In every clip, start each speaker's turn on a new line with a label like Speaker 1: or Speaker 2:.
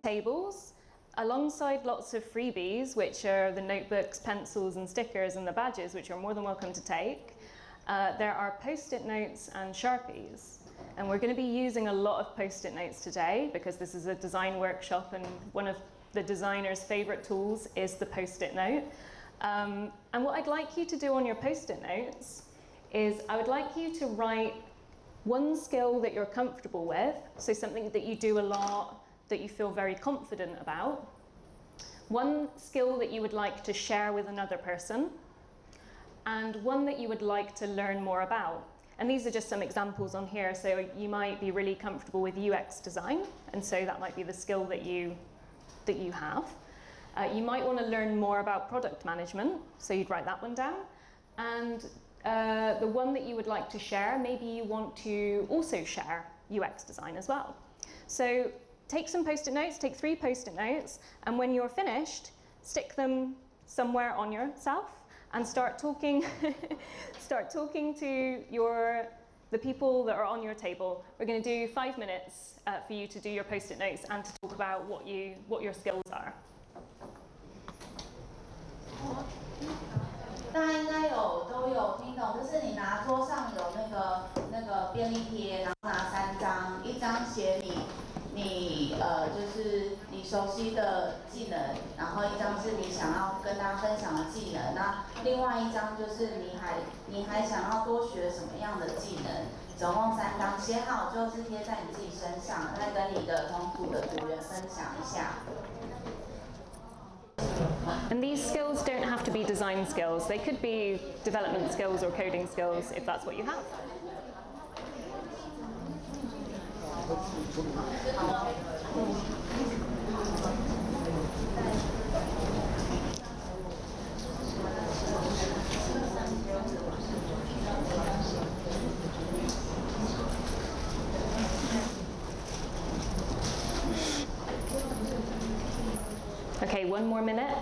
Speaker 1: tables, alongside lots of freebies, which are the notebooks, pencils, and stickers, and the badges, which you're more than welcome to take. There are post-it notes and Sharpies. And we're going to be using a lot of post-it notes today because this is a design workshop, and one of the designer's favorite tools is the post-it note. And what I'd like you to do on your post-it notes is I would like you to write one skill that you're comfortable with, so something that you do a lot, that you feel very confident about, one skill that you would like to share with another person, and one that you would like to learn more about. And these are just some examples on here, so you might be really comfortable with UX design, and so that might be the skill that you have. You might want to learn more about product management, so you'd write that one down. And the one that you would like to share, maybe you want to also share UX design as well. So take some post-it notes, take 3 post-it notes, and when you're finished, stick them somewhere on yourself and start talking to the people that are on your table. We're going to do 5 minutes for you to do your post-it notes and to talk about what your skills are.
Speaker 2: 大家应该都有听懂，就是你拿桌上有那个便利贴，然后拿3张，一张写你就是你熟悉的技能，然后一张是你想要跟大家分享的技能，那另外一张就是你还想要多学什么样的技能，总共3张，写好之后是贴在你自己身上，再跟你的同组的组员分享一下。
Speaker 1: And these skills don't have to be design skills. They could be development skills or coding skills if that's what you have. Okay, 1 more minute.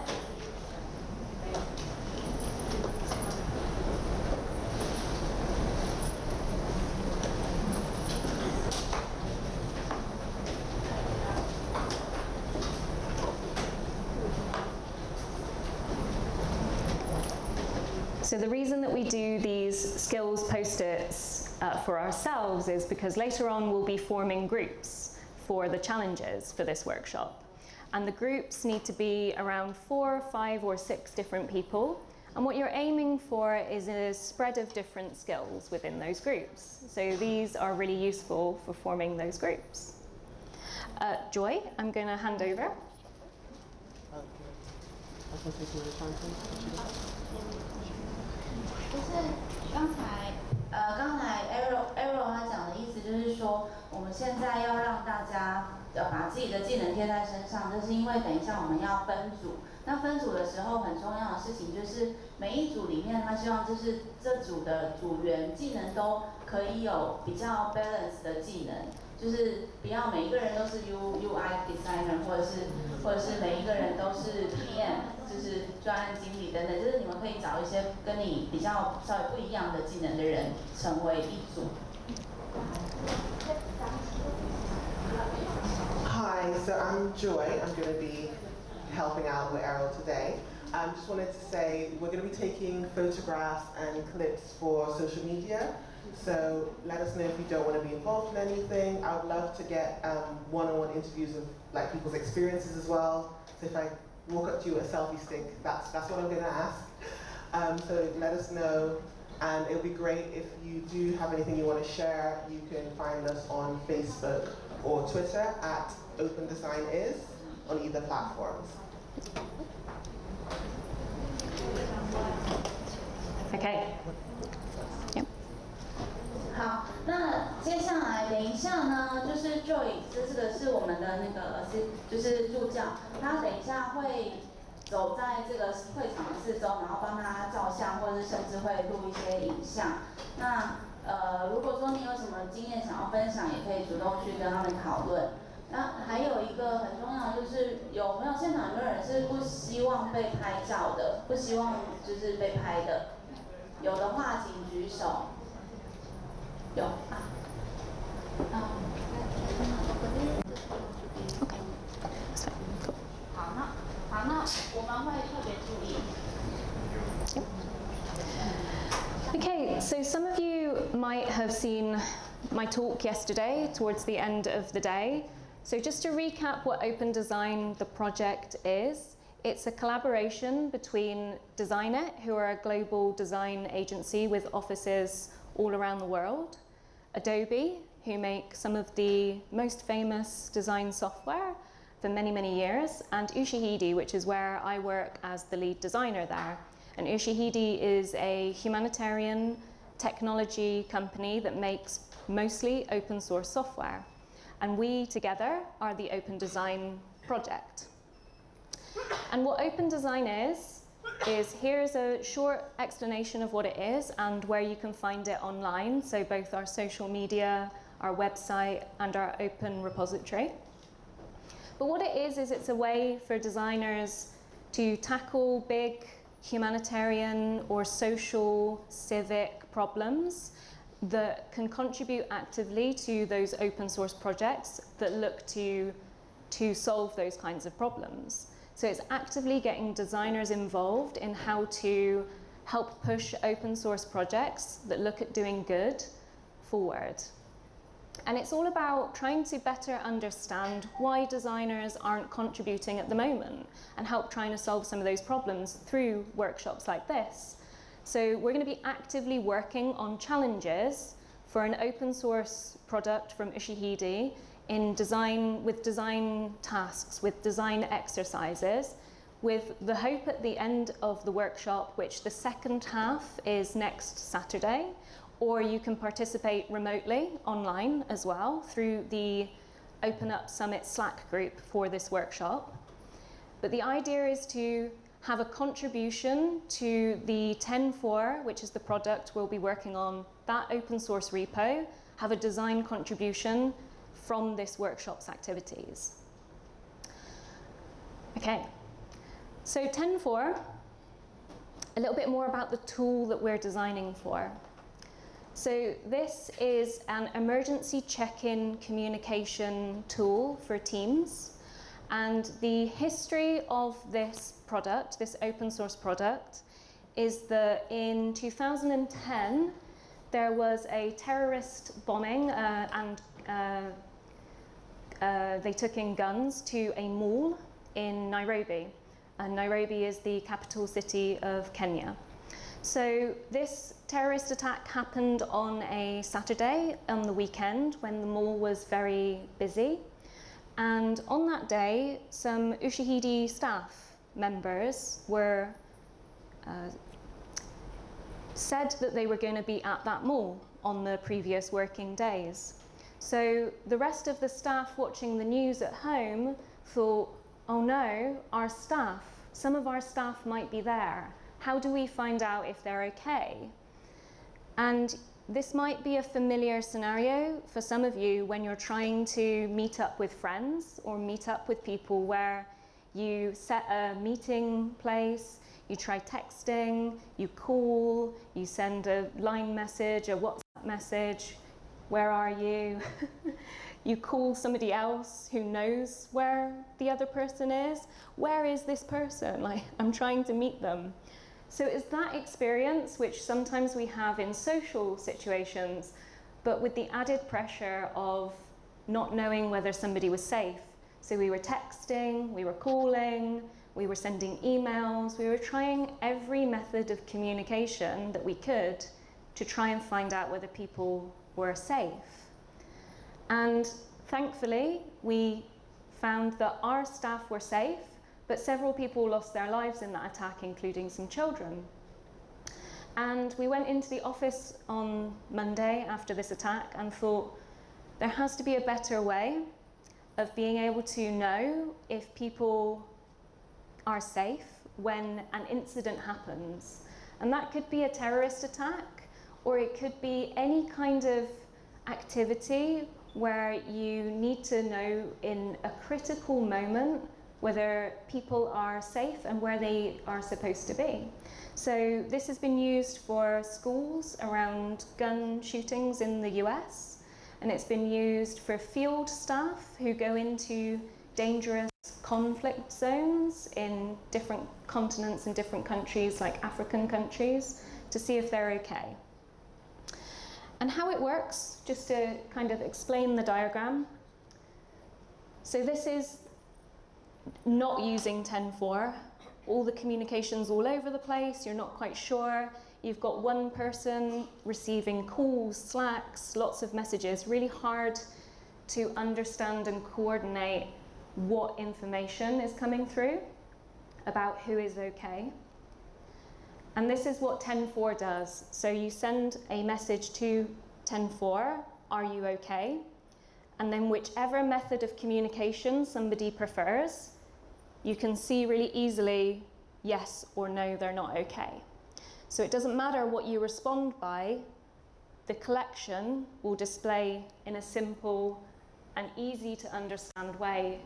Speaker 1: So the reason that we do these skills post-its for ourselves is because later on we'll be forming groups for the challenges for this workshop. And the groups need to be around 4, 5, or 6 different people. And what you're aiming for is a spread of different skills within those groups. So these are really useful for forming those groups. Joy, I'm going to hand over.
Speaker 2: 就是刚才 Eriol 他讲的意思就是说，我们现在要让大家把自己的技能贴在身上，这是因为等一下我们要分组。那分组的时候很重要的事情就是每一组里面，他希望就是这组的组员技能都可以有比较 balance 的技能，就是不要每一个人都是 UI designer 或者是每一个人都是 PM。 就是专案经理等等，就是你们可以找一些跟你比较稍微不一样的技能的人成为一组。
Speaker 3: Hi, so I'm Joy. I'm going to be helping out with Eriol today. Just wanted to say we're going to be taking photographs and clips for social media. So let us know if you don't want to be involved in anything. I would love to get one-on-one interviews of like people's experiences as well. So if I walk up to you with a selfie stick, that's what I'm going to ask. So let us know, and it'll be great if you do have anything you want to share. You can find us on Facebook or Twitter at OpenDesignIs on either platforms.
Speaker 1: Okay. Yep.
Speaker 2: 好，那接下来等一下呢，就是 Joy， 这个是我们的那个就是助教，他等一下会走在这个会场的四周，然后帮他照相，或者是甚至会录一些影像。那如果说你有什么经验想要分享，也可以主动去跟他们讨论。那还有一个很重要的就是有没有现场有没有人是不希望被拍照的，不希望就是被拍的？有的话请举手。有啊。Okay.
Speaker 1: my talk yesterday towards the end of the day. So just to recap what Open Design, the project is, it's a collaboration between Designet, who are a global design agency with offices all around the world, Adobe, who make some of the most famous design software for many, many years, and Ushahidi, which is where I work as the lead designer there. And Ushahidi is a humanitarian technology company that makes mostly open source software. And we together are the Open Design project. And what Open Design is here's a short explanation of what it is and where you can find it online. So both our social media, our website, and our open repository. But what it is it's a way for designers to tackle big humanitarian or social, civic problems that can contribute actively to those open source projects that look to solve those kinds of problems. So it's actively getting designers involved in how to help push open source projects that look at doing good forward. And it's all about trying to better understand why designers aren't contributing at the moment and help trying to solve some of those problems through workshops like this. So we're going to be actively working on challenges for an open source product from Ushahidi in design, with design tasks, with design exercises, with the hope at the end of the workshop, which the second half is next Saturday, or you can participate remotely online as well through the Open Up Summit Slack group for this workshop. But the idea is to have a contribution to the TenFour, which is the product we'll be working on, that open source repo, have a design contribution from this workshop's activities. Okay, so TenFour, a little bit more about the tool that we're designing for. So this is an emergency check-in communication tool for teams. And the history of this product, this open source product, is that in 2010, there was a terrorist bombing and they took in guns to a mall in Nairobi. And Nairobi is the capital city of Kenya. So this terrorist attack happened on a Saturday on the weekend when the mall was very busy. And on that day, some Ushahidi staff members were said that they were going to be at that mall on the previous working days. So the rest of the staff watching the news at home thought, oh no, our staff, some of our staff might be there. How do we find out if they're okay? And this might be a familiar scenario for some of you when you're trying to meet up with friends or meet up with people where you set a meeting place, you try texting, you call, you send a line message, a WhatsApp message, where are you? You call somebody else who knows where the other person is. Where is this person? Like, I'm trying to meet them. So it's that experience which sometimes we have in social situations, but with the added pressure of not knowing whether somebody was safe. So we were texting, we were calling, we were sending emails, we were trying every method of communication that we could to try and find out whether people were safe. And thankfully, we found that our staff were safe, but several people lost their lives in that attack, including some children. And we went into the office on Monday after this attack and thought, there has to be a better way of being able to know if people are safe when an incident happens. And that could be a terrorist attack, or it could be any kind of activity where you need to know in a critical moment whether people are safe and where they are supposed to be. So this has been used for schools around gun shootings in the US, and it's been used for field staff who go into dangerous conflict zones in different continents and different countries, like African countries, to see if they're okay. And how it works, just to kind of explain the diagram. So this is not using TenFour. All the communication's all over the place, you're not quite sure. You've got one person receiving calls, Slacks, lots of messages, really hard to understand and coordinate what information is coming through about who is okay. And this is what TenFour does. So you send a message to TenFour, are you okay? And then whichever method of communication somebody prefers, you can see really easily yes or no, they're not okay. So it doesn't matter what you respond by, the collection will display in a simple and easy to understand way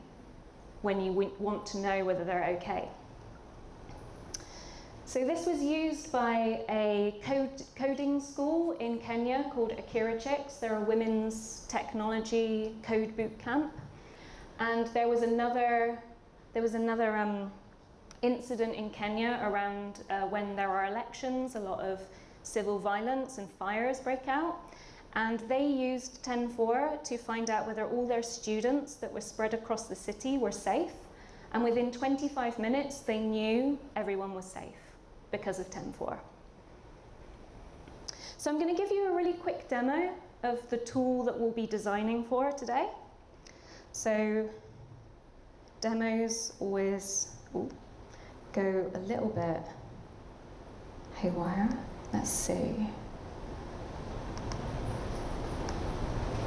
Speaker 1: when you want to know whether they're okay. So this was used by a coding school in Kenya called Akira Chicks. They're a women's technology code boot camp. And there was another incident in Kenya around when there are elections, a lot of civil violence and fires break out. And they used TenFour to find out whether all their students that were spread across the city were safe. And within 25 minutes, they knew everyone was safe because of TenFour. So I'm going to give you a really quick demo of the tool that we'll be designing for today. So demos always go a little bit haywire. Let's see.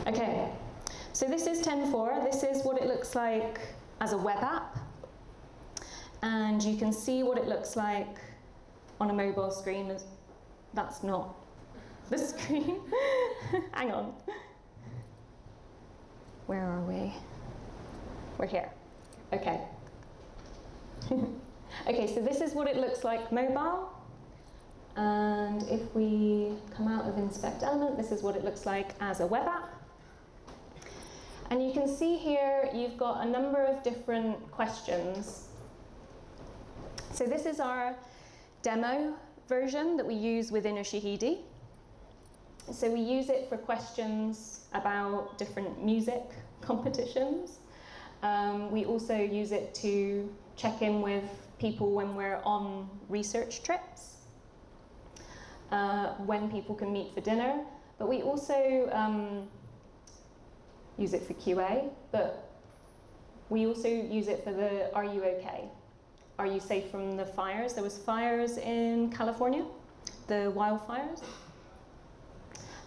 Speaker 1: Okay, so this is TenFour. This is what it looks like as a web app. And you can see what it looks like on a mobile screen. That's not the screen. Hang on. Where are we? We're here. Okay. Okay, so this is what it looks like mobile. And if we come out of Inspect Element, this is what it looks like as a web app. And you can see here you've got a number of different questions. So this is our demo version that we use within Ushahidi. So we use it for questions about different music competitions. We also use it to check in with people when we're on research trips, when people can meet for dinner. But we also use it for QA, but we also use it for the are you okay? Are you safe from the fires? There was fires in California, the wildfires.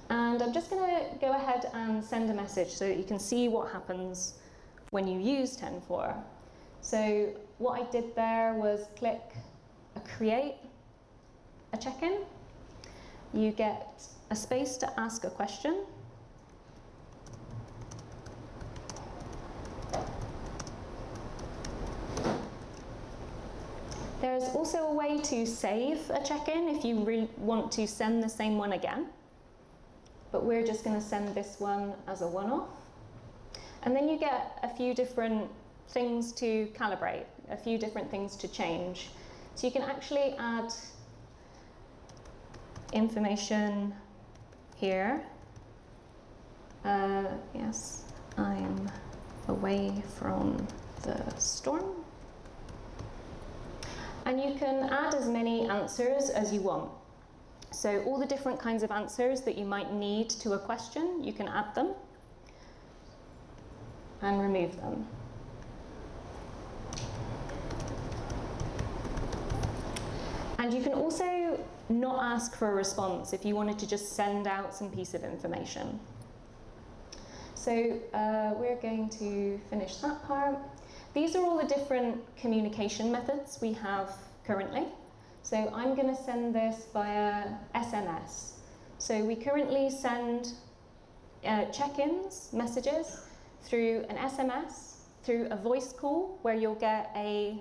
Speaker 1: And I'm just going to go ahead and send a message so that you can see what happens when you use TenFour. So what I did there was click create a check-in. You get a space to ask a question. There's also a way to save a check-in if you want to send the same one again. But we're just going to send this one as a one-off. And then you get a few different things to calibrate, a few different things to change. So you can actually add information here. Yes, I'm away from the storm. And you can add as many answers as you want. So all the different kinds of answers that you might need to a question, you can add them and remove them. And you can also not ask for a response if you wanted to just send out some piece of information. So we're going to finish that part. These are all the different communication methods we have currently. So I'm going to send this via SMS. So we currently send check-ins, messages, through an SMS, through a voice call, where you'll get a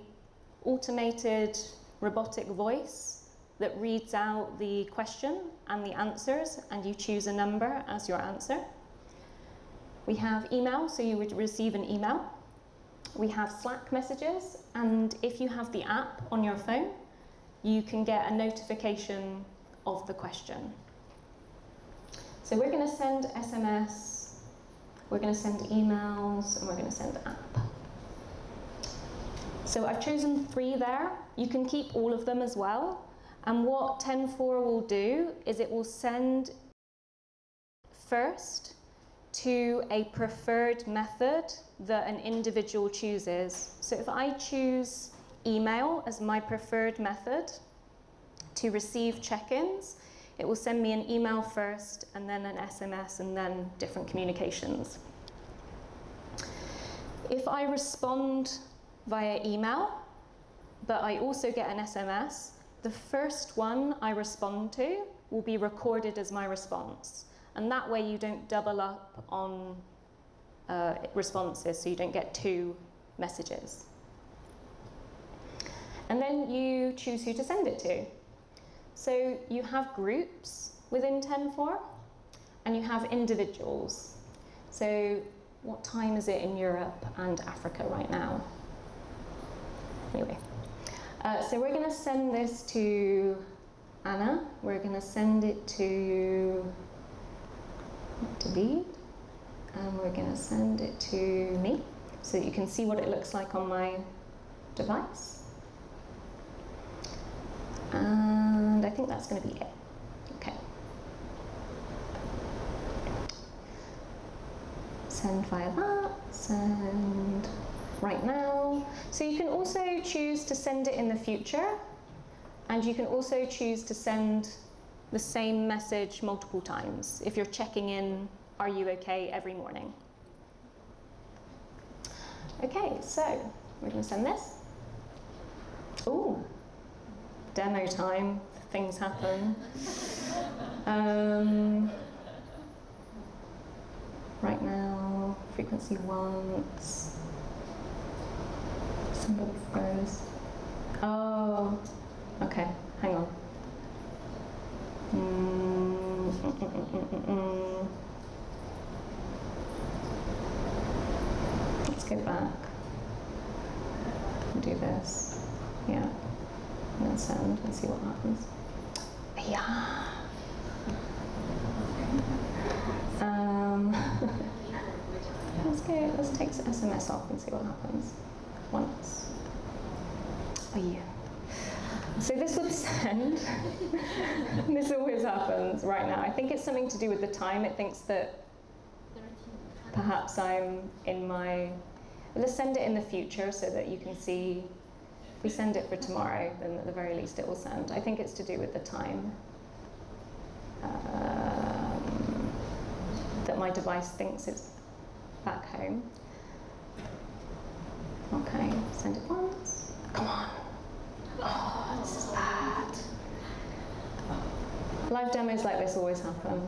Speaker 1: automated robotic voice that reads out the question and the answers, and you choose a number as your answer. We have email, so you would receive an email. We have Slack messages, and if you have the app on your phone, you can get a notification of the question. So we're going to send SMS, we're going to send emails, and we're going to send app. So I've chosen 3 there. You can keep all of them as well. And what TenFour will do is it will send first to a preferred method that an individual chooses. So if I choose email as my preferred method to receive check-ins, it will send me an email first, and then an SMS, and then different communications. If I respond via email, but I also get an SMS, the first one I respond to will be recorded as my response. And that way you don't double up on responses, so you don't get 2 messages. And then you choose who to send it to. So you have groups within TenFour, and you have individuals. So what time is it in Europe and Africa right now? Anyway, so we're going to send this to Anna. We're going to send it to David, and we're going to send it to me, so that you can see what it looks like on my device. And I think that's going to be it. Okay. Send via that, send right now. So you can also choose to send it in the future, and you can also choose to send the same message multiple times if you're checking in, are you okay, every morning. Okay, so we're going to send this. Ooh. Demo time, things happen. Right now, frequency once. Somebody froze. Oh, okay, hang on. Let's go back and do this. Yeah. And then send and see what happens. Yeah. Let's take SMS off and see what happens. Once. Oh yeah. So this would send. This always happens right now. I think it's something to do with the time. It thinks that perhaps I'm in my. Let's send it in the future so that you can see. If we send it for tomorrow, then at the very least it will send. I think it's to do with the time that my device thinks it's back home. Okay, send it once. Come on. Oh, this is bad. Live demos like this always happen.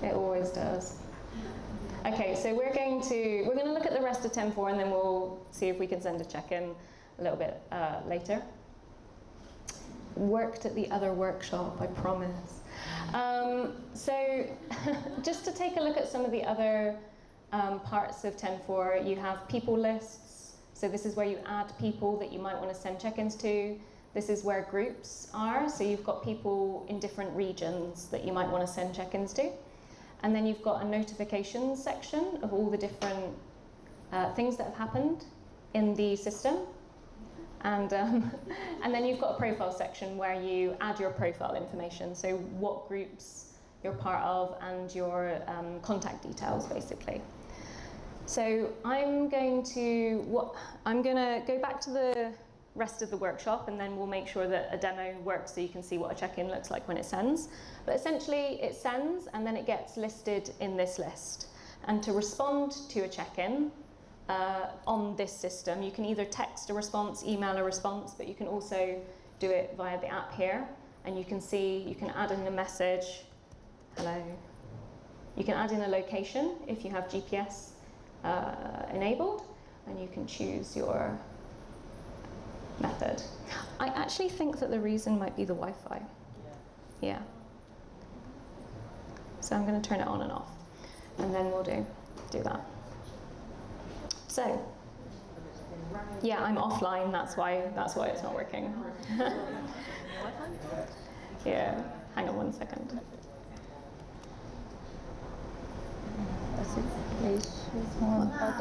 Speaker 1: It always does. Okay, so we're going to look at the rest of TenFour, and then we'll see if we can send a check-in a little bit later. Worked at the other workshop, I promise. So just to take a look at some of the other parts of TenFour, you have people lists. So this is where you add people that you might want to send check-ins to. This is where groups are. So you've got people in different regions that you might want to send check-ins to. And then you've got a notifications section of all the different things that have happened in the system. And then you've got a profile section where you add your profile information, so what groups you're part of and your contact details, basically. So I'm going to go back to the rest of the workshop, and then we'll make sure that a demo works so you can see what a check-in looks like when it sends. But essentially, it sends, and then it gets listed in this list. And to respond to a check-in, on this system, you can either text a response, email a response, but you can also do it via the app here. And you can see, you can add in a message, hello. You can add in a location if you have GPS enabled, and you can choose your method. I actually think that the reason might be the Wi-Fi. Yeah. So I'm going to turn it on and off, and then we'll do that. So, yeah, I'm offline. That's why it's not working. Yeah, hang on one second.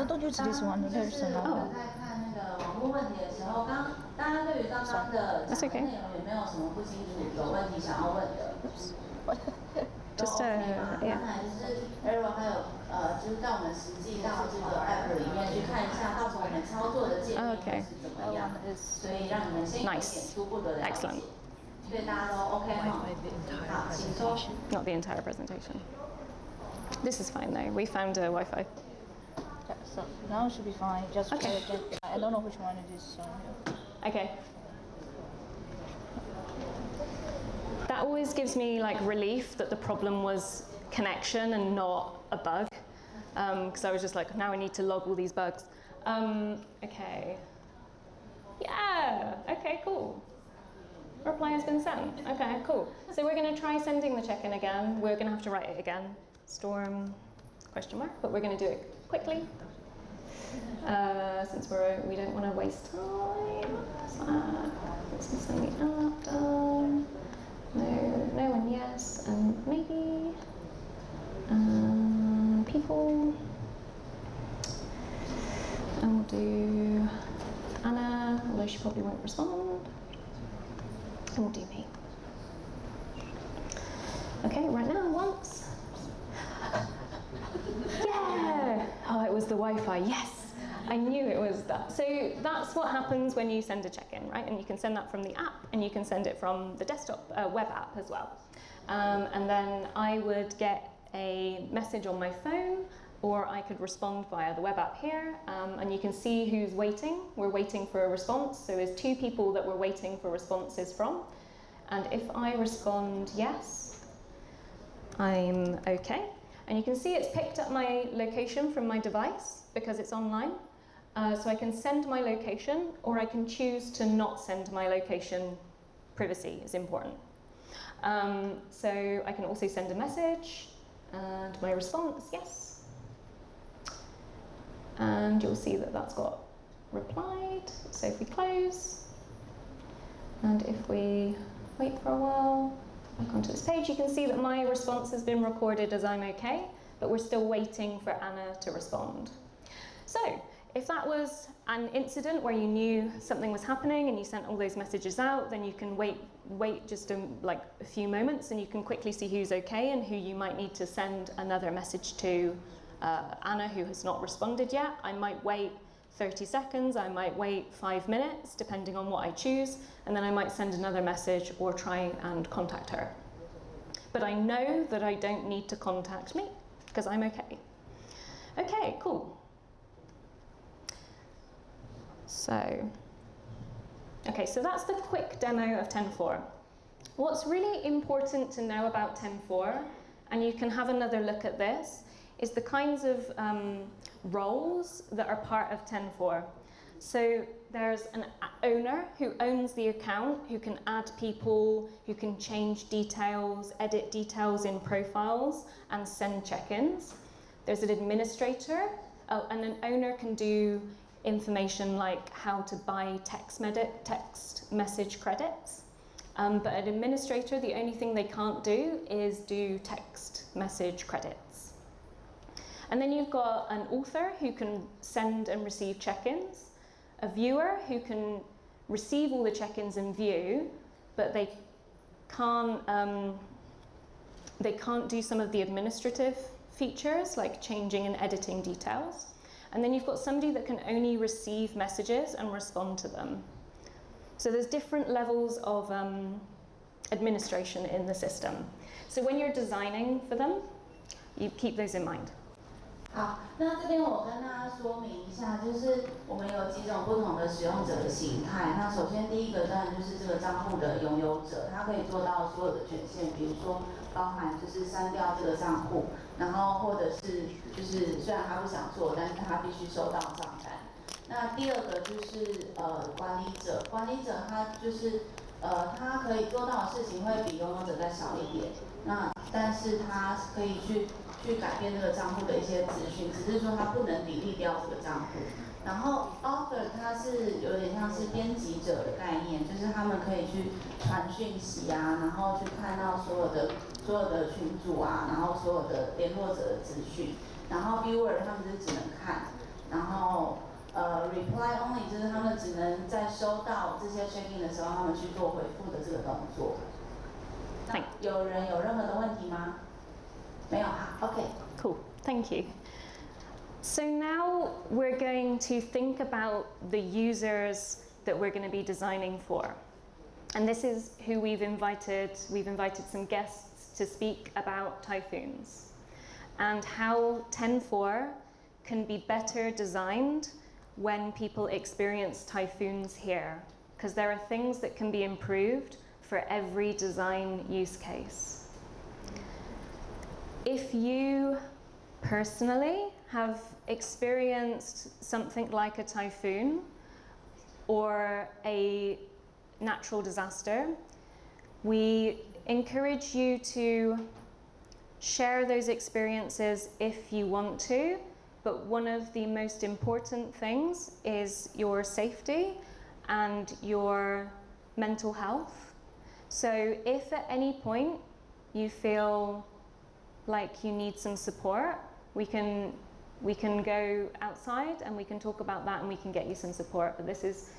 Speaker 4: Don't use this one. There's
Speaker 2: 我
Speaker 4: another.
Speaker 2: 们在看那个网络问题的时候，大家对于刚刚的讲的内容有没有什么不清楚、有问题想要问的？
Speaker 1: Just yeah.
Speaker 2: 刚才就是 Eriol 还有就是带我们实际到这个 app 里面去看一下，到时候我们操作的界面是怎么样，所以让你们先有点初步的了解。
Speaker 1: Excellent.
Speaker 2: 所以大家都 OK 吗？好，请说。
Speaker 1: Not the entire presentation. This is fine though. We found a Wi-Fi.
Speaker 4: Yeah, so now it should be fine. Just
Speaker 1: Okay.
Speaker 4: I don't know which one it is.
Speaker 1: Okay. That always gives me like relief that the problem was connection and not a bug, because I was just like, now I need to log all these bugs. Okay. Yeah. Okay. Cool. Reply has been sent. Okay. Cool. So we're going to try sending the check-in again. We're going to have to write it again. Storm ? But we're going to do it quickly. Since we don't want to waste time. Let's just send the app done. No and yes, and maybe people, and we'll do Anna, although she probably won't respond, and we'll do me. Okay, right now, once. Yeah! Oh, it was the Wi-Fi, yes! I knew it was that. So that's what happens when you send a check-in, right? And you can send that from the app, and you can send it from the desktop web app as well. And then I would get a message on my phone, or I could respond via the web app here, and you can see who's waiting. We're waiting for a response, so there's 2 people that we're waiting for responses from. And if I respond yes, I'm okay. And you can see it's picked up my location from my device because it's online. So I can send my location, or I can choose to not send my location. Privacy is important. So I can also send a message, and my response, yes. And you'll see that that's got replied. So if we close, and if we wait for a while, back onto this page, you can see that my response has been recorded as I'm okay, but we're still waiting for Anna to respond. So, if that was an incident where you knew something was happening and you sent all those messages out, then you can wait just like a few moments, and you can quickly see who's okay and who you might need to send another message to. Anna, who has not responded yet, I might wait 30 seconds, I might wait 5 minutes, depending on what I choose, and then I might send another message or try and contact her. But I know that I don't need to contact me, because I'm okay. Okay, cool. So that's the quick demo of Tenfour. What's really important to know about Tenfour, and you can have another look at this, is the kinds of roles that are part of Tenfour. So there's an owner who owns the account, who can add people, who can change details, edit details in profiles, and send check-ins. There's an administrator, and an owner can do information like how to buy text message credits. But an administrator, the only thing they can't do is do text message credits. And then you've got an author who can send and receive check-ins, a viewer who can receive all the check-ins and view, but they can't do some of the administrative features like changing and editing details. And then you've got somebody that can only receive messages and respond to them. So there's different levels of administration in the system. So when you're designing for them, you keep those in mind.
Speaker 2: 好，那这边我跟大家说明一下，就是我们有几种不同的使用者的形态。那首先第一个当然就是这个账户的拥有者，他可以做到所有的权限，比如说包含就是删掉这个账户，然后或者是就是虽然他不想做，但是他必须收到账单。那第二个就是管理者，管理者他就是他可以做到的事情会比拥有者再少一点，那但是他可以去改变这个账户的一些资讯，只是说他不能delete掉这个账户。然后 author 它是有点像是编辑者的概念，就是他们可以去传讯息啊，然后去看到所有的群组啊，然后所有的联络者的资讯。然后 viewer 他们就是只能看，然后reply only 就是他们只能在收到这些 check-in 的时候，他们去做回复的这个动作。那有人有任何的问题吗？没有，好 ，OK。Cool,
Speaker 1: thank you. So now we're going to think about the users that we're going to be designing for. And this is who we've invited. We've invited some guests to speak about typhoons and how TenFour can be better designed when people experience typhoons here, because there are things that can be improved for every design use case. If you personally have experienced something like a typhoon or a natural disaster, we encourage you to share those experiences if you want to, but one of the most important things is your safety and your mental health. So if at any point you feel like you need some support, we can go outside and we can talk about that and we can get you some support. But this is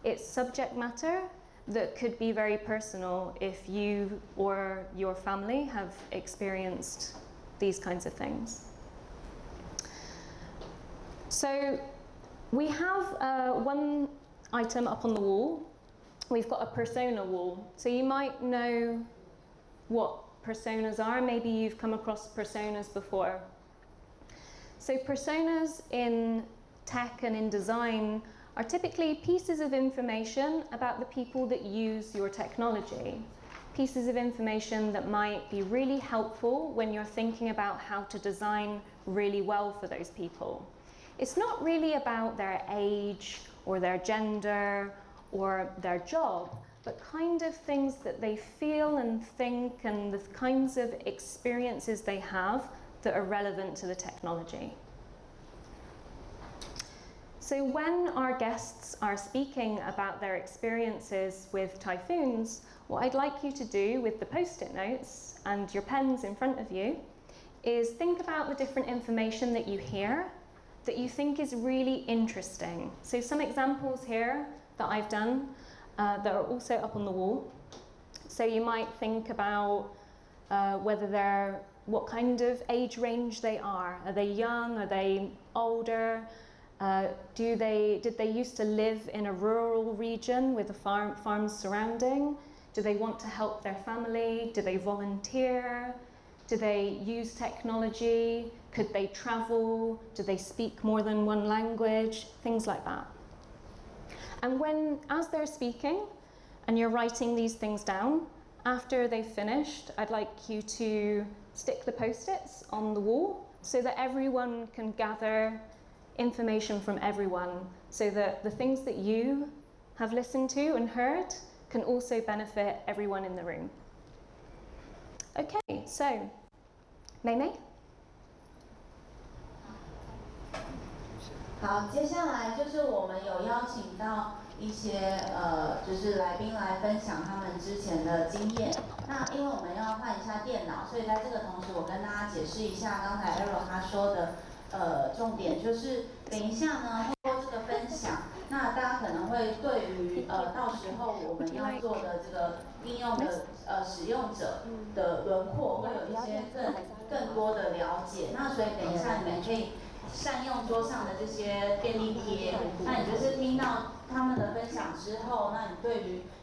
Speaker 1: it's subject matter that could be very personal if you or your family have experienced these kinds of things. So we have one item up on the wall. We've got a persona wall. So you might know what personas are. Maybe you've come across personas before. So personas in tech and in design are typically pieces of information about the people that use your technology. Pieces of information that might be really helpful when you're thinking about how to design really well for those people. It's not really about their age or their gender or their job, but kind of things that they feel and think and the kinds of experiences they have that are relevant to the technology. So when our guests are speaking about their experiences with typhoons, what I'd like you to do with the post-it notes and your pens in front of you is think about the different information that you hear that you think is really interesting. So some examples here that I've done that are also up on the wall. So you might think about what kind of age range they are. Are they young? Are they older? Did they used to live in a rural region with the farms surrounding? Do they want to help their family? Do they volunteer? Do they use technology? Could they travel? Do they speak more than one language? Things like that. And as they're speaking and you're writing these things down, after they've finished, I'd like you to stick the post-its on the wall so that everyone can gather information from everyone, so that the things that you have listened to and heard can also benefit everyone in the room. Okay, so, Mei.
Speaker 2: 好，接下来就是我们有邀请到一些就是来宾来分享他们之前的经验。那因为我们要换一下电脑，所以在这个同时，我跟大家解释一下刚才 Eriol 他说的重点，就是等一下呢，透过这个分享，那大家可能会对于到时候我们要做的这个应用的使用者的轮廓会有一些更多的了解。那所以等一下你们可以善用桌上的这些便利贴，那你就是听到他们的分享之后，那你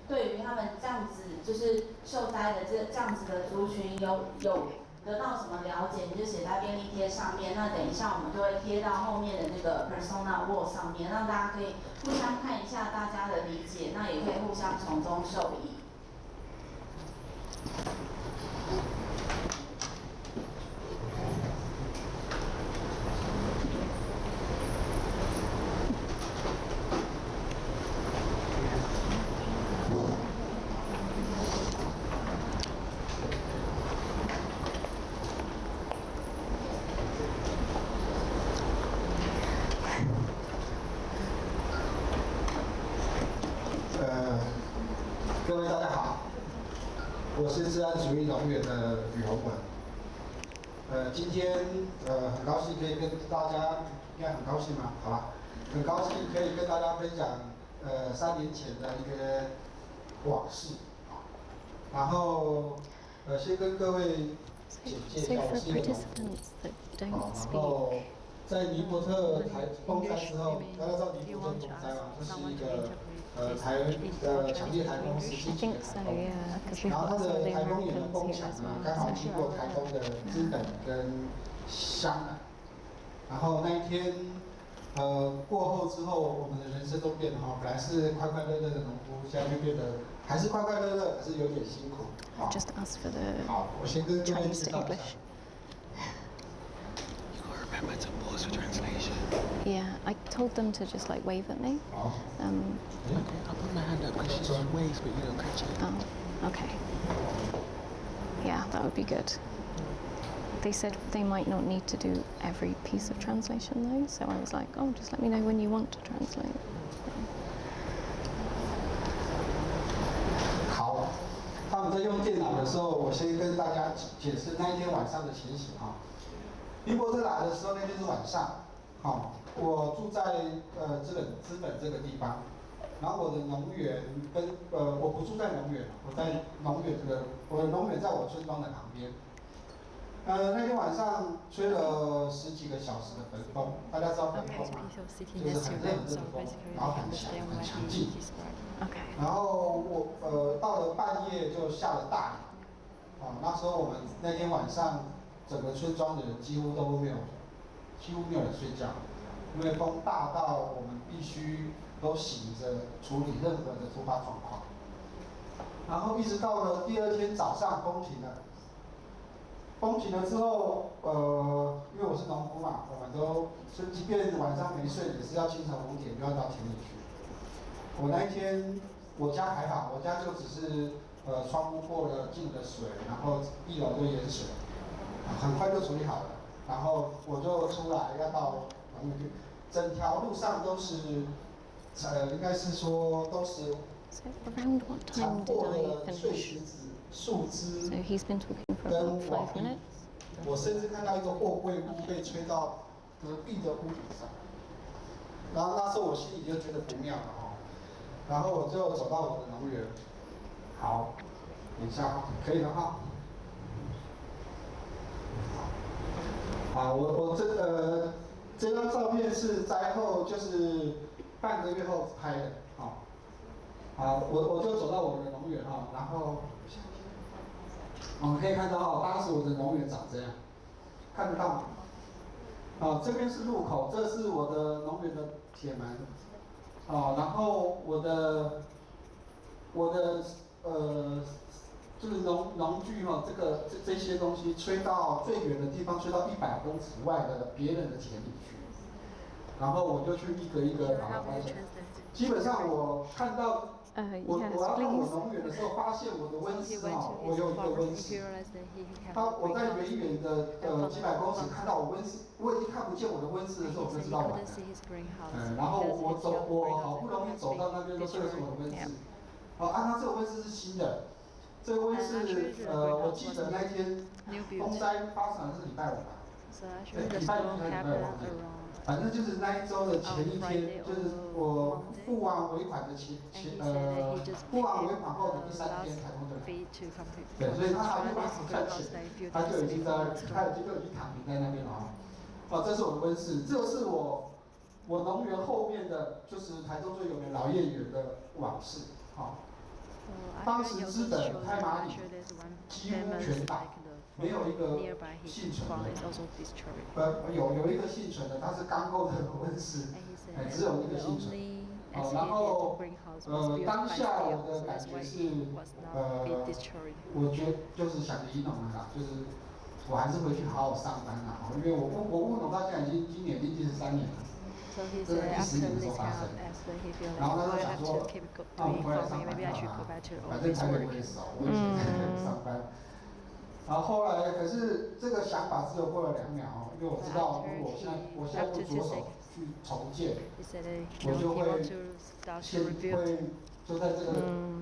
Speaker 2: 对于他们这样子就是受灾的这样子的族群有得到什么了解，你就写在便利贴上面。那等一下我们就会贴到后面的那个 persona wall 上面，让大家可以互相看一下大家的理解，那也可以互相从中受益。
Speaker 5: 各位大家好，我是治安主义荣誉的宇宏文。今天很高兴可以跟大家，应该很高兴嘛，好吧？很高兴可以跟大家分享3年前的一个往事啊。然后先跟各位简介一下我是一个农夫，然后在尼伯特风灾之后，大家知道尼伯特风灾嘛，这是一个强烈台风17级的台风，然后它的台风眼的风墙呢，刚好经过台东的资本跟香南，然后那一天过后之后，我们的人生都变了哈，本来是快快乐乐的农夫，现在就变得还是快快乐乐，可是有点辛苦。好，好，我先跟各位介绍一下。
Speaker 6: Remember to pause for translation.
Speaker 1: Yeah, I told them to just like wave at me.
Speaker 5: Oh.
Speaker 6: Okay, I'll put my hand up because she waves, but you don't catch it.
Speaker 1: Oh, okay. Yeah, that would be good. They said they might not need to do every piece of translation though, so I was like, oh, just let me know when you want to translate.
Speaker 5: 好，他们在用电脑的时候，我先跟大家解释那一天晚上的情形哈。尼伯特来的时候，那天是晚上，好，我住在资本这个地方，然后我的农园跟我不住在农园，我在农园我的农园在我村庄的旁边。那天晚上吹了10几个小时的焚风，大家知道焚风吗？就是很热的风，然后很强很强劲。然后我到了半夜就下了大雨，那时候我们那天晚上整个村庄的人几乎没有人睡觉，因为风大到我们必须都醒着处理任何的突发状况。然后一直到了第2天早上风停了。风停了之后，因为我是农夫嘛，我们都即便晚上没睡，也是要清晨5点就要到田里去。我那一天我家还好，我家就只是窗户过了进了水，然后1楼就淹水，很快就处理好了。然后我就出来要到农园去，整条路上都是，应该是说都是残破的碎石子、树枝跟瓦砾。我甚至看到一个货柜屋被吹到隔壁的屋顶上，然后那时候我心里就觉得不妙了哈，然后我就走到我的农园，好，等一下哈，可以了哈。好，我这张照片是灾后，就是半个月后拍的，好，好，我就走到我的农园哈，然后我们可以看到哈，当时我的农园长这样，看得到吗？这边是入口，这是我的农园的铁门，然后我的就是农具哈，这些东西吹到最远的地方，吹到100公尺外的别人的田里去，然后我就去一个一个把它拍下来。基本上我看到我要到我农园的时候，发现我的温室哈，我有一个温室，我在远远的几百公尺看到我温室，我已经看不见我的温室的时候，我就知道完了。然后我好不容易走到那边说这个是我的温室，它这个温室是新的。这个温室，我记得那一天风灾发生是礼拜5吧，对，礼拜1还是礼拜5忘记了，反正就是那一周的前一天，就是我付完尾款的付完尾款后的第3天台风就来，对，所以他还没办法赚钱，他就已经躺平在那边了啊。这是我的温室，这是我农园后面的，就是台中最有名老燕园的往事，当时资本太麻里几乎全倒，没有一个幸存的。有一个幸存的，它是钢构的温室，只有一个幸存。然后当下我的感觉是我觉得就是想离农了啦，就是我还是回去好好上班啦，因为我务农到现在今年已经第13年了。这是第10年的时候发生，然后他就想说，那我们回来上班好吗？反正台北我也熟，我以前在那里上班。然后后来，可是这个想法只有过了2秒，因为我知道，如果我现在不着手去重建，我就会就在这个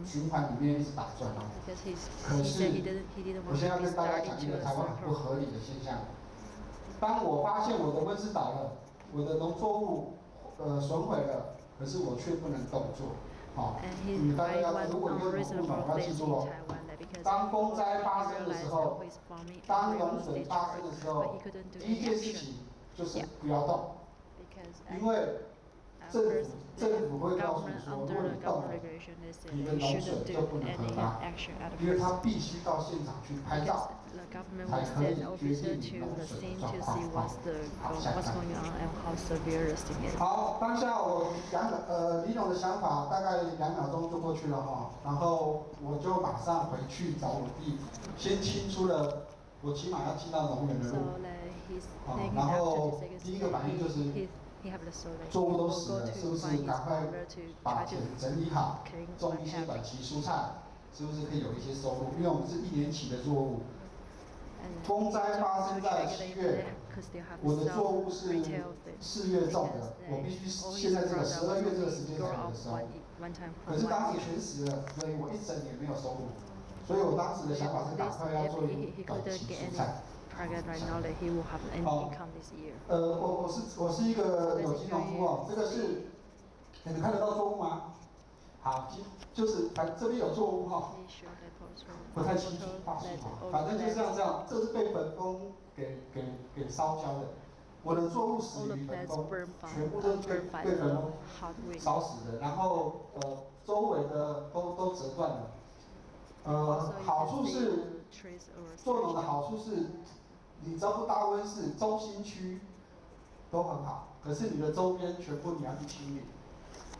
Speaker 5: 循环里面一直打转。可是我现在要跟大家讲一个台湾很不合理的现象。当我发现我的温室倒了，我的农作物损毁了，可是我却不能动作。好，大家要如果你有农务要记住哦。当风灾发生的时候，当农损发生的时候，第一件事情就是不要动，因为政府会告诉你说，如果你动了，你的农损就不能核发，因为他必须到现场去拍照，才可以决定农损的状况。好，下一张。好，当下我李总的想法大概2秒钟就过去了哈，然后我就马上回去找我弟，先清出了我起码要进到农园的路，好，然后第一个反应就是。作物都死了，是不是赶快把田整理好，种一些短期蔬菜，是不是可以有一些收入？因为我们是1年期的作物，风灾发生在7月，我的作物是4月种的，我必须现在这个12月这个时间才有的收。可是当时全死了，所以我1整年没有收入，所以我当时的想法是赶快要做一个短期蔬菜。我是一个有机农夫哦，这个是你们看得到作物吗？好，就是这边有作物哈，不太清楚画素哈，反正就是这样，这是被本风给烧焦的。我的作物死于本风，全部都被本风烧死的，然后周围的都折断了。好处是做农的好处是。你只要不搭温室，中心区都很好，可是你的周边全部你要去清理。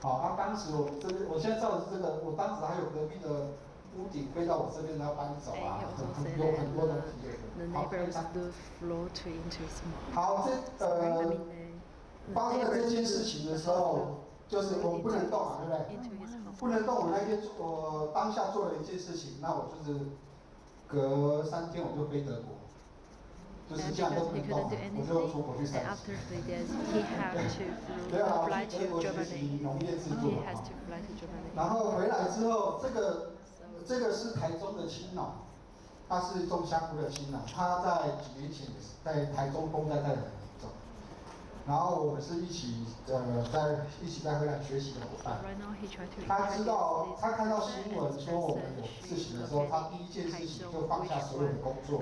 Speaker 5: 好，当时我现在照的是这个，我当时还有隔壁的屋顶飞到我这边要搬走啊，有很多东西。好，发生了这件事情的时候，就是我们不能动嘛，对不对？不能动，我当下做了一件事情，那我就是隔3天我就飞德国。就是这样都不能动，我就出国去3次。对啊，我去德国学习农业制作。然后回来之后，这个是台中的青农，他是种香菇的青农，他在几年前在台中风灾带得很严重。然后我们是一起在回来学习的伙伴。他看到新闻说我们有事情的时候，他第一件事情就放下所有的工作。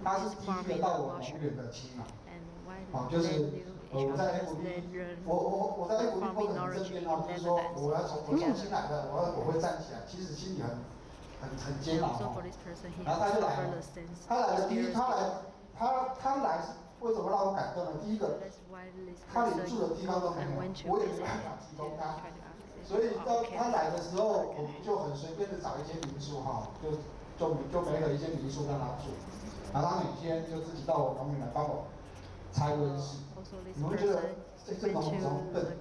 Speaker 5: 他是第一个到我农园的青农，就是我在 FB， 我在 FB 碰很正面哦，就是说我重新来的，我会站起来，其实心里很煎熬哦。然后他就来了，他来是为什么让我感动呢？第一个，他连住的地方都没有，我也没办法提供他，所以到他来的时候，我们就很随便的找一间民宿哈，就没了一间民宿让他住。然后他每天就自己到我农园来帮我拆温室。你会觉得这农夫怎么笨？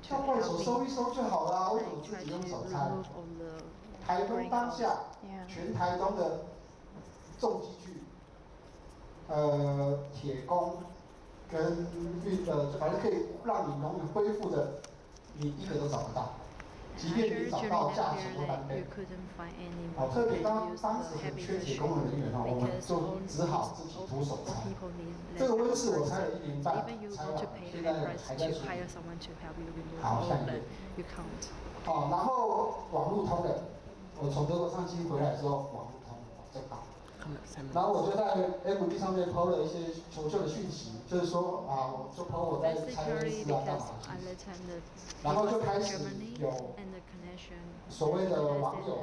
Speaker 5: 到外手收一收就好啦，为什么自己用手拆？台东当下，全台东的重机具，铁工跟反正可以让你农园恢复的，你一个都找不到。即便你找到，价钱都翻倍。特别当时很缺铁工的人员哦，我们就只好自己徒手拆。这个温室我拆了1年半，拆完现在还在处理。好，下一页。然后网路通的，我从德国上机回来之后，网路通正好。然后我就在 FB 上面 PO 了一些求救的讯息，就是说我就 PO 我在拆温室干嘛的，然后就开始有所谓的网友，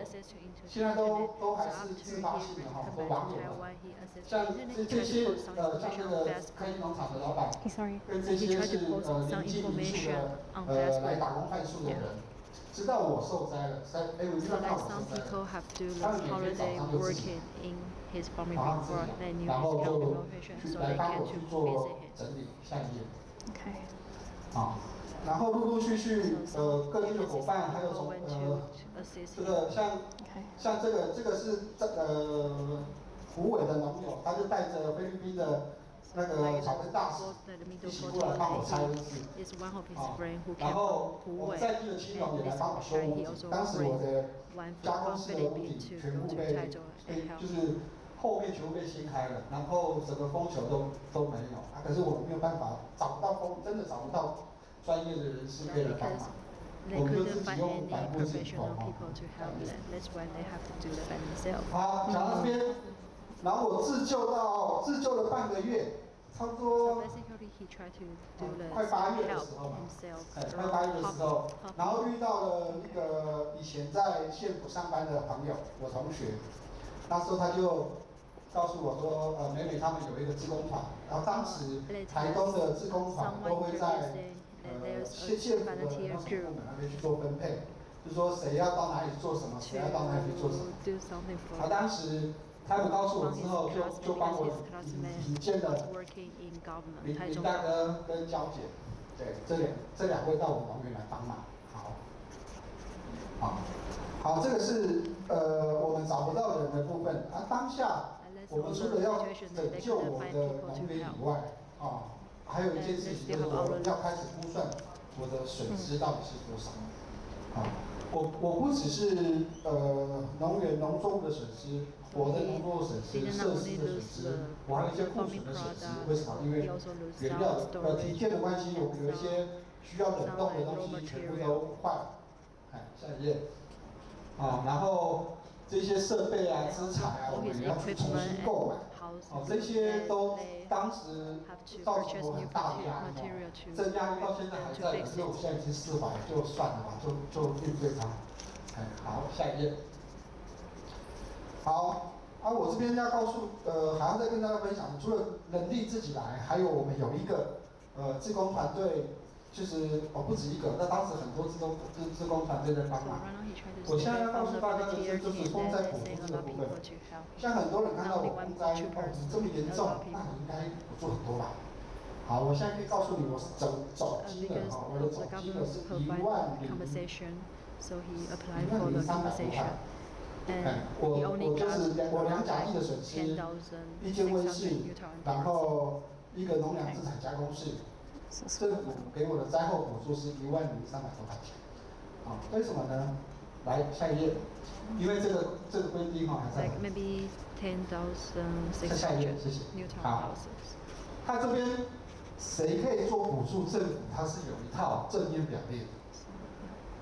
Speaker 5: 现在都还是自发性的哈，都网友了。像这些像这个科技农场的老板，跟这些是临近民宿的来打工换宿的人。知道我受灾了，我知道我受灾了，他们每天早上就自己然后就来帮我去做整理。下一页。OK。然后陆陆续续各地的伙伴，还有从这个像这个是湖尾的农友，他就带着菲律宾的那个草根大使一起过来帮我拆温室。然后我们在地的青农也来帮我修屋顶，当时我的加工室的屋顶全部被就是后面全部被掀开了，然后整个风球都没有啊。可是我没有办法找不到真的找不到专业的人士可以来帮忙。
Speaker 7: They couldn't find any professional people to help them. That's why they have to do the by themselves.
Speaker 5: 好，讲到这边，然后我自救了半个月，差不
Speaker 7: So
Speaker 5: 多
Speaker 7: basically, he tried to do the
Speaker 5: 快8月的
Speaker 7: help
Speaker 5: 时候嘛，
Speaker 7: himself.
Speaker 5: 快8月的时候，然后遇到了那个以前在县府上班的朋友，我同学，那时候他就告诉我说，美美他们有一个志工团，然后当时台东的志工团都会在县府的那种部门那边去做分配，就是说谁要到哪里做什么，谁要到哪里去做什么。然后当时他们告诉我之后，就帮我引荐了林大哥跟娇姐，对，这两位到我农园来帮忙。好，这个是我们找不到人的部分啊。当下我们除了要拯救我们的农园以外，还有一件事情就是我们要开始估算我的损失到底是多少。我不只是农作物的损失，我的农作物损失、设施的损失，我还有一些库存的损失。为什么？因为原料停电的关系，有一些需要冷冻的东西全部都坏了。下一页。然后这些设备啊、资材啊，我们也要去重新购买。这些都当时造成我很大的压力。这压力到现在还在，可是我现在已经释怀，就算了吧，就面对它。好，下一页。好，我这边要告诉还要再跟大家分享，除了人力自己来，还有我们有一个志工团队。就是不止一个，那当时很多志工团队在帮忙。我现在要告诉大家的是，就是风灾补助这个部分。像很多人看到我风灾这么严重，那你应该补助很多吧？好，我现在可以告诉你，我是总金额我的总金额是10300块。我就是我2甲地的损失，1间温室，然后一个农粮自产加工室。政府给我的灾后补助是10300多块钱，为什么呢？来下一页，因为这个规定还在。
Speaker 7: Maybe 10,600.
Speaker 5: 下一页，谢谢。好，它这边谁可以做补助？政府它是有一套正面表列的，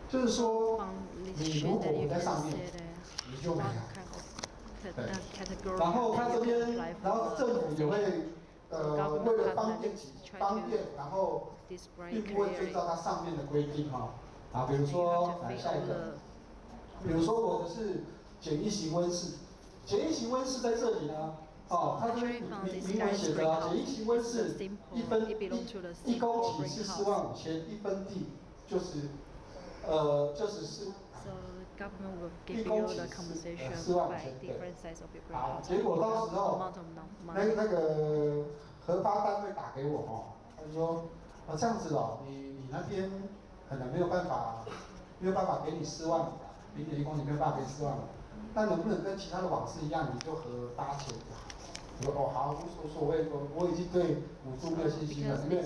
Speaker 5: 就是说你如果不在上面，你就没有。对。然后它这边，然后政府也会。为了方便，然后并不会遵照它上面的规定比如说，来下一个，比如说我的是简易型温室，简易型温室在这里呢，它这边明文写着简易型温室1公顷是45000，1分地就是
Speaker 7: Government will give you the compensation by different size of your greenhouse.
Speaker 5: 结果到时候那个核发单位打给我他就说这样子你那边可能没有办法给你4万，0.1公顷没有办法给你4万，那能不能跟其他的网室一样，你就核8千就好？我说好，无所谓，我已经对补助没有信心了，因为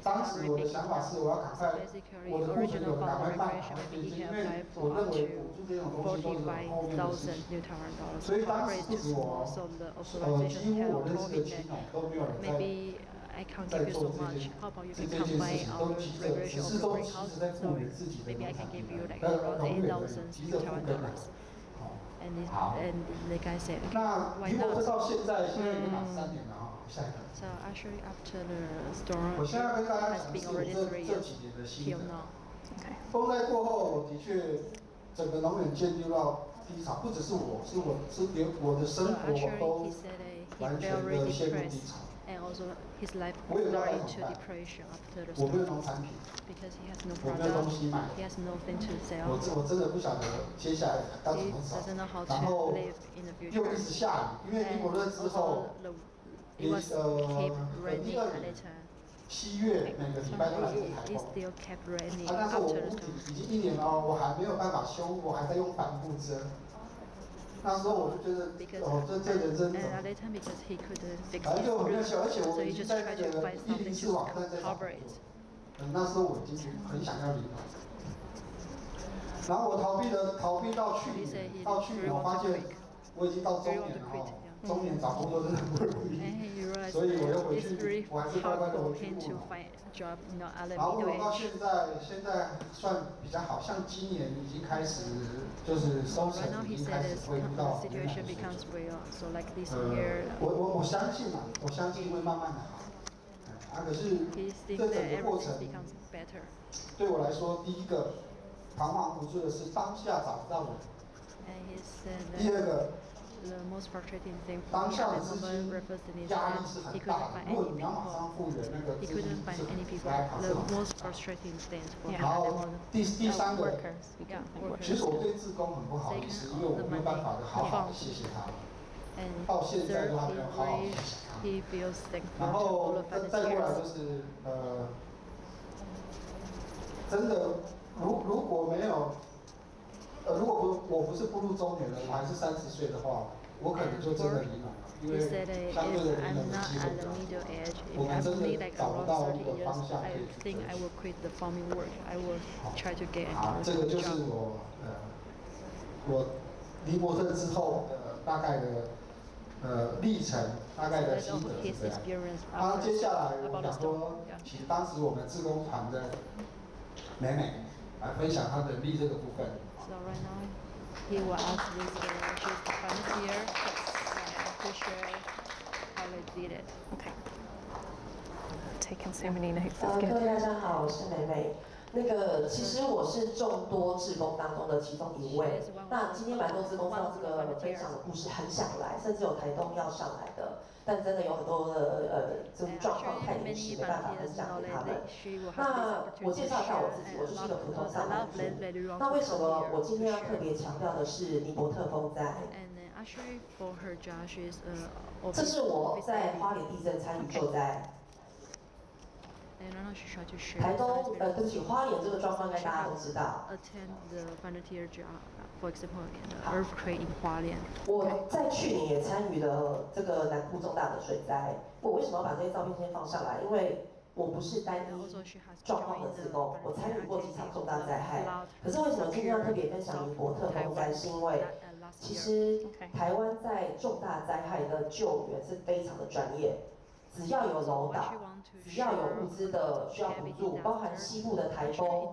Speaker 5: 当时我的想法是我要赶快，我的库存有赶快办好，因为我认为补助这种东西都是很后面的事情，所以当时不止我，几乎我认识的亲友都没有人在做这件事情，都急着，只是都急着在顾虑自己的农产品，农业的急着不跟了。好，那如果这到现在已经满3年了下一个。
Speaker 7: So actually after the storm,
Speaker 5: 我现在跟大家讲的是我这几年的心得。风灾过后，我的确整个农园进入到低潮，不只是我，是连我的生活都完全的陷入低潮。
Speaker 7: And also his life got into depression after the storm.
Speaker 5: 我没有农产品，
Speaker 7: because he has no
Speaker 5: 我没有东西
Speaker 7: product,
Speaker 5: 卖，
Speaker 7: he has nothing to sell.
Speaker 5: 我真的不晓得接下来要怎
Speaker 7: He
Speaker 5: 么走。
Speaker 7: doesn't know how
Speaker 5: 然后
Speaker 7: to live in the
Speaker 5: 又
Speaker 7: future.
Speaker 5: 一直下雨，因为英国热之
Speaker 7: And
Speaker 5: 后
Speaker 7: also it was kept raining later.
Speaker 5: 7月每个礼拜都来做台
Speaker 7: It
Speaker 5: 风。
Speaker 7: still kept raining
Speaker 5: 但是我
Speaker 7: after the
Speaker 5: 屋
Speaker 7: storm.
Speaker 5: 顶已经1年了，我还没有办法修，我还在用帆布遮。那时候我就觉得，这人真
Speaker 7: And
Speaker 5: 的。
Speaker 7: at that time because he couldn't fix
Speaker 5: 反正
Speaker 7: his
Speaker 5: 就很
Speaker 7: roof,
Speaker 5: 小，而且
Speaker 7: so
Speaker 5: 我
Speaker 7: he
Speaker 5: 已经
Speaker 7: just
Speaker 5: 在
Speaker 7: tried
Speaker 5: 那
Speaker 7: to
Speaker 5: 个
Speaker 7: find something
Speaker 5: 104
Speaker 7: to
Speaker 5: 网站在找
Speaker 7: cover it.
Speaker 5: 那时候我已经很想要离了。然后我逃避到去年，我发现我已经到中
Speaker 7: very
Speaker 5: 年
Speaker 7: want
Speaker 5: 了
Speaker 7: to quit.
Speaker 5: 哈，
Speaker 7: Yeah.
Speaker 5: 中年找工作真的不容易
Speaker 7: And he realized
Speaker 5: 所以我又
Speaker 7: that
Speaker 5: 回
Speaker 7: it's
Speaker 5: 去
Speaker 7: very，
Speaker 5: 我还是乖
Speaker 7: hard
Speaker 5: 乖的
Speaker 7: for
Speaker 5: 回去
Speaker 7: him
Speaker 5: 务
Speaker 7: to
Speaker 5: 农。
Speaker 7: find a job, at the
Speaker 5: 然后
Speaker 7: middle
Speaker 5: 我到
Speaker 7: age.
Speaker 5: 现在算比较好，像今年已经开始就是收
Speaker 7: Right now
Speaker 5: 成已
Speaker 7: he
Speaker 5: 经
Speaker 7: said
Speaker 5: 开始
Speaker 7: his
Speaker 5: 恢复到
Speaker 7: situation
Speaker 5: 原来的水
Speaker 7: becomes
Speaker 5: 准。
Speaker 7: real. So like this year,
Speaker 5: 我相信啊，我相信会慢慢的好。可是
Speaker 7: he
Speaker 5: 这
Speaker 7: thinks
Speaker 5: 整
Speaker 7: that
Speaker 5: 个过程
Speaker 7: everything becomes better.
Speaker 5: 对我来说，第一个彷徨无助的是当下找不到人，
Speaker 7: And he said
Speaker 5: 第
Speaker 7: that
Speaker 5: 二个
Speaker 7: the most frustrating thing for
Speaker 5: 当
Speaker 7: him
Speaker 5: 下
Speaker 7: at
Speaker 5: 的
Speaker 7: the
Speaker 5: 资
Speaker 7: moment
Speaker 5: 金
Speaker 7: refers is
Speaker 5: 压
Speaker 7: that
Speaker 5: 力是
Speaker 7: he
Speaker 5: 很
Speaker 7: couldn't
Speaker 5: 大的。
Speaker 7: find
Speaker 5: 如果
Speaker 7: any
Speaker 5: 你要马
Speaker 7: people.
Speaker 5: 上复原那个
Speaker 7: He
Speaker 5: 资金
Speaker 7: couldn't find
Speaker 5: 是
Speaker 7: any people.
Speaker 5: 来卡是
Speaker 7: The
Speaker 5: 很
Speaker 7: most
Speaker 5: 大的。
Speaker 7: frustrating thing for him
Speaker 5: 然
Speaker 7: at
Speaker 5: 后
Speaker 7: the moment.
Speaker 5: 第三个，
Speaker 1: Workers. We
Speaker 7: Yeah,
Speaker 1: can think
Speaker 7: workers.
Speaker 5: 其实我对志工很不好意思，因为我没有办法的好好的谢谢他们，
Speaker 7: And
Speaker 5: 到现在
Speaker 7: third,
Speaker 5: 都还没有好好
Speaker 7: he
Speaker 5: 谢谢他们。
Speaker 7: he feels thankful
Speaker 5: 然
Speaker 7: to all
Speaker 5: 后
Speaker 7: of
Speaker 5: 再过来
Speaker 7: volunteers.
Speaker 5: 就是真的如果没有如果我不是步入中年了，我还是30岁的话，我可能就真的离农了，因
Speaker 7: He
Speaker 5: 为
Speaker 7: said that
Speaker 5: 相对的
Speaker 7: if
Speaker 5: 离
Speaker 7: I'm
Speaker 5: 农的
Speaker 7: not
Speaker 5: 机会
Speaker 7: at
Speaker 5: 比
Speaker 7: the
Speaker 5: 较
Speaker 7: middle
Speaker 5: 多。
Speaker 7: age,
Speaker 5: 我
Speaker 7: if
Speaker 5: 们
Speaker 7: I'm
Speaker 5: 真
Speaker 7: only
Speaker 5: 的
Speaker 7: like
Speaker 5: 找不
Speaker 7: around
Speaker 5: 到
Speaker 7: 30
Speaker 5: 一个
Speaker 7: years,
Speaker 5: 方向可
Speaker 7: I
Speaker 5: 以去
Speaker 7: think
Speaker 5: 追
Speaker 7: I will quit the farming work. I will try to get
Speaker 5: 好，
Speaker 7: another
Speaker 5: 这个就是
Speaker 7: job.
Speaker 5: 我离伯特之后大概的历程，大概的
Speaker 7: That's
Speaker 5: 心
Speaker 7: all
Speaker 5: 得
Speaker 7: his
Speaker 5: 是这样。
Speaker 7: experience
Speaker 5: 然后接
Speaker 7: after
Speaker 5: 下来我
Speaker 7: about the
Speaker 5: 想说
Speaker 7: storm. Yeah.，
Speaker 5: 其实当时我们志工团的美美来分享她的力这个部分。
Speaker 7: So right now, he will ask this she's the volunteer to share how they did it.
Speaker 1: Okay. Taking so many notes.
Speaker 8: 各
Speaker 1: That's
Speaker 8: 位
Speaker 1: good.
Speaker 8: 大家好，我是美美。其实我是众多志工当中的其中一位。那今天蛮多志工上这个分享的故事很想来，甚至有台东要上来的，但真的有很多的这种状况太临时，没办法分享给他们。那我介绍一下我自己，我就是一个普通上班族。那为什么我今天要特别强调的是尼伯特风灾？
Speaker 7: Actually, for her job, she's
Speaker 8: 这是我在花莲地震参与救灾。
Speaker 7: And right now she tried to share.
Speaker 8: 台东对不起，花莲这个状况应该大家都知道。
Speaker 7: Attend the volunteer job, for example, in the earthquake in Hualien.
Speaker 8: 我在去年也参与了这个南部重大的水灾。我为什么要把这些照片先放上来？因为我不是单一状况的志工，我参与过几场重大灾害。可是为什么今天要特别分享尼伯特风灾？是因为其实台湾在重大灾害的救援是非常的专业。 只要有楼倒，只要有物资的需要补助，包含西部的台风，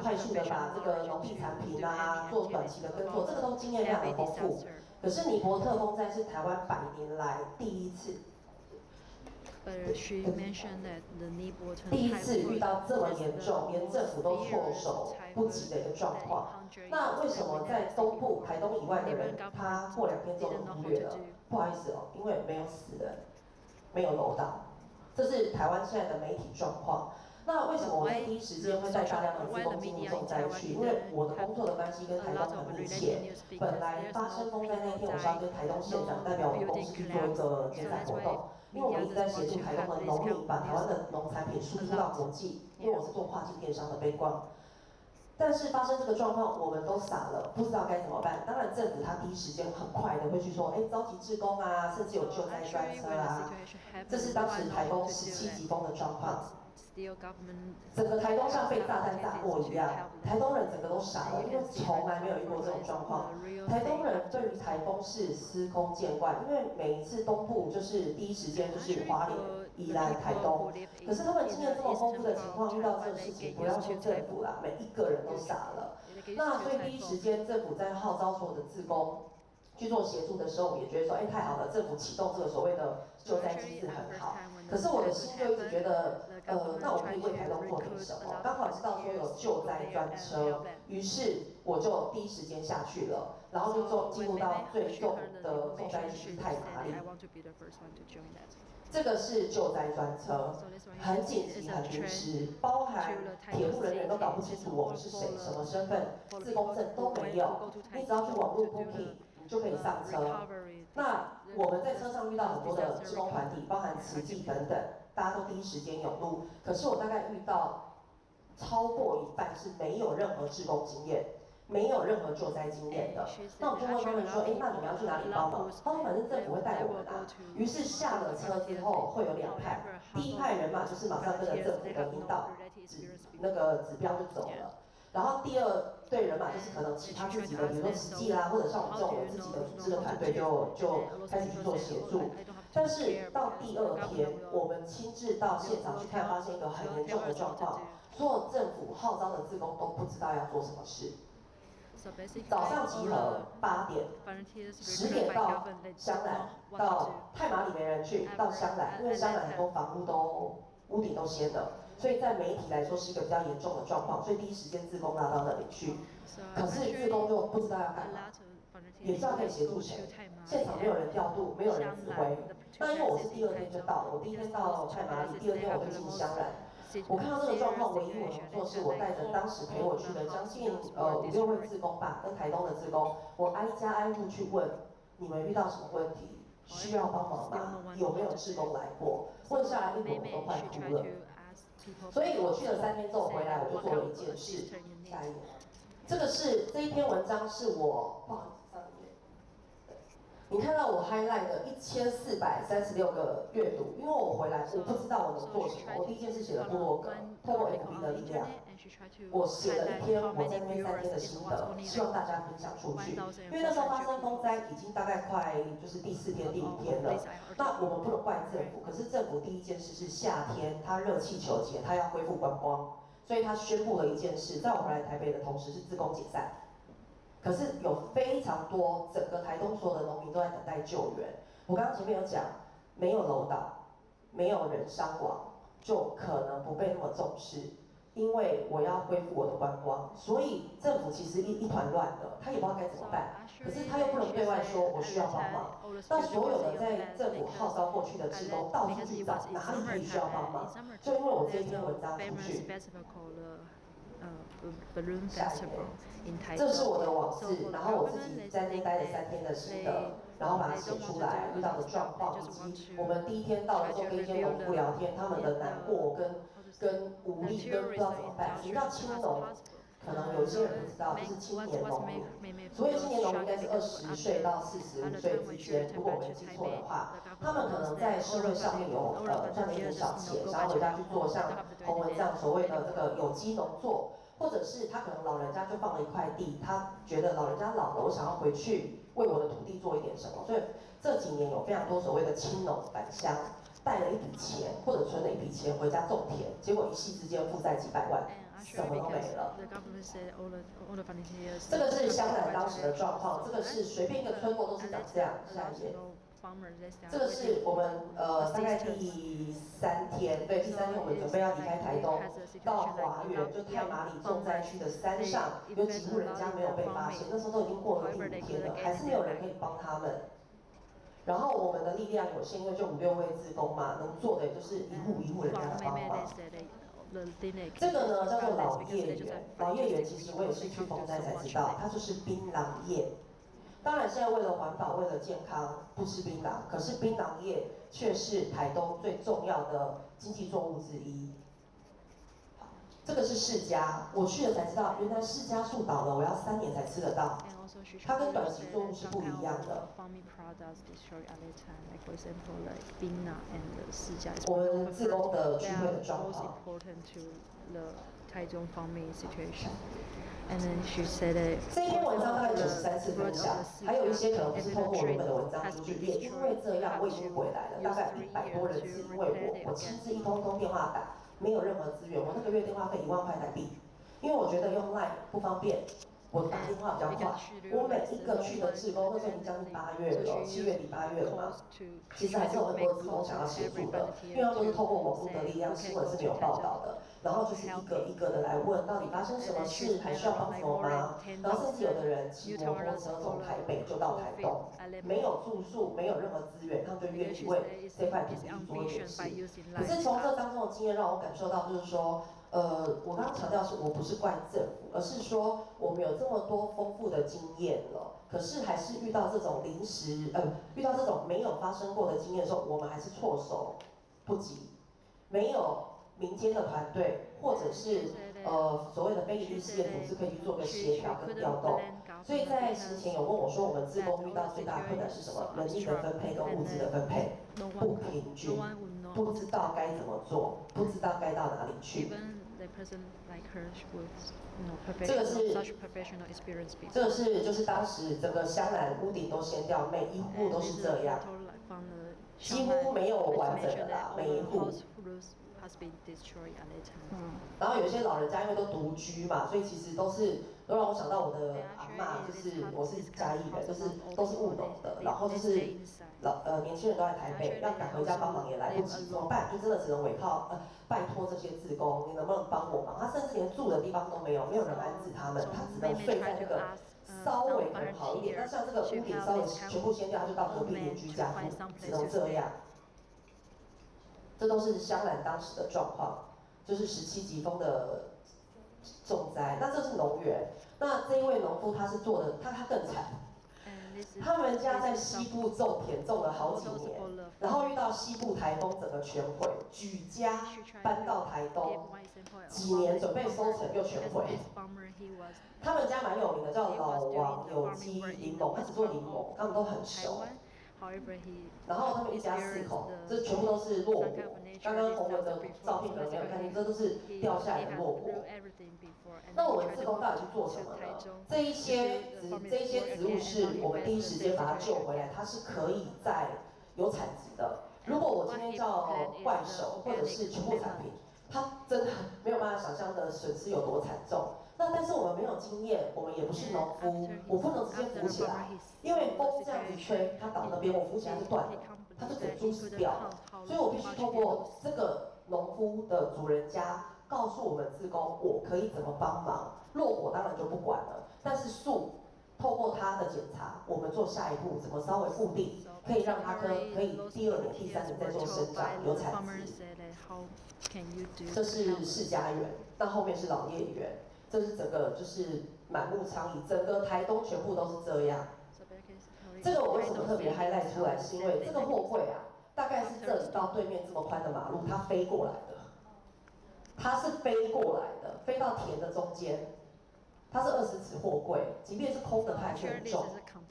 Speaker 8: 快速的把这个农地产品啊做短期的耕作，这个都经验非常的丰富。可是尼伯特风灾是台湾100年来第一次遇到这么严重，连政府都措手不及的一个状况。那为什么在东部、台东以外的人，他过2天之后就忽略了？不好意思哦，因为没有死人。 没有楼倒，这是台湾现在的媒体状况。那为什么我在第一时间会带大量的志工进入重灾区？因为我的工作的关系跟台东很密切。本来发生风灾那天，我是要跟台东县长代表我们公司去做一个剪彩活动，因为我们一直在协助台东的农民把台湾的农产品输出到国际。因为我是做跨境电商的背光。 但是发生这个状况，我们都傻了，不知道该怎么办。当然，政府他第一时间很快的会去说，召集志工啊，甚至有救灾专车啊。这是当时台风17级风的状况。整个台东像被炸弹炸过一样，台东人整个都傻了，因为从来没有遇过这种状况。台东人对于台风是司空见惯，因为每一次东部就是第一时间就是花莲、宜兰、台东。可是他们经验这么丰富的情况，遇到这个事情，不要说政府啦，每一个人都傻了。那所以第一时间政府在号召所有的志工去做协助的时候，我们也觉得说，太好了，政府启动这个所谓的救灾机制很好。可是我的心就一直觉得，那我可以为台东做点什么？刚好知道说有救灾专车，于是我就第一时间下去了，然后就进入到最重的重灾区太麻里。这个是救灾专车，很紧急、很临时，包含铁路人员都搞不清楚我们是谁、什么身份、自工证都没有，你只要去网络 booking。 就可以上车。那我们在车上遇到很多的志工团体，包含慈济等等，大家都第一时间涌入。可是我大概遇到超过1半是没有任何志工经验，没有任何救灾经验的。那我就问他们说，那你们要去哪里帮忙？他说反正政府会带我们啊。于是下了车之后会有2派，第一派人马就是马上跟着政府的引导指标就走了。然后第二对人马就是可能其他自己的，比如说实际啦，或者像我们这种有自己的组织的团队就开始去做协助。但是到第2天，我们亲自到现场去看，发现一个很严重的状况，所有政府号召的志工都不知道要做什么事。早上集合8点，10点到香兰，到太马里没人去，到香兰，因为香兰很多房屋屋顶都掀了，所以在媒体来说是一个比较严重的状况，所以第一时间志工拉到那里去。可是志工就不知道要干嘛，也不知道可以协助谁，现场没有人调度，没有人指挥。那因为我是第2天就到了，我第1天到太马里，第2天我就进香兰。我看到这个状况，唯一我能做是我带着当时陪我去的将近5、6位志工吧，跟台东的志工，我挨家挨户去问你们遇到什么问题，需要帮忙吗？有没有志工来过？问下来一轮我都快哭了。所以我去了3天之后回来，我就做了一件事。下一页，这一篇文章是我不好意思上一页。你看到我 highlight 的1436个阅读，因为我回来我不知道我能做什么，我第一件事写了部落格，透过 FB 的力量，我写了一篇我在那边3天的心得，希望大家分享出去。因为那时候发生风灾已经大概快就是第4天、第5天了，那我们不能怪政府，可是政府第一件事是夏天它热气球节，它要恢复观光，所以它宣布了一件事，在我回来台北的同时是志工解散。可是有非常多，整个台东所有的农民都在等待救援。我刚刚前面有讲，没有楼倒，没有人伤亡，就可能不被那么重视。因为我要恢复我的观光，所以政府其实一团乱的，他也不知道该怎么办。可是他又不能对外说我需要帮忙。那所有的在政府号召过去的志工，到处去找哪里可以需要帮忙。就因为我这篇文章出去。这是我的网志，然后我自己在那待了3天的心得，然后把它写出来，遇到的状况，以及我们第1天到了之后跟一些农夫聊天，他们的难过跟无力跟不知道怎么办。什么叫青农？可能有一些人不知道，就是青年农民。所谓青年农民应该是20岁到45岁之间，如果我没记错的话，他们可能在社会上面有赚了一点小钱，然后回家去做像洪文这样所谓的这个有机农作。或者是他可能老人家就放了一块地，他觉得老人家老了，我想要回去为我的土地做一点什么，所以这几年有非常多所谓的青农返乡，带了一笔钱或者存了一笔钱回家种田，结果一夕之间负债几百万，什么都没了。这个是香兰当时的状况，这个是随便一个村落都是长这样。下一页。这个是我们大概第3天，对，第3天我们准备要离开台东，到华园，就太马里重灾区的山上，有几户人家没有被发现，那时候都已经过了第5天了，还是没有人可以帮他们。然后我们的力量有限，因为就5、6位志工嘛，能做的也就是一户一户人家的帮忙。这个呢叫做老叶园，老叶园其实我也是去风灾才知道，它就是槟榔叶。当然，现在为了环保、为了健康，不吃槟榔。可是槟榔叶却是台东最重要的经济作物之一。这个是释迦，我去了才知道，原来释迦树倒了，我要3年才吃得到。它跟短期作物是不一样的。我们志工的聚会的状况。这一篇文章大概93次分享，还有一些可能不是透过我原本的文章出去，也因为这样，我已经回来了，大概100多人是因为我亲自一通通电话打，没有任何资源，我那个月电话费1万块台币，因为我觉得用 LINE 不方便。我打电话比较快，我每一个去的志工，那时候已经将近8月了，7月底8月了嘛，其实还是有很多志工想要协助的，因为他们都是透过网络的力量，新闻是没有报道的，然后就是一个一个的来问，到底发生什么事，还需要帮什么忙，然后甚至有的人骑摩托车从台北就到台东，没有住宿，没有任何资源，他们就愿意为这块土地做一点事。可是从这当中的经验让我感受到，就是说。我刚刚强调是我不是怪政府，而是说我们有这么多丰富的经验了，可是还是遇到这种遇到这种没有发生过的经验的时候，我们还是措手不及，没有民间的团队或者是所谓的非营利事业组织可以去做个协调跟调动。所以在行前有问我说，我们志工遇到最大的困难是什么？人力的分配跟物资的分配不平均。不知道该怎么做，不知道该到哪里去。
Speaker 7: person like her with such professional experience before.
Speaker 8: 这个是就是当时整个香兰屋顶都掀掉，每一户都是这样，几乎没有完整的啦，每一户。然后有一些老人家因为都独居嘛，所以其实都让我想到我的阿嬷，就是我是嘉义人，就是都是务农的，然后就是年轻人都在台北，要赶回家帮忙也来不及，怎么办？就真的只能拜托这些志工，你能不能帮我忙？他甚至连住的地方都没有，没有人安置他们，他只能睡在那个稍微可能好一点。那像这个屋顶稍微全部掀掉，他就到隔壁邻居家住，只能这样。这都是香兰当时的状况，就是17级风的重灾。那这是农园，那这一位农夫他是做的，他更惨。他们家在西部种田种了好几年，然后遇到西部台风，整个全毁，举家搬到台东，几年准备收成又全毁。他们家蛮有名的，叫老王有机柠檬，他只做柠檬，他们都很熟。然后他们一家4口，这全部都是落果。刚刚洪文的照片可能没有看见，这都是掉下来的落果。那我们志工到底去做什么呢？这一些植物是我们第一时间把它救回来，它是可以有产值的。如果我今天叫怪手或者是全部产品，它真的没有办法想象的损失有多惨重。那但是我们没有经验，我们也不是农夫，我不能直接扶起来，因为风这样子吹，它倒那边，我扶起来就断了，它就整株死掉了。所以我必须透过这个农夫的主人家告诉我们志工，我可以怎么帮忙。落果当然就不管了，但是树透过它的检查，我们做下一步怎么稍微固定，可以让它可以第2年、第3年再做生长，有产值。这是世家园，那后面是老叶园。这是整个就是满目疮痍，整个台东全部都是这样。这个我为什么特别 highlight 出来，是因为这个货柜啊，大概是这里到对面这么宽的马路，它飞过来的。它是飞过来的，飞到田的中间。它是20尺货柜，即便是空的，它还是很重。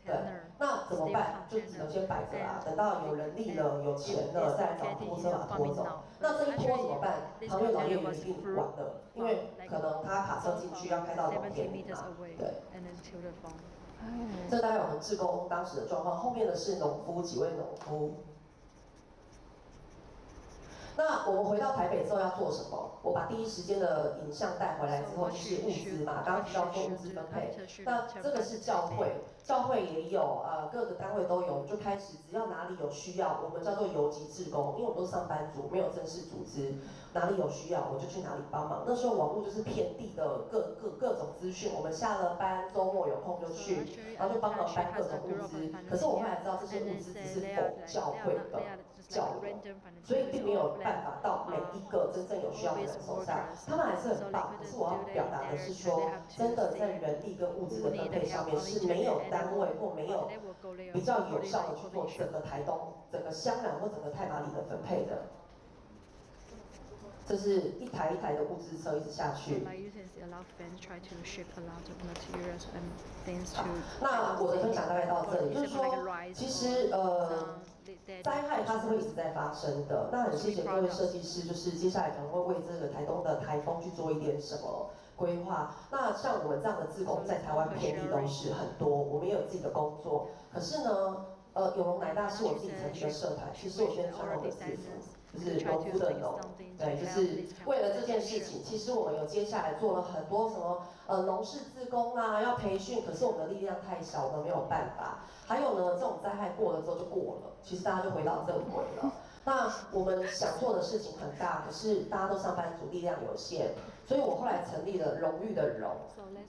Speaker 8: 对，那怎么办？就只能先摆着啦，等到有人力了、有钱了，再来找拖车把它拖走。那这一拖怎么办？旁边老业园一定完了，因为可能他卡车进去要开到农田里嘛。对。这大概我们志工当时的状况，后面的是农夫，几位农夫。那我们回到台北之后要做什么？我把第一时间的影像带回来之后，就是物资嘛，刚刚提到做物资分配。那这个是教会，教会也有，各个单位都有，就开始只要哪里有需要，我们叫做游击志工，因为我们都是上班族，没有正式组织，哪里有需要我就去哪里帮忙。那时候网络就是遍地的各种资讯，我们下了班周末有空就去，然后就帮忙搬各种物资。可是我后来知道这些物资只是否教会的教友，所以并没有办法到每一个真正有需要的人手上。他们还是很棒，可是我要表达的是说，真的在人力跟物资的分配上面是没有单位或没有比较有效的去做整个台东、整个香兰或整个太麻里的分配的。这是一台一台的物资车一直下去。那我的分享大概到这里，就是说，其实灾害它是会一直在发生的。那很谢谢各位设计师，就是接下来可能会为这个台东的台风去做一点什么规划。那像我们这样的志工在台湾遍地都是很多，我们也有自己的工作。可是呢，永隆乃大是我自己成立的社团，其实我先穿我的制服，就是农夫的农，对，就是为了这件事情，其实我们有接下来做了很多什么农事志工啊，要培训，可是我们的力量太小，我们没有办法。还有呢，这种灾害过了之后就过了，其实大家就回到正轨了。那我们想做的事情很大，可是大家都上班族，力量有限，所以我后来成立了荣誉的荣，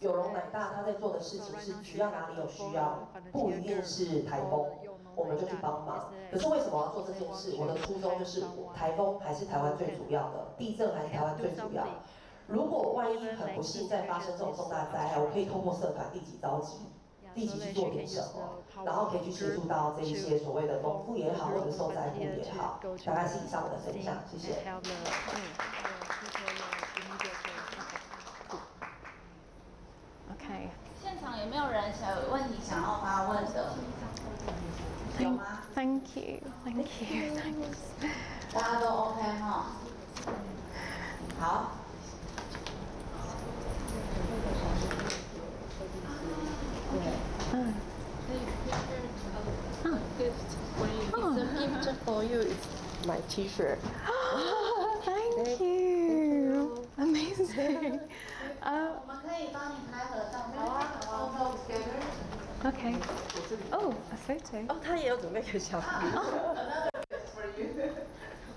Speaker 8: 永隆乃大他在做的事情是，只要哪里有需要，不一定是台风，我们就去帮忙。可是为什么要做这件事？我的初衷就是，台风还是台湾最主要的，地震还是台湾最主要。如果万一很不幸再发生这种重大灾害，我可以透过社团立即召集。立即去做点什么，然后可以去协助到这一些所谓的农夫也好，或者受灾户也好，大概是以上我的分享，谢谢。
Speaker 1: Okay.
Speaker 2: 现场有没有人有问题想要发问的？有吗
Speaker 1: ？Thank you, thank you, thanks.
Speaker 2: 大家都 OK 哈？好。
Speaker 9: for you is my T-shirt.
Speaker 1: Thank you. Amazing.
Speaker 2: 我们可以帮你拍合照，好啊，好啊 together.
Speaker 1: Okay. Oh, a photo.
Speaker 9: 哦，他也有准备个小礼物。
Speaker 2: Another gift for you.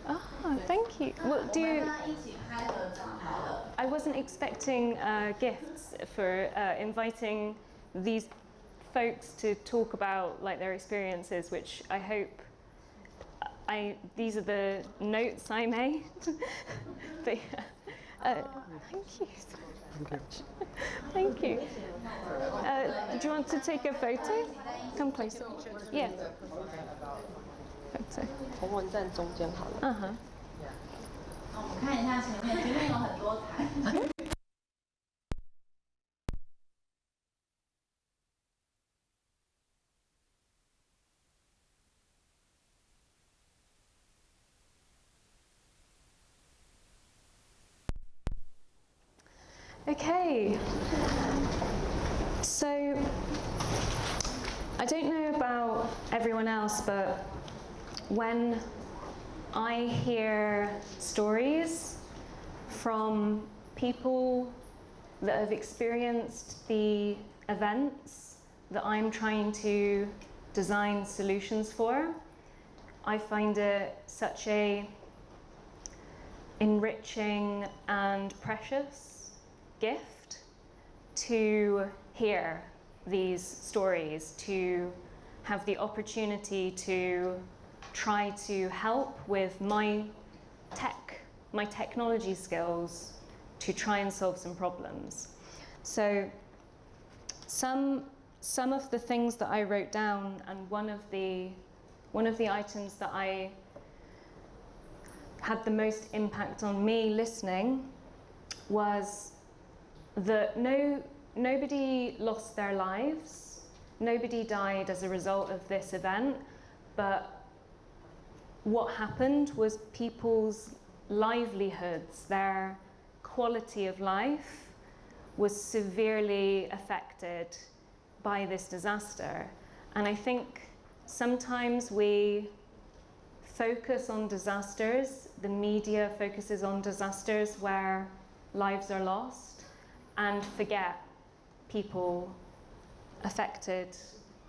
Speaker 1: Oh, thank you. Well, do
Speaker 2: 我
Speaker 1: you?
Speaker 2: 们跟他一起拍合照好了。
Speaker 1: I wasn't expecting gifts for inviting these folks to talk about like their experiences, which I hope these are the notes I made. But thank you so much. Thank you. Do you want to take a photo? Come closer. Yeah. Photo.
Speaker 9: 同文站中间好了。
Speaker 2: 我们看一下前面有很多台。
Speaker 1: Okay, so I don't know about everyone else, but when I hear stories from people that have experienced the events that I'm trying to design solutions for, I find it such a enriching and precious gift to hear these stories, to have the opportunity to try to help with my technology skills to try and solve some problems. So some of the things that I wrote down, and one of the items that I had the most impact on me listening was that nobody lost their lives, nobody died as a result of this event, but what happened was people's livelihoods, their quality of life was severely affected by this disaster. And I think sometimes we focus on disasters, the media focuses on disasters where lives are lost, and forget people affected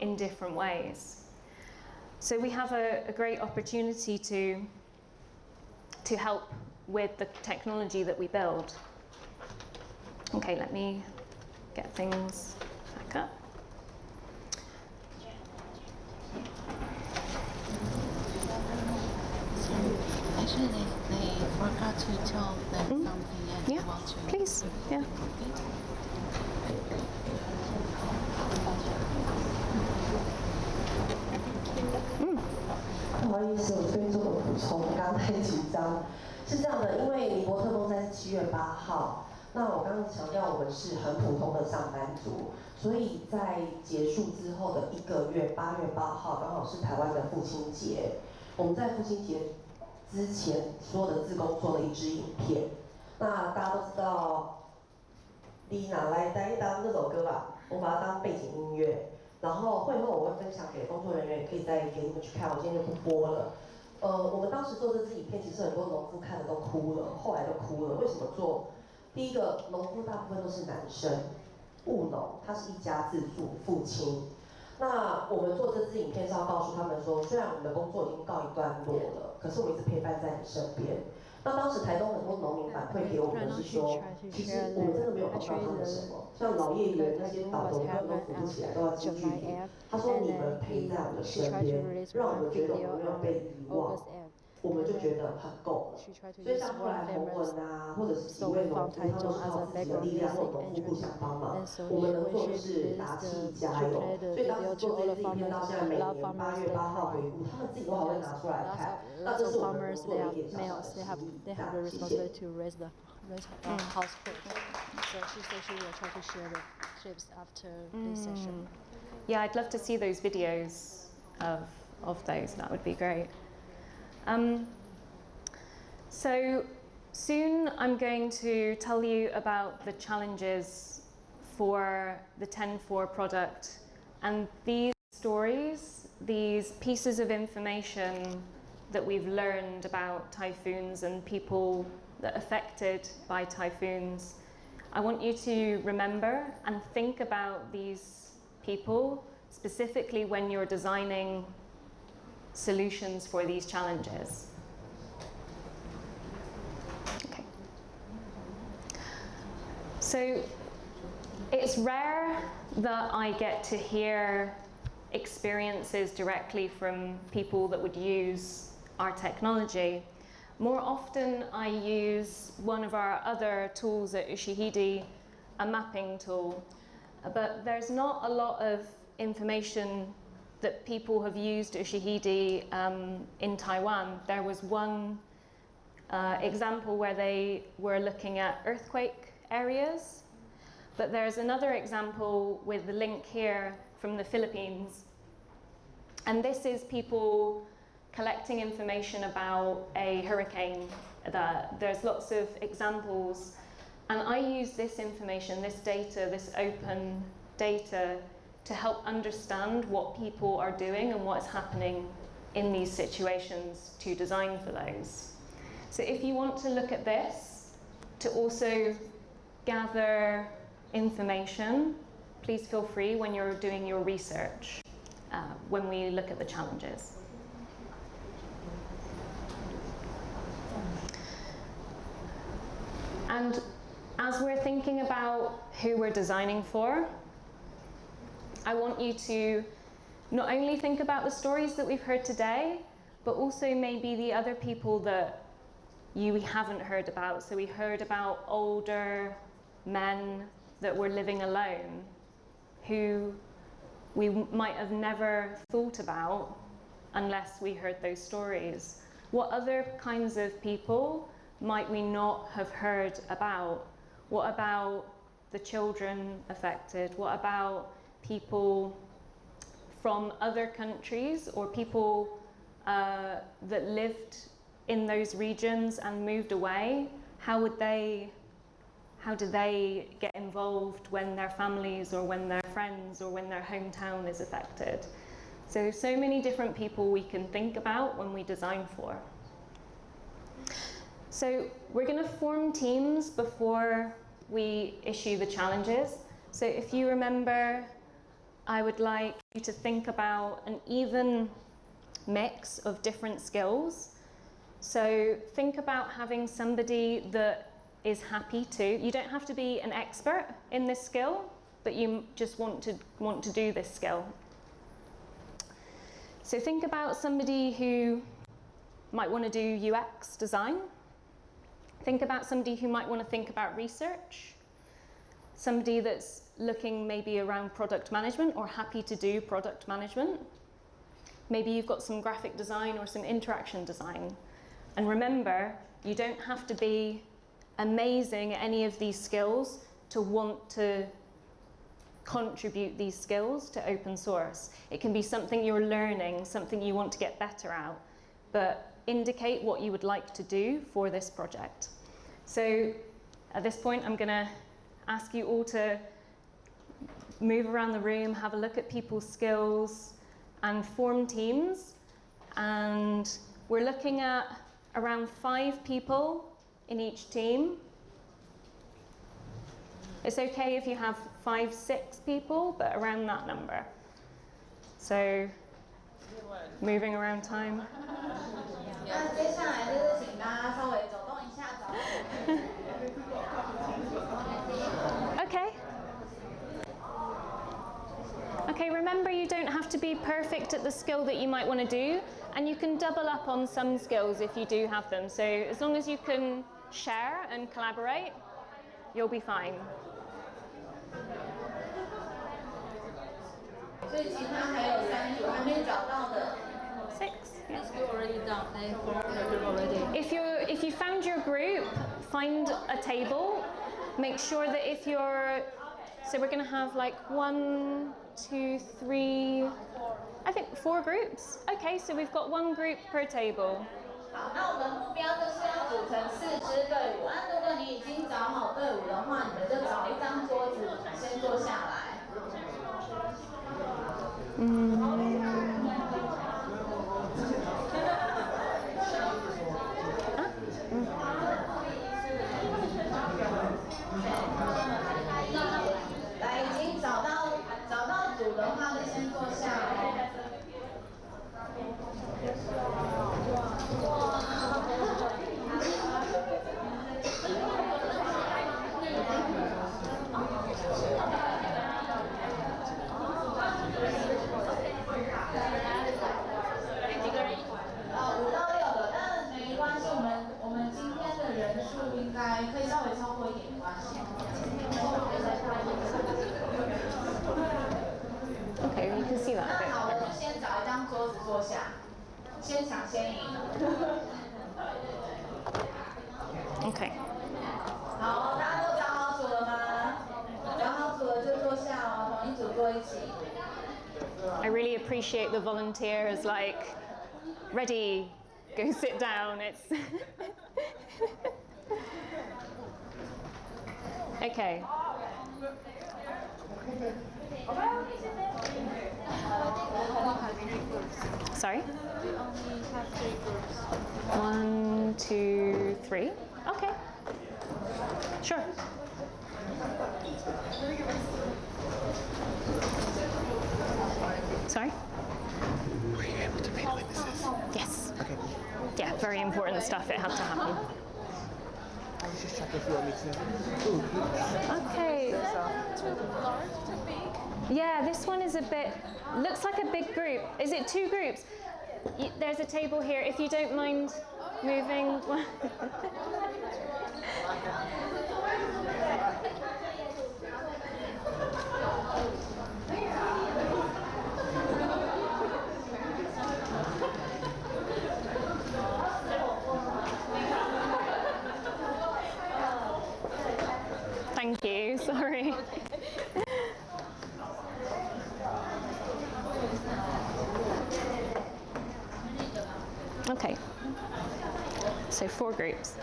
Speaker 1: in different ways. So we have a great opportunity to help with the technology that we build. Okay, let me get things back up.
Speaker 7: Actually, they forgot to tell them something and
Speaker 1: Yeah,
Speaker 7: they want to.
Speaker 1: please. Yeah.
Speaker 8: 不好意思，我这边做个补充，刚刚太紧张。是这样的，因为尼伯特风灾是7月8号，那我刚刚强调我们是很普通的上班族，所以在结束之后的1个月，8月8号刚好是台湾的父亲节。我们在父亲节之前，所有的志工做了一支影片。那大家都知道《哪来担当》这首歌吧，我把它当背景音乐。然后会后我会分享给工作人员，也可以再给你们去看，我今天就不播了。我们当时做这支影片，其实很多农夫看了都哭了，后来都哭了。为什么做？第一个，农夫大部分都是男生，务农，他是一家自助，父亲。那我们做这支影片是要告诉他们说，虽然我们的工作已经告一段落了，可是我一直陪伴在你身边。那当时台东很多农民反馈给我们的是说，其实我们真的没有帮到他们什么，像老业员那些导游根本都扶不起来，都要进去领。他说你们陪在我们身边，让我们觉得我们没有被遗忘。我们就觉得很够了。所以像后来洪文啊，或者是几位农夫，他们都是靠自己的力量，或者农夫互相帮忙。我们能做的是打气加油。所以当时做这支影片到现在，每年8月8号回顾，他们自己都还会拿出来看。那这是我们做的一点小小的心意。谢谢。
Speaker 7: Household. So she said she will try to share the tips after this session.
Speaker 1: Yeah, I'd love to see those videos of those. That would be great. So soon I'm going to tell you about the challenges for the TenFour product, and these stories, these pieces of information that we've learned about typhoons and people that are affected by typhoons, I want you to remember and think about these people, specifically when you're designing solutions for these challenges. Okay. So it's rare that I get to hear experiences directly from people that would use our technology. More often I use one of our other tools at Ushahidi, a mapping tool, but there's not a lot of information that people have used Ushahidi in Taiwan. There was one example where they were looking at earthquake areas, but there's another example with the link here from the Philippines. And this is people collecting information about a hurricane. There's lots of examples. And I use this information, this data, this open data, to help understand what people are doing and what's happening in these situations to design for those. So if you want to look at this, to also gather information, please feel free when you're doing your research, when we look at the challenges. And as we're thinking about who we're designing for, I want you to not only think about the stories that we've heard today, but also maybe the other people that we haven't heard about. So we heard about older men that were living alone, who we might have never thought about unless we heard those stories. What other kinds of people might we not have heard about? What about the children affected? What about people from other countries or people that lived in those regions and moved away? How do they get involved when their families or when their friends or when their hometown is affected? So many different people we can think about when we design for. So we're going to form teams before we issue the challenges. So if you remember, I would like you to think about an even mix of different skills. So think about having somebody that is happy to, you don't have to be an expert in this skill, but you just want to do this skill. So think about somebody who might want to do UX design. Think about somebody who might want to think about research. Somebody that's looking maybe around product management or happy to do product management. Maybe you've got some graphic design or some interaction design. And remember, you don't have to be amazing at any of these skills to want to contribute these skills to open source. It can be something you're learning, something you want to get better at, but indicate what you would like to do for this project. So at this point, I'm going to ask you all to move around the room, have a look at people's skills, and form teams. And we're looking at around 5 people in each team. It's okay if you have 5, 6 people, but around that number. So moving around time. Okay. Okay, remember you don't have to be perfect at the skill that you might want to do, and you can double up on some skills if you do have them. So as long as you can share and collaborate, you'll be fine. Six.
Speaker 10: Yes, we already done. Already.
Speaker 1: If you found your group, find a table. Make sure that if you're, so we're going to have like 1, 2, 3, I think 4 groups. Okay, so we've got 1 group per table.
Speaker 2: 好，那我们目标就是要组成4支队伍。如果你已经找好队伍的话，你们就找一张桌子先坐下来。的话就先坐下哦。5到6个，但没关系，我们今天的人数应该可以稍微超过一点，没关系。
Speaker 1: Okay, you can see that.
Speaker 2: 那好，我就先找一张桌子坐下，先抢先赢。
Speaker 1: Okay.
Speaker 2: 好，大家都找好组了吗？找好组了就坐下哦，同一组坐一起。
Speaker 1: I really appreciate the volunteers, like, ready, go sit down. It's okay. Sorry?
Speaker 10: We only have 3 groups.
Speaker 1: 1, 2, 3. Okay. Sure. Sorry?
Speaker 6: Were you able to make witnesses?
Speaker 1: Yes.
Speaker 6: Okay.
Speaker 1: Yeah, very important stuff. It had to happen.
Speaker 6: I was just checking if you want me to.
Speaker 1: Okay.
Speaker 10: Too large, too big.
Speaker 1: Yeah, this one is a bit, looks like a big group. Is it 2 groups? There's a table here, if you don't mind moving. Thank you, sorry. Okay, so 4 groups.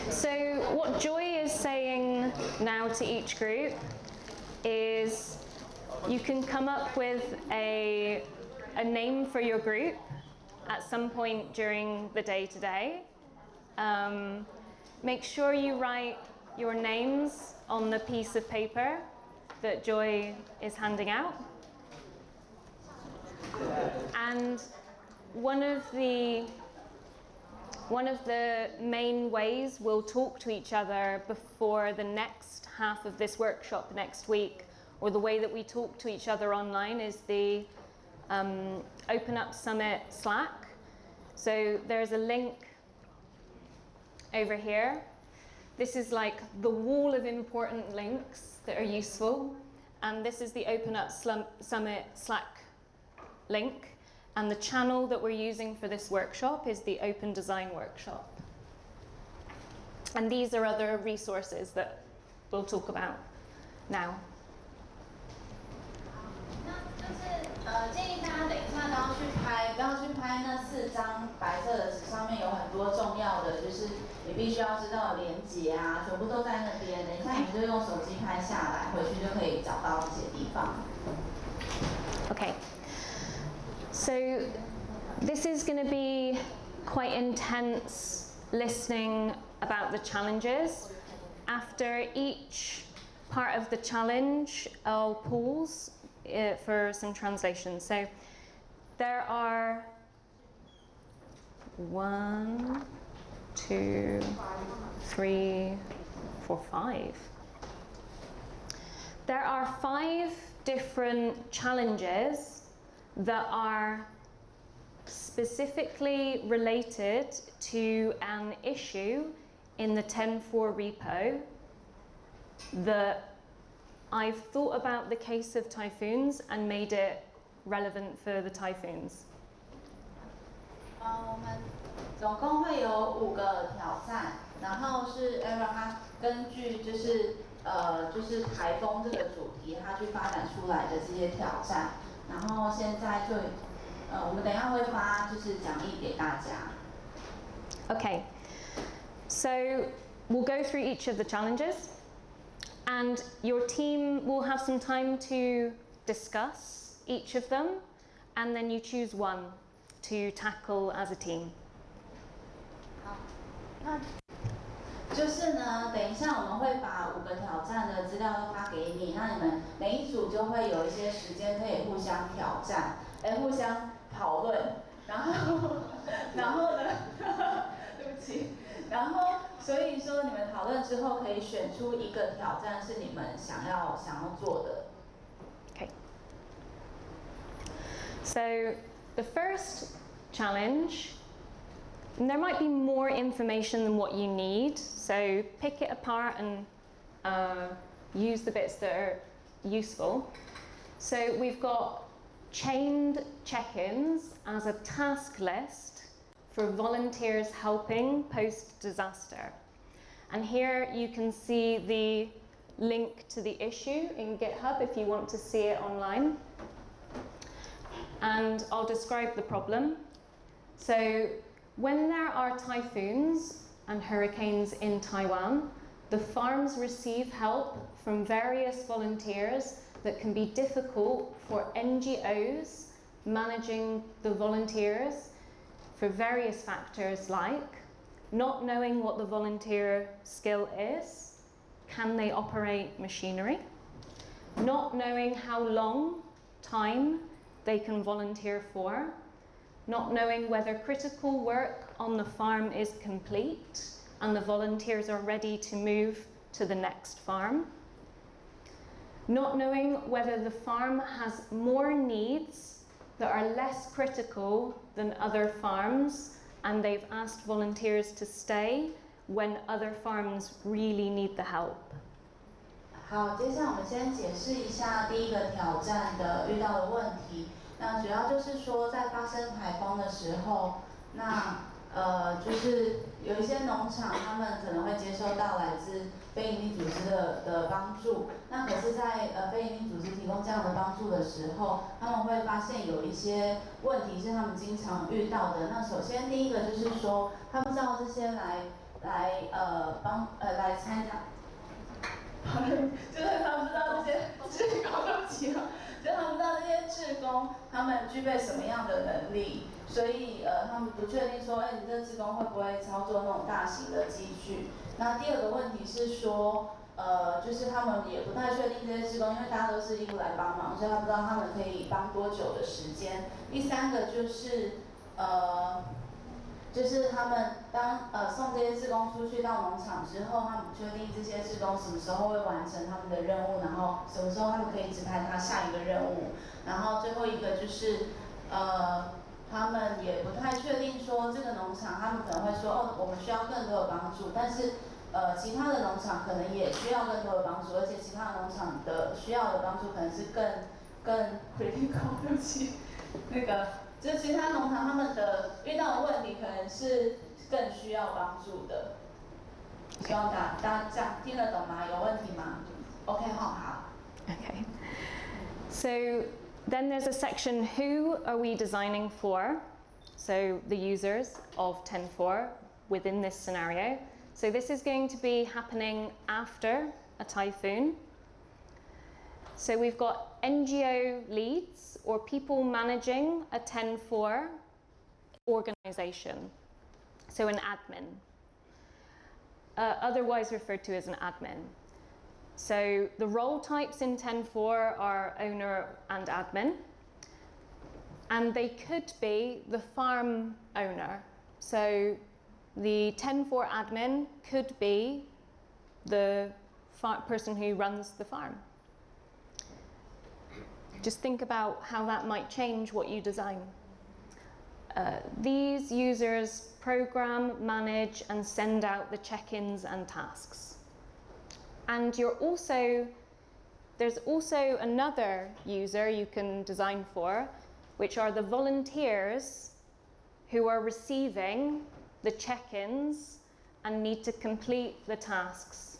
Speaker 1: So what Joy is saying now to each group is you can come up with a name for your group at some point during the day today. Make sure you write your names on the piece of paper that Joy is handing out. And one of the main ways we'll talk to each other before the next half of this workshop next week, or the way that we talk to each other online, is the Open Up Summit Slack. So there's a link over here. This is like the wall of important links that are useful. And this is the Open Up Summit Slack link. And the channel that we're using for this workshop is the Open Design Workshop. And these are other resources that we'll talk about now.
Speaker 2: 建议大家等一下都要去拍那4张白色的纸，上面有很多重要的，就是你必须要知道的连结啊，全部都在那边。等一下你就用手机拍下来，回去就可以找到这些地方。
Speaker 1: Okay. So this is going to be quite intense listening about the challenges. After each part of the challenge, I'll pause for some translation. So there are 1, 2, 3, 4, 5. There are 5 different challenges that are specifically related to an issue in the TenFour repo that I've thought about the case of typhoons and made it relevant for the typhoons.
Speaker 2: 我们总共会有5个挑战，然后是 Eriol 他根据就是台风这个主题，他去发展出来的这些挑战。然后现在就我们等一下会发就是讲义给大家。
Speaker 1: Okay, so we'll go through each of the challenges. And your team will have some time to discuss each of them, and then you choose one to tackle as a team.
Speaker 2: 好，那就是呢，等一下我们会把5个挑战的资料都发给你，那你们每一组就会有一些时间可以互相挑战，互相讨论，然后呢，对不起，然后所以说你们讨论之后可以选出一个挑战是你们想要做的。
Speaker 1: Okay. So the first challenge, and there might be more information than what you need, so pick it apart and use the bits that are useful. So we've got chained check-ins as a task list for volunteers helping post-disaster. And here you can see the link to the issue in GitHub if you want to see it online. And I'll describe the problem. So when there are typhoons and hurricanes in Taiwan, the farms receive help from various volunteers that can be difficult for NGOs managing the volunteers for various factors like not knowing what the volunteer skill is, can they operate machinery, not knowing how long time they can volunteer for, not knowing whether critical work on the farm is complete and the volunteers are ready to move to the next farm, not knowing whether the farm has more needs that are less critical than other farms and they've asked volunteers to stay when other farms really need the help.
Speaker 2: 好，接下来我们先解释一下第一个挑战的遇到的问题。那主要就是说，在发生台风的时候，那就是有一些农场，他们可能会接收到来自非营利组织的帮助。那可是在，非营利组织提供这样的帮助的时候，他们会发现有一些问题是他们经常遇到的。那首先第一个就是说，他不知道这些来参加。就是他们不知道这些志工，对不起啊，就是他们不知道这些志工他们具备什么样的能力，所以他们不确定说，你这志工会不会操作那种大型的机具。那第二个问题是说，就是他们也不太确定这些志工，因为大家都是义务来帮忙，所以他不知道他们可以帮多久的时间。第三个就是他们当送这些志工出去到农场之后，他们不确定这些志工什么时候会完成他们的任务，然后什么时候他们可以指派他下一个任务。然后最后一个就是他们也不太确定说这个农场，他们可能会说我们需要更多的帮助，但是其他的农场可能也需要更多的帮助，而且其他的农场的需要的帮助可能是更 critical， 对不起，那个。就是其他农场他们的遇到的问题可能是更需要帮助的。希望大家这样听得懂吗？有问题吗 ？OK， 好。
Speaker 1: Okay. So then there's a section, who are we designing for? So the users of Tenfour within this scenario. So this is going to be happening after a typhoon. So we've got NGO leads or people managing a Tenfour organization, so an admin, otherwise referred to as an admin. So the role types in Tenfour are owner and admin, and they could be the farm owner. So the Tenfour admin could be the person who runs the farm. Just think about how that might change what you design. These users program, manage, and send out the check-ins and tasks. And there's also another user you can design for, which are the volunteers who are receiving the check-ins and need to complete the tasks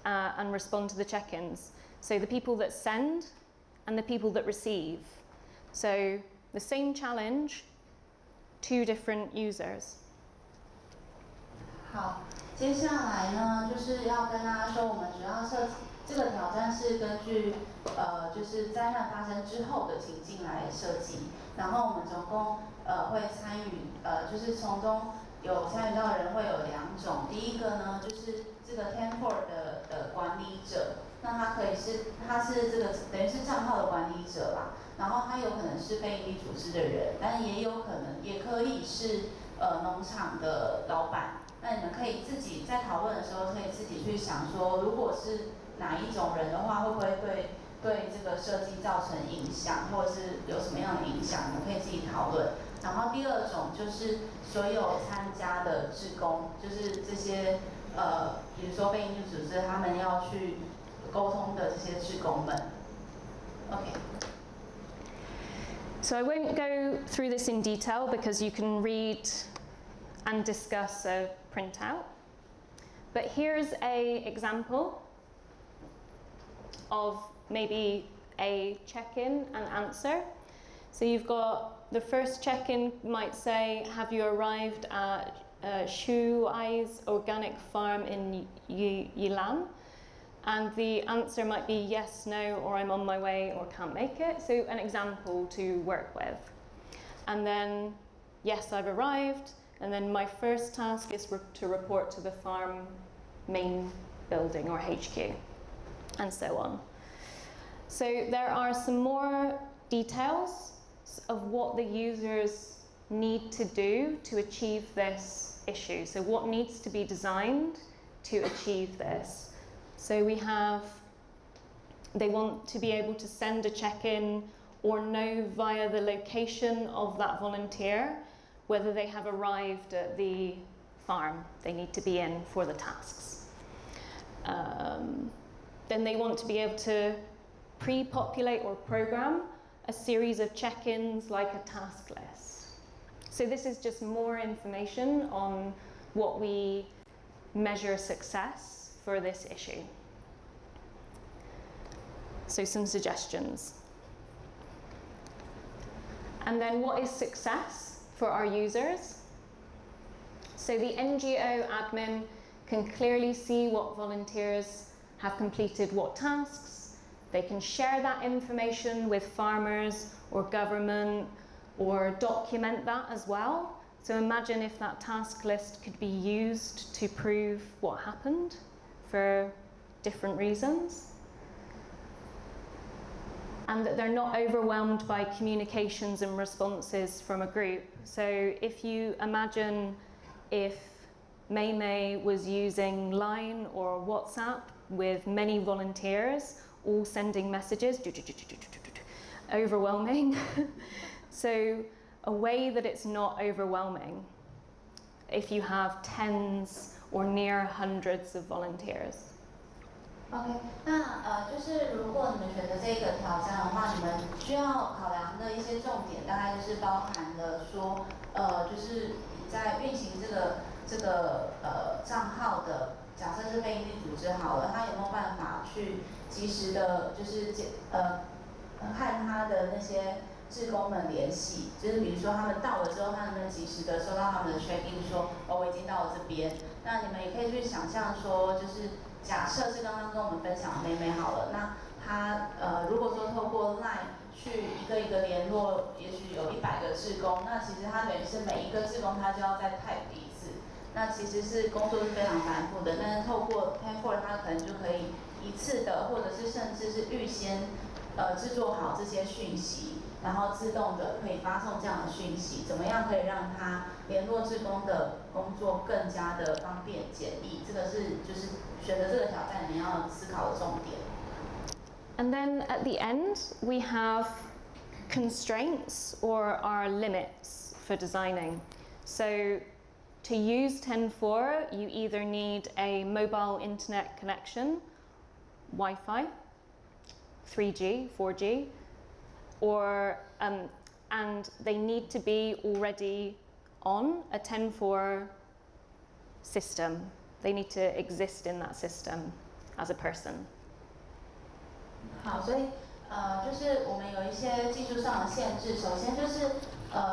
Speaker 1: and respond to the check-ins. So the people that send and the people that receive. So the same challenge, 2 different users.
Speaker 2: 好，接下来呢，就是要跟大家说，我们主要这个挑战是根据就是灾难发生之后的情境来设计。然后我们总共会参与就是从中有参与到的人会有2种。第一个呢，就是这个 Tenfour 的管理者，那他是这个等于是账号的管理者啦。然后他有可能是非营利组织的人，但也有可能也可以是农场的老板。那你们可以自己在讨论的时候，可以自己去想说，如果是哪一种人的话，会不会对这个设计造成影响，或者是有什么样的影响，你们可以自己讨论。然后第2种就是所有参加的志工，就是这些比如说非营利组织他们要去沟通的这些志工们。OK。
Speaker 1: So I won't go through this in detail because you can read and discuss a printout. But here's an example of maybe a check-in and answer. So you've got the first check-in might say, have you arrived at Shuai's organic farm in Yilan? And the answer might be yes, no, or I'm on my way, or can't make it. So an example to work with. And then, yes, I've arrived. And then my first task is to report to the farm main building or HQ, and so on. So there are some more details of what the users need to do to achieve this issue. So what needs to be designed to achieve this. So we have, they want to be able to send a check-in or know via the location of that volunteer whether they have arrived at the farm they need to be in for the tasks. Then they want to be able to pre-populate or program a series of check-ins like a task list. So this is just more information on what we measure success for this issue. So some suggestions. And then what is success for our users? So the NGO admin can clearly see what volunteers have completed what tasks. They can share that information with farmers or government or document that as well. So imagine if that task list could be used to prove what happened for different reasons. And that they're not overwhelmed by communications and responses from a group. So if you imagine if May was using Line or WhatsApp with many volunteers all sending messages, overwhelming. So a way that it's not overwhelming if you have tens or near hundreds of volunteers.
Speaker 2: OK， 那就是如果你们选择这个挑战的话，你们需要考量的一些重点，大概就是包含了说，就是在运行这个账号的，假设是非营利组织好了，他有没有办法去及时的，就是和他的那些志工们联系，就是比如说他们到了之后，他能不能及时的收到他们的 check in 说，我已经到了这边。那你们也可以去想象说，就是假设是刚刚跟我们分享的妹妹好了，那她如果说透过 Line 去一个一个联络，也许有100个志工，那其实他等于是每一个志工他就要再 type 一次，那其实是工作是非常繁复的。但是透过 Tenfour 它可能就可以一次的，或者是甚至是预先制作好这些讯息。然后自动的可以发送这样的讯息，怎么样可以让他联络志工的工作更加的方便简易？这个是就是选择这个挑战你要思考的重点。
Speaker 1: And then at the end, we have constraints or our limits for designing. So to use Tenfour, you either need a mobile internet connection, Wi-Fi, 3G, 4G, or and they need to be already on a Tenfour system. They need to exist in that system as a person.
Speaker 2: 好，所以就是我们有一些技术上的限制。首先就是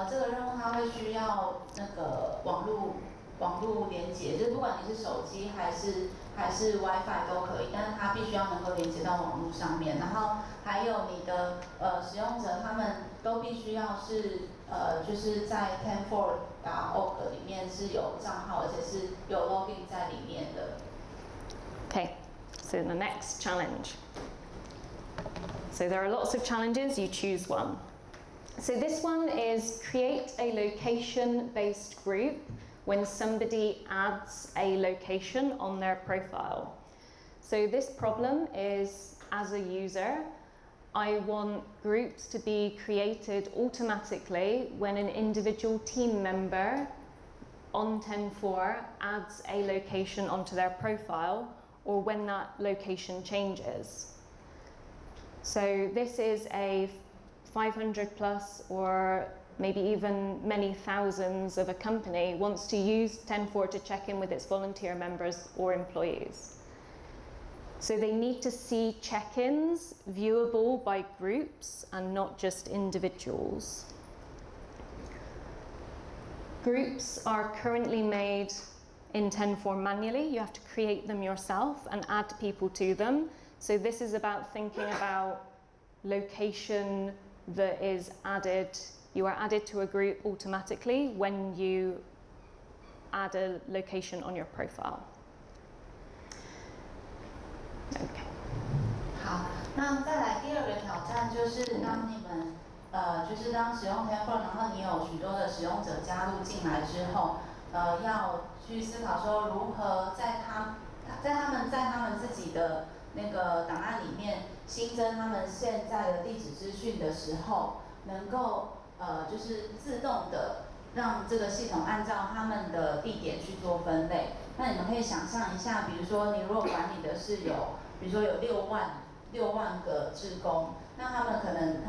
Speaker 2: 这个任务它会需要那个网络连接，就是不管你是手机还还是 WiFi 都可以，但是它必须要能够连接到网络上面。然后还有你的使用者，他们都必须要是就是在 Tenfour.org 里面是有账号，而且是有 login 在里面的。
Speaker 1: Okay, so the next challenge. So there are lots of challenges, you choose one. So this one is create a location-based group when somebody adds a location on their profile. So this problem is, as a user, I want groups to be created automatically when an individual team member on Tenfour adds a location onto their profile, or when that location changes. So this is a 500 plus, or maybe even many thousands of a company wants to use Tenfour to check in with its volunteer members or employees. So they need to see check-ins viewable by groups and not just individuals. Groups are currently made in Tenfour manually. You have to create them yourself and add people to them. So this is about thinking about location that is added. You are added to a group automatically when you add a location on your profile. Okay.
Speaker 2: 好，那再来第二个挑战就是当你们就是当使用 Tenfour， 然后你有许多的使用者加入进来之后，要去思考说如何在他们自己的那个档案里面新增他们现在的地址资讯的时候，能够就是自动的让这个系统按照他们的地点去做分类。那你们可以想象一下，比如说你如果管理的是比如说有6万个志工，那他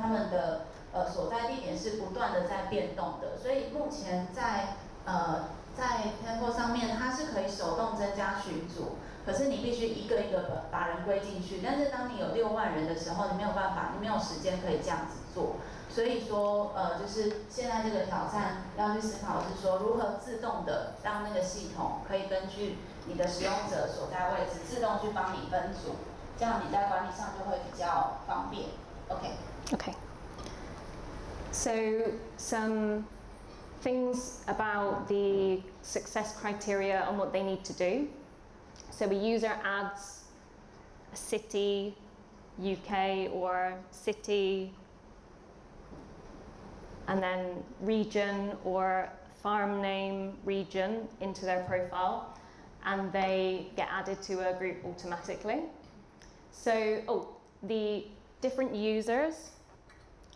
Speaker 2: 们的所在地点是不断的在变动的，所以目前在 Tenfour 上面它是可以手动增加群组，可是你必须一个一个把人归进去。但是当你有6万人的时候，你没有办法，你没有时间可以这样子做。所以说就是现在这个挑战要去思考的是说，如何自动的让那个系统可以根据你的使用者所在位置自动去帮你分组，这样你在管理上就会比较方便。OK.
Speaker 1: Okay. So some things about the success criteria and what they need to do. So a user adds a city, UK, or city, and then region or farm name region into their profile, and they get added to a group automatically. So, the different users,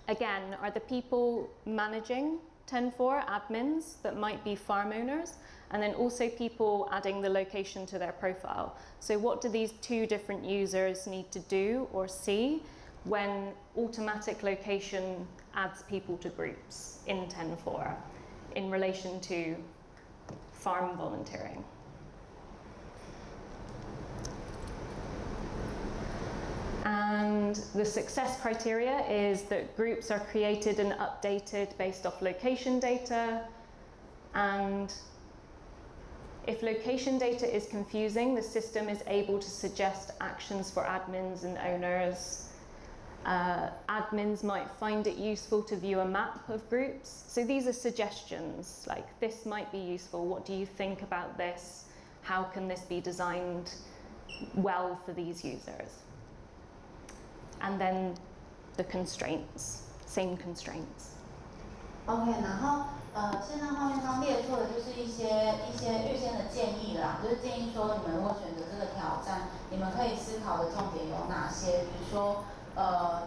Speaker 1: again, are the people managing Tenfour, admins that might be farm owners, and then also people adding the location to their profile. So what do these two different users need to do or see when automatic location adds people to groups in Tenfour in relation to farm volunteering? And the success criteria is that groups are created and updated based off location data, and if location data is confusing, the system is able to suggest actions for admins and owners. Admins might find it useful to view a map of groups. So these are suggestions, like this might be useful, what do you think about this? How can this be designed well for these users? And then the constraints, same constraints.
Speaker 2: OK， 然后现在画面上列出的就是一些预先的建议啦，就是建议说你们如果选择这个挑战，你们可以思考的重点有哪些？比如说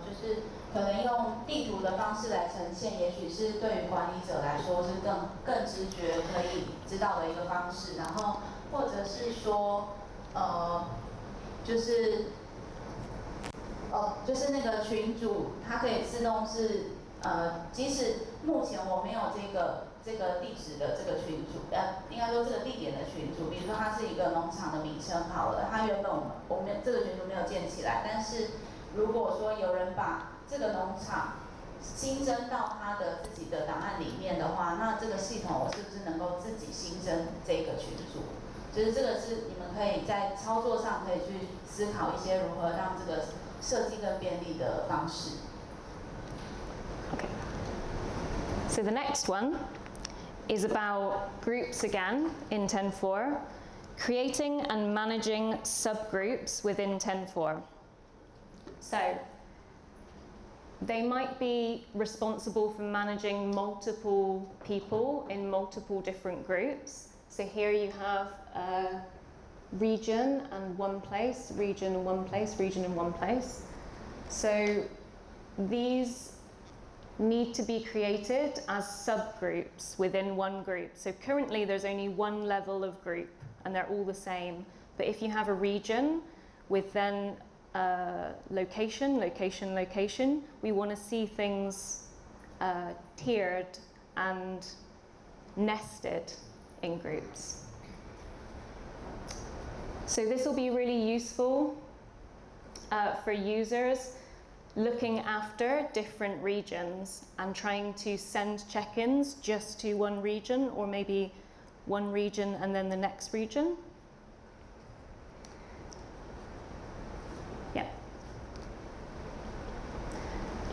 Speaker 2: 就是可能用地图的方式来呈现，也许是对于管理者来说是更直觉可以知道的一个方式。然后或者是说就是那个群组，它可以自动是即使目前我没有这个地址的这个群组，应该说这个地点的群组，比如说它是一个农场的名称好了，它原本我们这个群组没有建起来，但是如果说有人把这个农场新增到他的自己的档案里面的话，那这个系统我是不是能够自己新增这个群组？就是这个是你们可以在操作上可以去思考一些如何让这个设计更便利的方式。
Speaker 1: Okay. So the next one is about groups again in TenFour, creating and managing subgroups within TenFour. So they might be responsible for managing multiple people in multiple different groups. So here you have a region and one place, region and one place, region and one place. So these need to be created as subgroups within one group. So currently there's only one level of group and they're all the same. But if you have a region with then location, location, location, we want to see things tiered and nested in groups. So this will be really useful for users looking after different regions and trying to send check-ins just to one region, or maybe one region and then the next region. Yeah.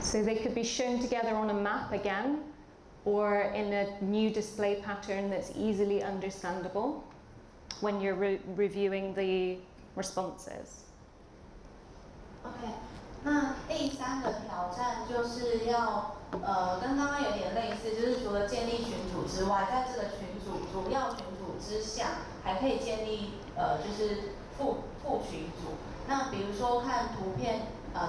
Speaker 1: So they could be shown together on a map again, or in a new display pattern that's easily understandable when you're reviewing the responses.
Speaker 2: OK。那第三个挑战就是要，跟刚刚有点类似，就是除了建立群组之外，在这个群组主要群组之下，还可以建立就是副群组。那比如说看图片，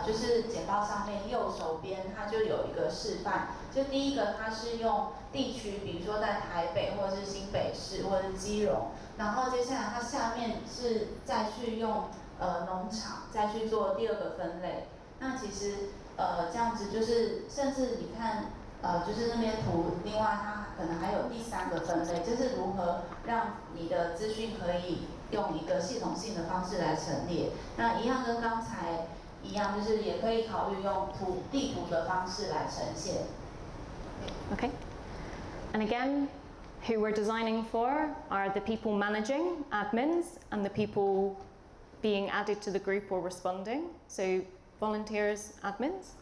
Speaker 2: 就是简报上面右手边它就有一个示范，就第一个它是用地区，比如说在台北或者是新北市或者是基隆，然后接下来它下面是再去用农场再去做第二个分类。那其实这样子就是，甚至你看就是那边图，另外它可能还有第三个分类，就是如何让你的资讯可以用一个系统性的方式来陈列。那一样跟刚才一样，就是也可以考虑用地图的方式来呈现。
Speaker 1: Okay. And again, who we're designing for are the people managing, admins, and the people being added to the group or responding. So volunteers, admins,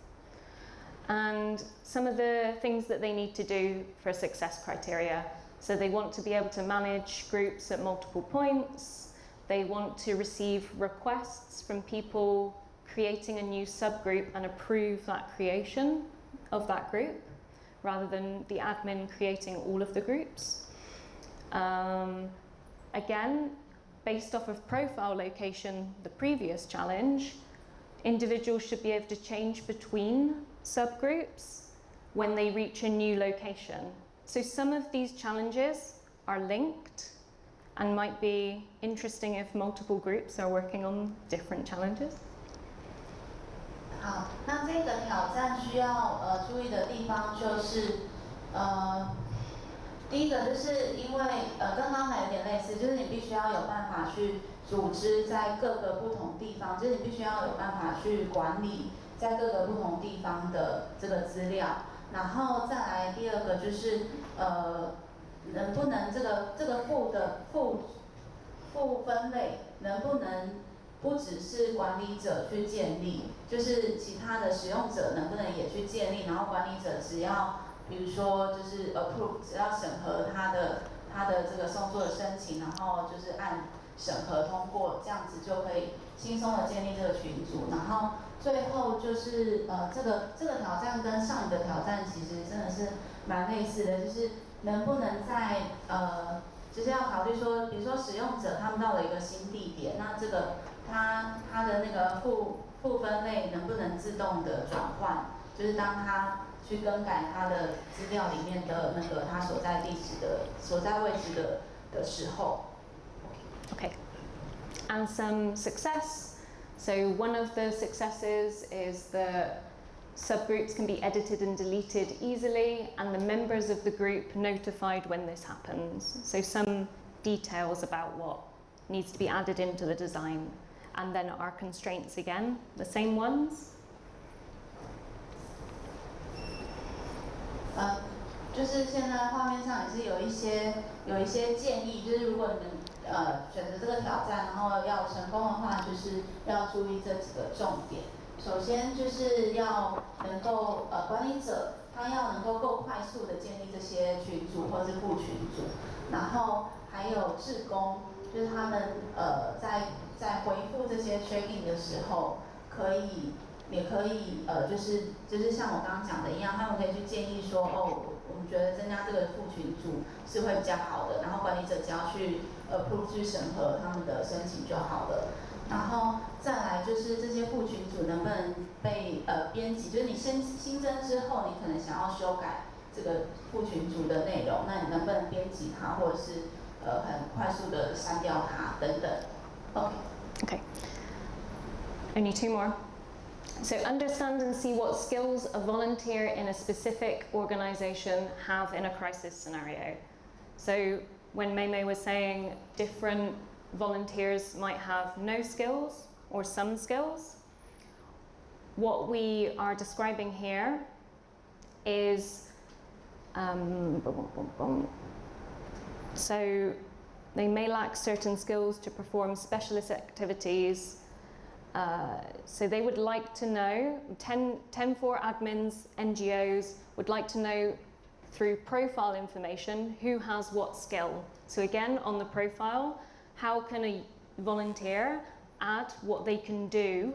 Speaker 1: and some of the things that they need to do for success criteria. So they want to be able to manage groups at multiple points. They want to receive requests from people creating a new subgroup and approve that creation of that group, rather than the admin creating all of the groups. Again, based off of profile location, the previous challenge, individuals should be able to change between subgroups when they reach a new location. So some of these challenges are linked and might be interesting if multiple groups are working on different challenges.
Speaker 2: 好，那这个挑战需要注意的地方就是第一个就是因为跟刚才有点类似，就是你必须要有办法去组织在各个不同地方，就是你必须要有办法去管理在各个不同地方的这个资料，然后再来第二个就是能不能这个副分类能不能不只是管理者去建立，就是其他的使用者能不能也去建立，然后管理者只要比如说就是 approve， 只要审核他的这个送作的申请，然后就是按审核通过，这样子就可以轻松的建立这个群组。然后最后就是这个挑战跟上一个挑战其实真的是蛮类似的，就是能不能在就是要考虑说，比如说使用者他们到了一个新地点，那这个他的那个副分类能不能自动的转换？就是当他去更改他的资料里面的那个他所在位置的时候。
Speaker 1: Okay. And some success. So one of the successes is that subgroups can be edited and deleted easily, and the members of the group notified when this happens. So some details about what needs to be added into the design. And then our constraints again, the same ones.
Speaker 2: 就是现在画面上也是有一些建议，就是如果你们选择这个挑战，然后要成功的话，就是要注意这几个重点。首先就是要能够管理者他要能够够快速的建立这些群组或是副群组，然后还有志工，就是他们在回复这些 check-in 的时候，也可以就是像我刚刚讲的一样，他们可以去建议说我们觉得增加这个副群组是会比较好的，然后管理者只要去去审核他们的申请就好了。然后再来就是这些副群组能不能被编辑，就是你新增之后，你可能想要修改这个副群组的内容，那你能不能编辑它，或者是很快速的删掉它等等。
Speaker 1: Okay. Only 2 more. So understand and see what skills a volunteer in a specific organization have in a crisis scenario. So when Mei was saying different volunteers might have no skills or some skills, what we are describing here is so they may lack certain skills to perform specialist activities. So they would like to know, TenFour admins, NGOs would like to know through profile information who has what skill. So again, on the profile, how can a volunteer add what they can do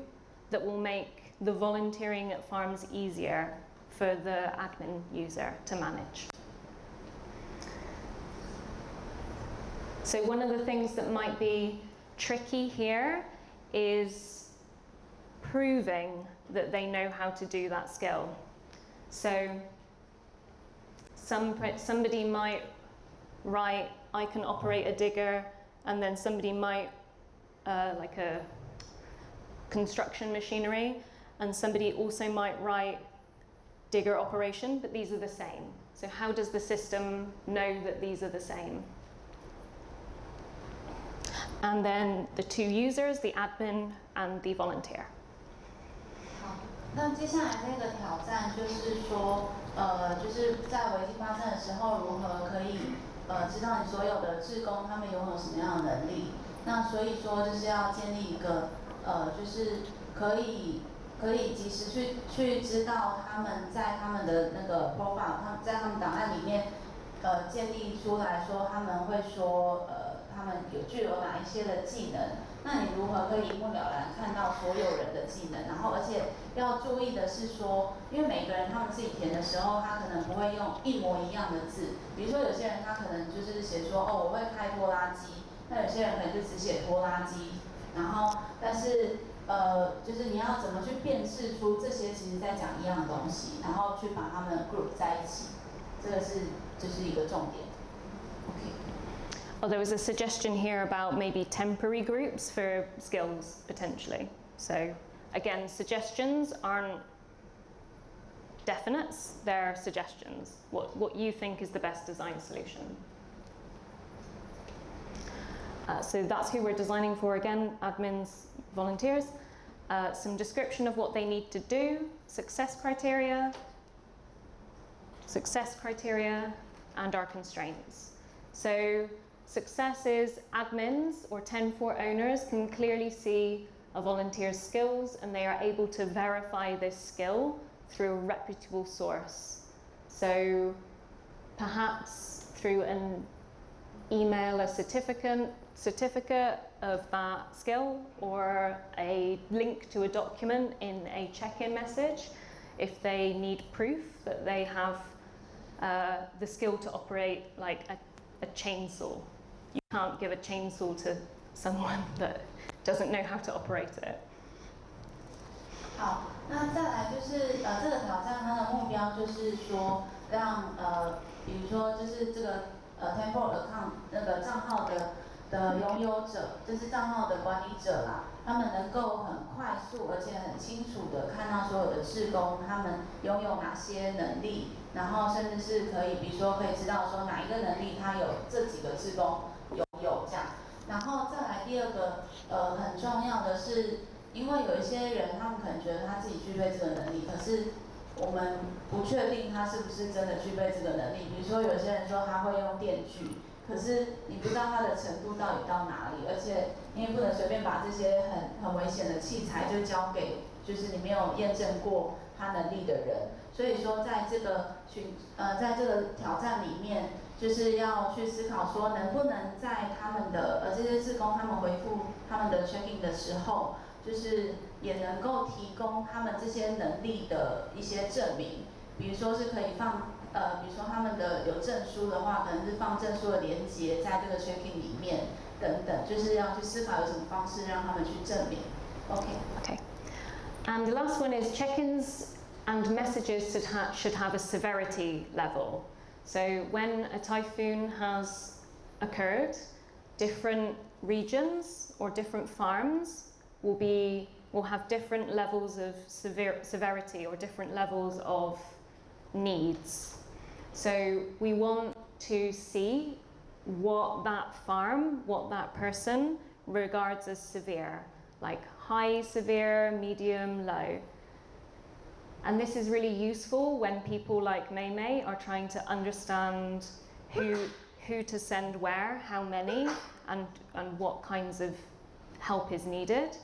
Speaker 1: that will make the volunteering at farms easier for the admin user to manage? So one of the things that might be tricky here is proving that they know how to do that skill. So somebody might write, I can operate a digger, and then somebody might, like a construction machinery, and somebody also might write digger operation, but these are the same. So how does the system know that these are the same? And then the 2 users, the admin and the volunteer.
Speaker 2: 好，那接下来这个挑战就是说，就是在危机发生的时候，如何可以知道你所有的志工他们拥有什么样的能力？那所以说就是要建立一个就是可以及时去知道他们在他们的那个 profile， 他们在他们档案里面建立出来说他们会说他们具有哪一些的技能？那你如何可以一目了然看到所有人的技能？然后而且要注意的是说，因为每个人他们自己填的时候，他可能不会用一模一样的字。比如说有些人他可能就是写说我会开拖拉机，那有些人可能就只写拖拉机。然后但是就是你要怎么去辨识出这些其实在讲一样的东西，然后去把它们 group 在一起，这个就是一个重点。OK。
Speaker 1: Well, there was a suggestion here about maybe temporary groups for skills, potentially. So again, suggestions aren't definites, they're suggestions. What you think is the best design solution. So that's who we're designing for again, admins, volunteers. Some description of what they need to do, success criteria, and our constraints. So success is admins or TenFour owners can clearly see a volunteer's skills and they are able to verify this skill through a reputable source. So perhaps through an email, a certificate of that skill, or a link to a document in a check-in message if they need proof that they have the skill to operate like a chainsaw. You can't give a chainsaw to someone that doesn't know how to operate it.
Speaker 2: 好，那再来就是这个挑战它的目标就是说让比如说就是这个Tenfour account 那个账号的拥有者，就是账号的管理者啦，他们能够很快速而且很清楚的看到所有的志工他们拥有哪些能力，然后甚至是可以比如说可以知道说哪一个能力他有这几个志工拥有这样。然后再来第二个很重要的是，因为有一些人他们可能觉得他自己具备这个能力，可是我们不确定他是不是真的具备这个能力。比如说有些人说他会用电锯，可是你不知道它的程度到底到哪里，而且你也不能随便把这些很危险的器材就交给就是你没有验证过他能力的人。所以说在这个挑战里面，就是要去思考说能不能在他们的这些志工他们回复他们的 check-in 的时候，就是也能够提供他们这些能力的一些证明，比如说是可以放比如说他们的有证书的话，可能是放证书的连结在这个 check-in 里面等等，就是要去思考有什么方式让他们去证明。
Speaker 1: Okay. And the last one is check-ins and messages should have a severity level. So when a typhoon has occurred, different regions or different farms will have different levels of severity or different levels of needs. So we want to see what that farm, what that person regards as severe, like high, severe, medium, low. And this is really useful when people like Mei are trying to understand who to send where, how many, and what kinds of help is needed.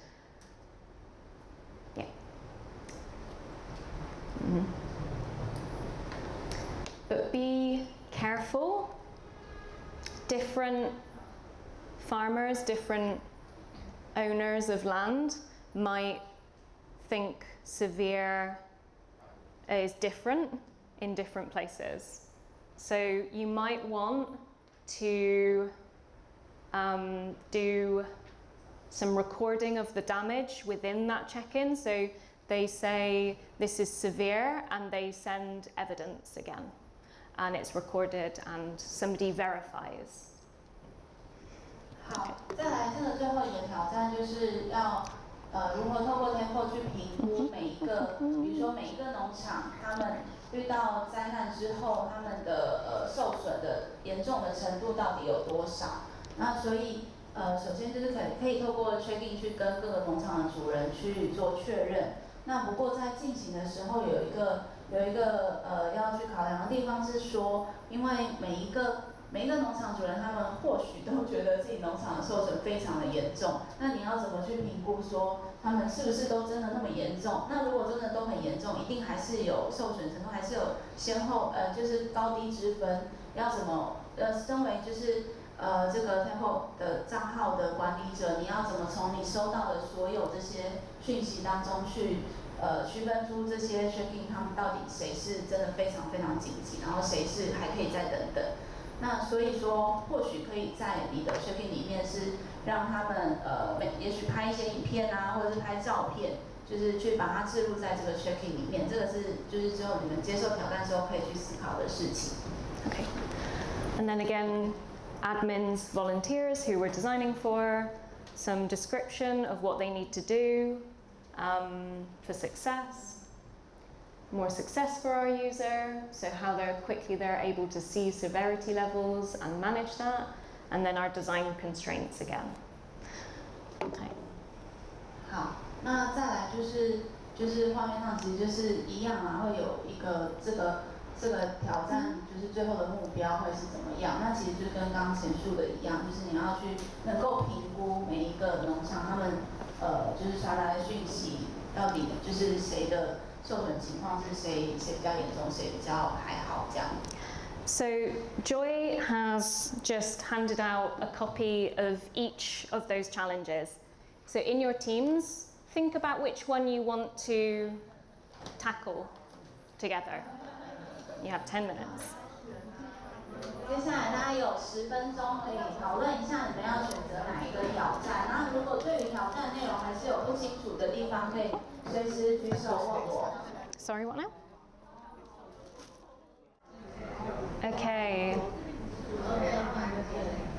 Speaker 1: Yeah. Mm-hmm. But be careful. Different farmers, different owners of land might think severe is different in different places. So you might want to do some recording of the damage within that check-in. So they say this is severe and they send evidence again. And it's recorded and somebody verifies.
Speaker 2: 好，再来这个最后一个挑战就是要如何透过 Tenfour 去评估每一个，比如说每一个农场他们遇到灾难之后，他们的受损的严重的程度到底有多少？那所以首先就是可以透过 check-in 去跟各个农场的主人去做确认。那不过在进行的时候有一个要去考量的地方是说，因为每一个农场主人他们或许都觉得自己农场的受损非常的严重，那你要怎么去评估说他们是不是都真的那么严重？那如果真的都很严重，一定还是有受损程度，还是有先后就是高低之分，要怎么身为就是这个 Tenfour 的账号的管理者，你要怎么从你收到的所有这些讯息当中去区分出这些 check-in 他们到底谁是真的非常非常紧急，然后谁是还可以再等等。那所以说，或许可以在你的 check-in 里面是让他们也许拍一些影片啊，或者是拍照片，就是去把它置入在这个 check-in 里面。这个是就是之后你们接受挑战之后可以去思考的事情。
Speaker 1: Okay. And then again, admins, volunteers who we're designing for, some description of what they need to do for success. More success for our user, so how quickly they're able to see severity levels and manage that, and then our design constraints again. Okay.
Speaker 2: 好，那再来就是画面上其实就是一样啊，会有一个这个挑战，就是最后的目标会是怎么样？那其实就跟刚刚前述的一样，就是你要去能够评估每一个农场他们就是传来的讯息到底就是谁的。受损情况是谁比较严重，谁比较还好这样。
Speaker 1: So Joy has just handed out a copy of each of those challenges. So in your teams, think about which one you want to tackle together. You have 10 minutes.
Speaker 2: 接下来大家有10分钟可以讨论一下你们要选择哪一个挑战。然后如果对于挑战内容还是有不清楚的地方，可以随时举手问我。
Speaker 1: Sorry, what now? Okay.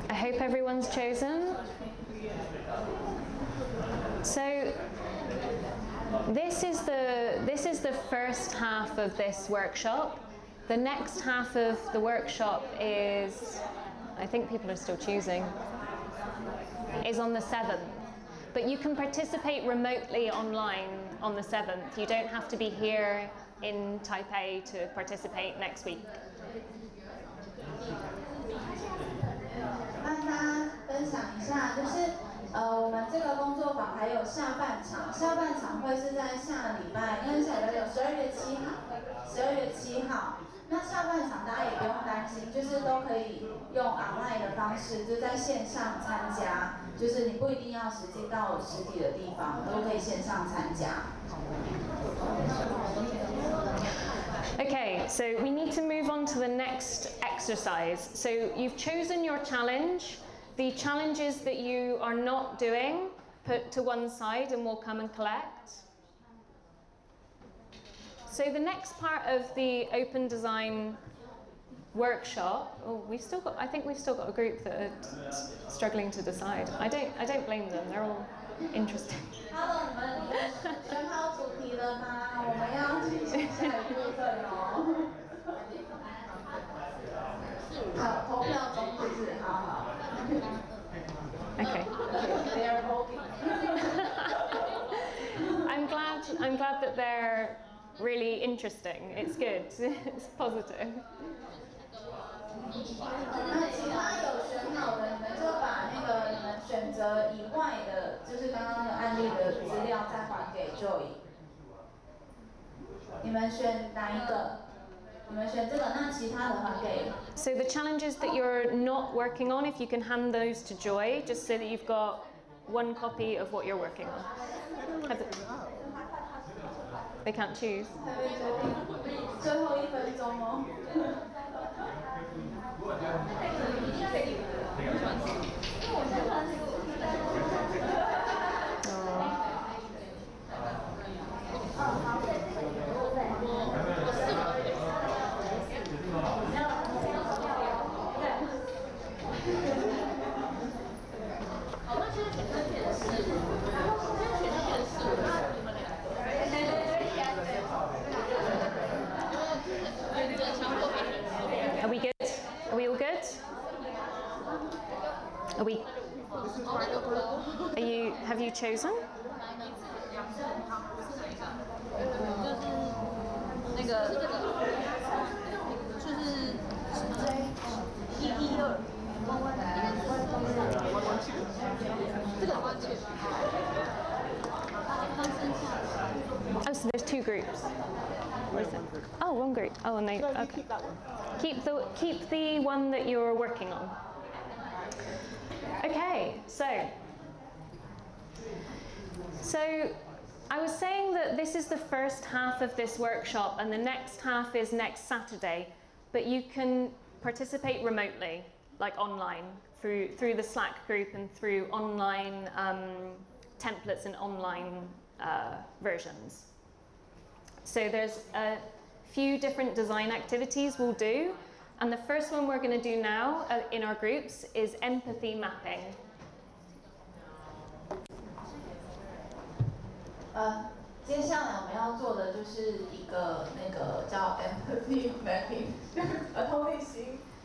Speaker 1: I hope everyone's chosen. So this is the first half of this workshop. The next half of the workshop is, I think people are still choosing, is on the 7th. But you can participate remotely online on the 7th. You don't have to be here in Taipei to participate next week.
Speaker 2: 分享一下，就是我们这个工作坊还有下半场，下半场会是在下礼拜，因为下礼拜有12月7号。那下半场大家也不用担心，就是都可以用 online 的方式，就在线上参加，就是你不一定要实际到实体的地方，都可以线上参加。
Speaker 1: Okay, so we need to move on to the next exercise. So you've chosen your challenge. The challenges that you are not doing, put to one side and we'll come and collect. So the next part of the open design workshop, I think we've still got a group that are struggling to decide. I don't blame them, they're all interesting.
Speaker 2: Hello， 你们选好主题了吗？我们要进行下一部分哦。好，投票中就是好。
Speaker 1: Okay.
Speaker 2: They are voting.
Speaker 1: I'm glad that they're really interesting. It's good. It's positive.
Speaker 2: 那其他有选好的，你们就把那个你们选择以外的，就是刚刚那个案例的资料再还给 Joy。你们选哪一个？你们选这个，那其他的还给。
Speaker 1: So the challenges that you're not working on, if you can hand those to Joy, just so that you've got one copy of what you're working on. They can't choose.
Speaker 2: 最后1分钟哦。
Speaker 1: Are we good? Are we all good? Are we? Have you chosen?
Speaker 10: 那个就是112，这个完全。
Speaker 1: Oh, so there's 2 groups. What is it? Oh, 1 group. Oh, no. Okay.
Speaker 6: Keep that one.
Speaker 1: Keep the one that you're working on. Okay, so I was saying that this is the first half of this workshop and the next half is next Saturday, but you can participate remotely, like online, through the Slack group and through online templates and online versions. So there's a few different design activities we'll do, and the first one we're going to do now in our groups is empathy mapping.
Speaker 2: 接下来我们要做的就是一个那个叫 empathy mapping，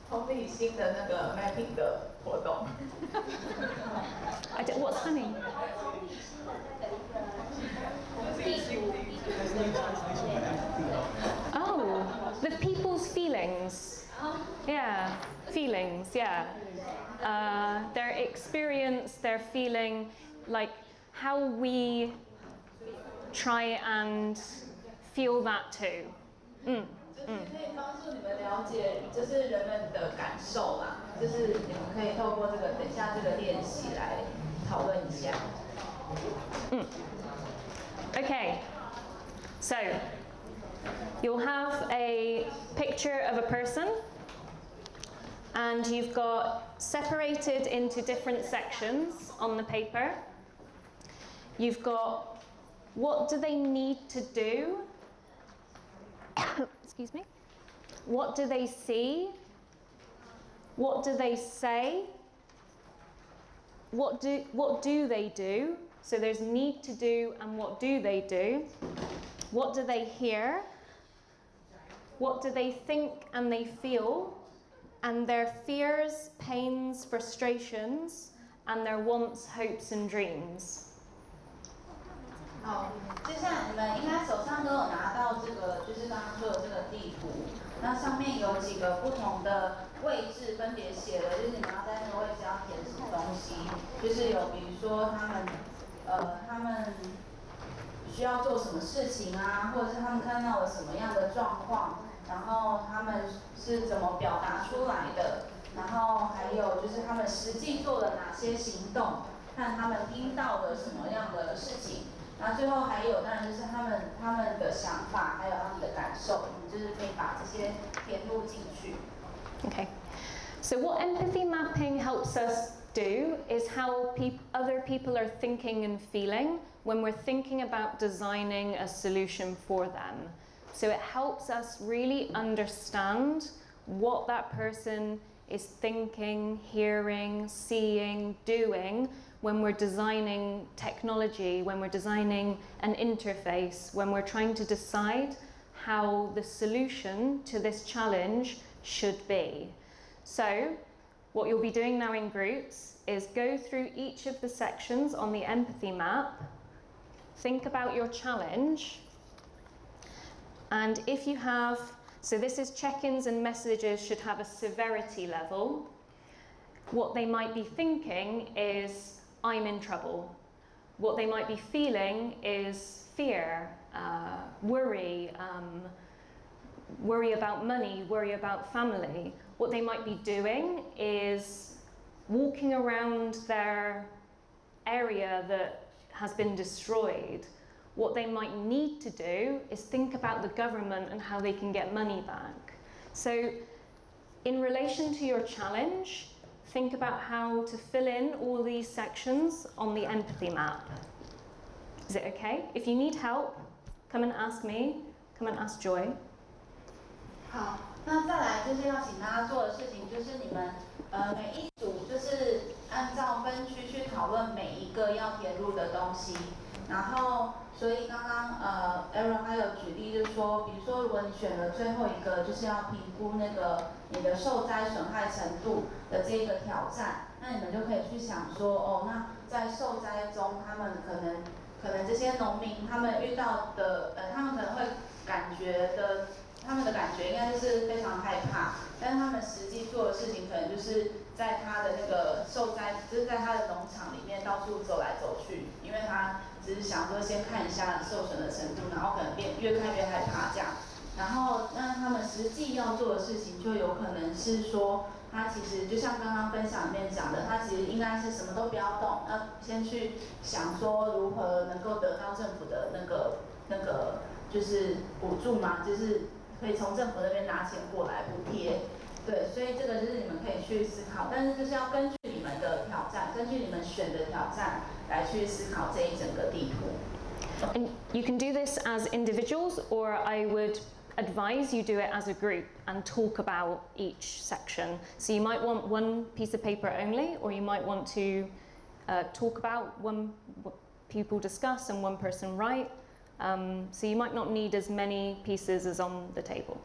Speaker 2: 同理心的那个 mapping 的活动。
Speaker 1: What's funny? Oh, the people's feelings. Yeah, feelings, yeah. Their experience, their feeling, like how we try and feel that too.
Speaker 2: 就是可以帮助你们了解，就是人们的感受啦，就是你们可以透过这个，等一下这个练习来讨论一下。
Speaker 1: Okay, so you'll have a picture of a person and you've got separated into different sections on the paper. You've got what do they need to do? Excuse me. What do they see? What do they say? What do they do? So there's need to do and what do they do? What do they hear? What do they think and they feel? And their fears, pains, frustrations, and their wants, hopes, and dreams.
Speaker 2: 好，接下来你们应该手上都有拿到这个，就是刚刚说的这个地图。那上面有几个不同的位置，分别写了，就是你们要在那个位置要填什么东西，就是有比如说他们需要做什么事情啊，或者是他们看到了什么样的状况，然后他们是怎么表达出来的，然后还有就是他们实际做了哪些行动，看他们听到了什么样的事情。那最后还有，当然就是他们的想法，还有他们的感受，你就是可以把这些填入进去。
Speaker 1: Okay. So what empathy mapping helps us do is how other people are thinking and feeling when we're thinking about designing a solution for them. So it helps us really understand what that person is thinking, hearing, seeing, doing when we're designing technology, when we're designing an interface, when we're trying to decide how the solution to this challenge should be. So what you'll be doing now in groups is go through each of the sections on the empathy map, think about your challenge, and if you have, so this is check-ins and messages should have a severity level. What they might be thinking is, I'm in trouble. What they might be feeling is fear, worry, worry about money, worry about family. What they might be doing is walking around their area that has been destroyed. What they might need to do is think about the government and how they can get money back. So in relation to your challenge, think about how to fill in all these sections on the empathy map. Is it okay? If you need help, come and ask me, come and ask Joy.
Speaker 2: 好，那再来就是要请大家做的事情，就是你们每一组就是按照分区去讨论每一个要填入的东西，然后所以刚刚Eriol 他有举例，就是说，比如说如果你选了最后一个，就是要评估那个你的受灾损害程度的这个挑战，那你们就可以去想说，哦，那在受灾中，他们可能这些农民他们遇到的，他们可能会感觉的。他们的感觉应该就是非常害怕，但是他们实际做的事情可能就是在他的那个受灾，就是在他的农场里面到处走来走去，因为他只是想说先看一下受损的程度，然后可能越看越害怕这样。然后那他们实际要做的事情就有可能是说，他其实就像刚刚分享里面讲的，他其实应该是什么都不要动，要先去想说如何能够得到政府的那个就是补助嘛，就是可以从政府那边拿钱过来补贴，对，所以这个就是你们可以去思考，但是就是要根据你们的挑战，根据你们选的挑战来去思考这一整个地图。
Speaker 1: And you can do this as individuals, or I would advise you do it as a group and talk about each section. So you might want one piece of paper only, or you might want to talk about one people discuss and one person write. So you might not need as many pieces as on the table.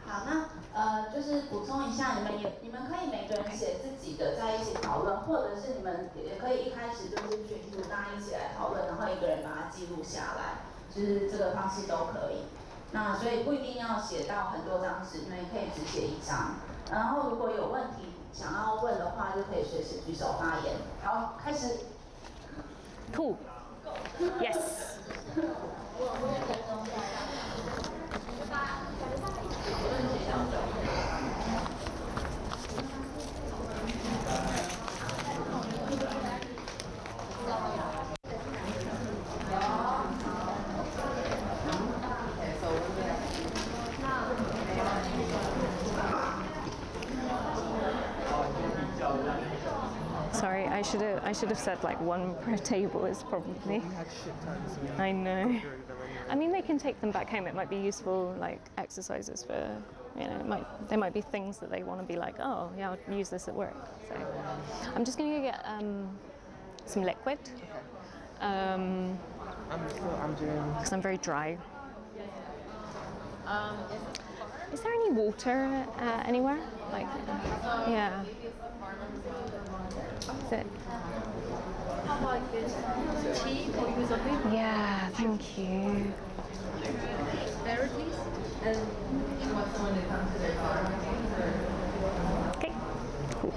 Speaker 2: 好，那就是补充一下，你们可以每个人写自己的在一起讨论，或者是你们也可以一开始就是群组大家一起来讨论，然后一个人把它记录下来，就是这个方式都可以。那所以不一定要写到很多张纸，你们也可以只写一张。然后如果有问题想要问的话，就可以随时举手发言。好，开始。
Speaker 1: Cool. Yes. Sorry, I should have said like one per table is probably. I know. I mean, they can take them back home. It might be useful like exercises for, you know, there might be things that they want to be like, oh yeah, I'll use this at work. So I'm just going to go get some liquid.
Speaker 6: I'm doing.
Speaker 1: Because I'm very dry. Is there any water anywhere? Like, yeah. Is it?
Speaker 10: like this tea or use a bit.
Speaker 1: Yeah, thank you.
Speaker 10: There it is. And she wants someone to come to their farm.
Speaker 1: Okay, cool.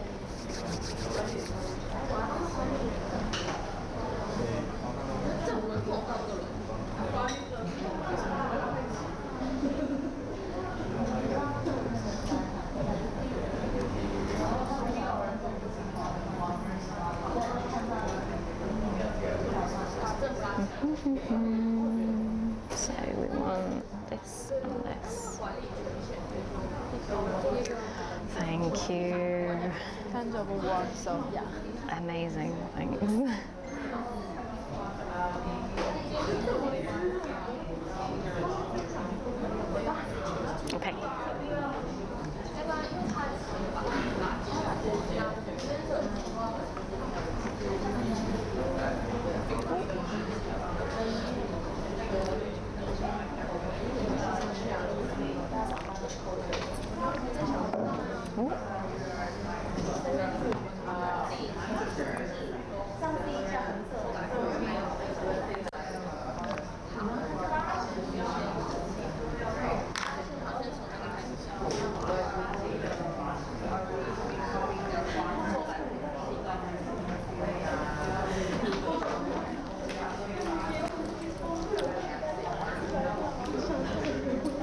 Speaker 1: So we want this and this. Thank you.
Speaker 9: Tangible one, so yeah.
Speaker 1: Amazing, thanks. Okay.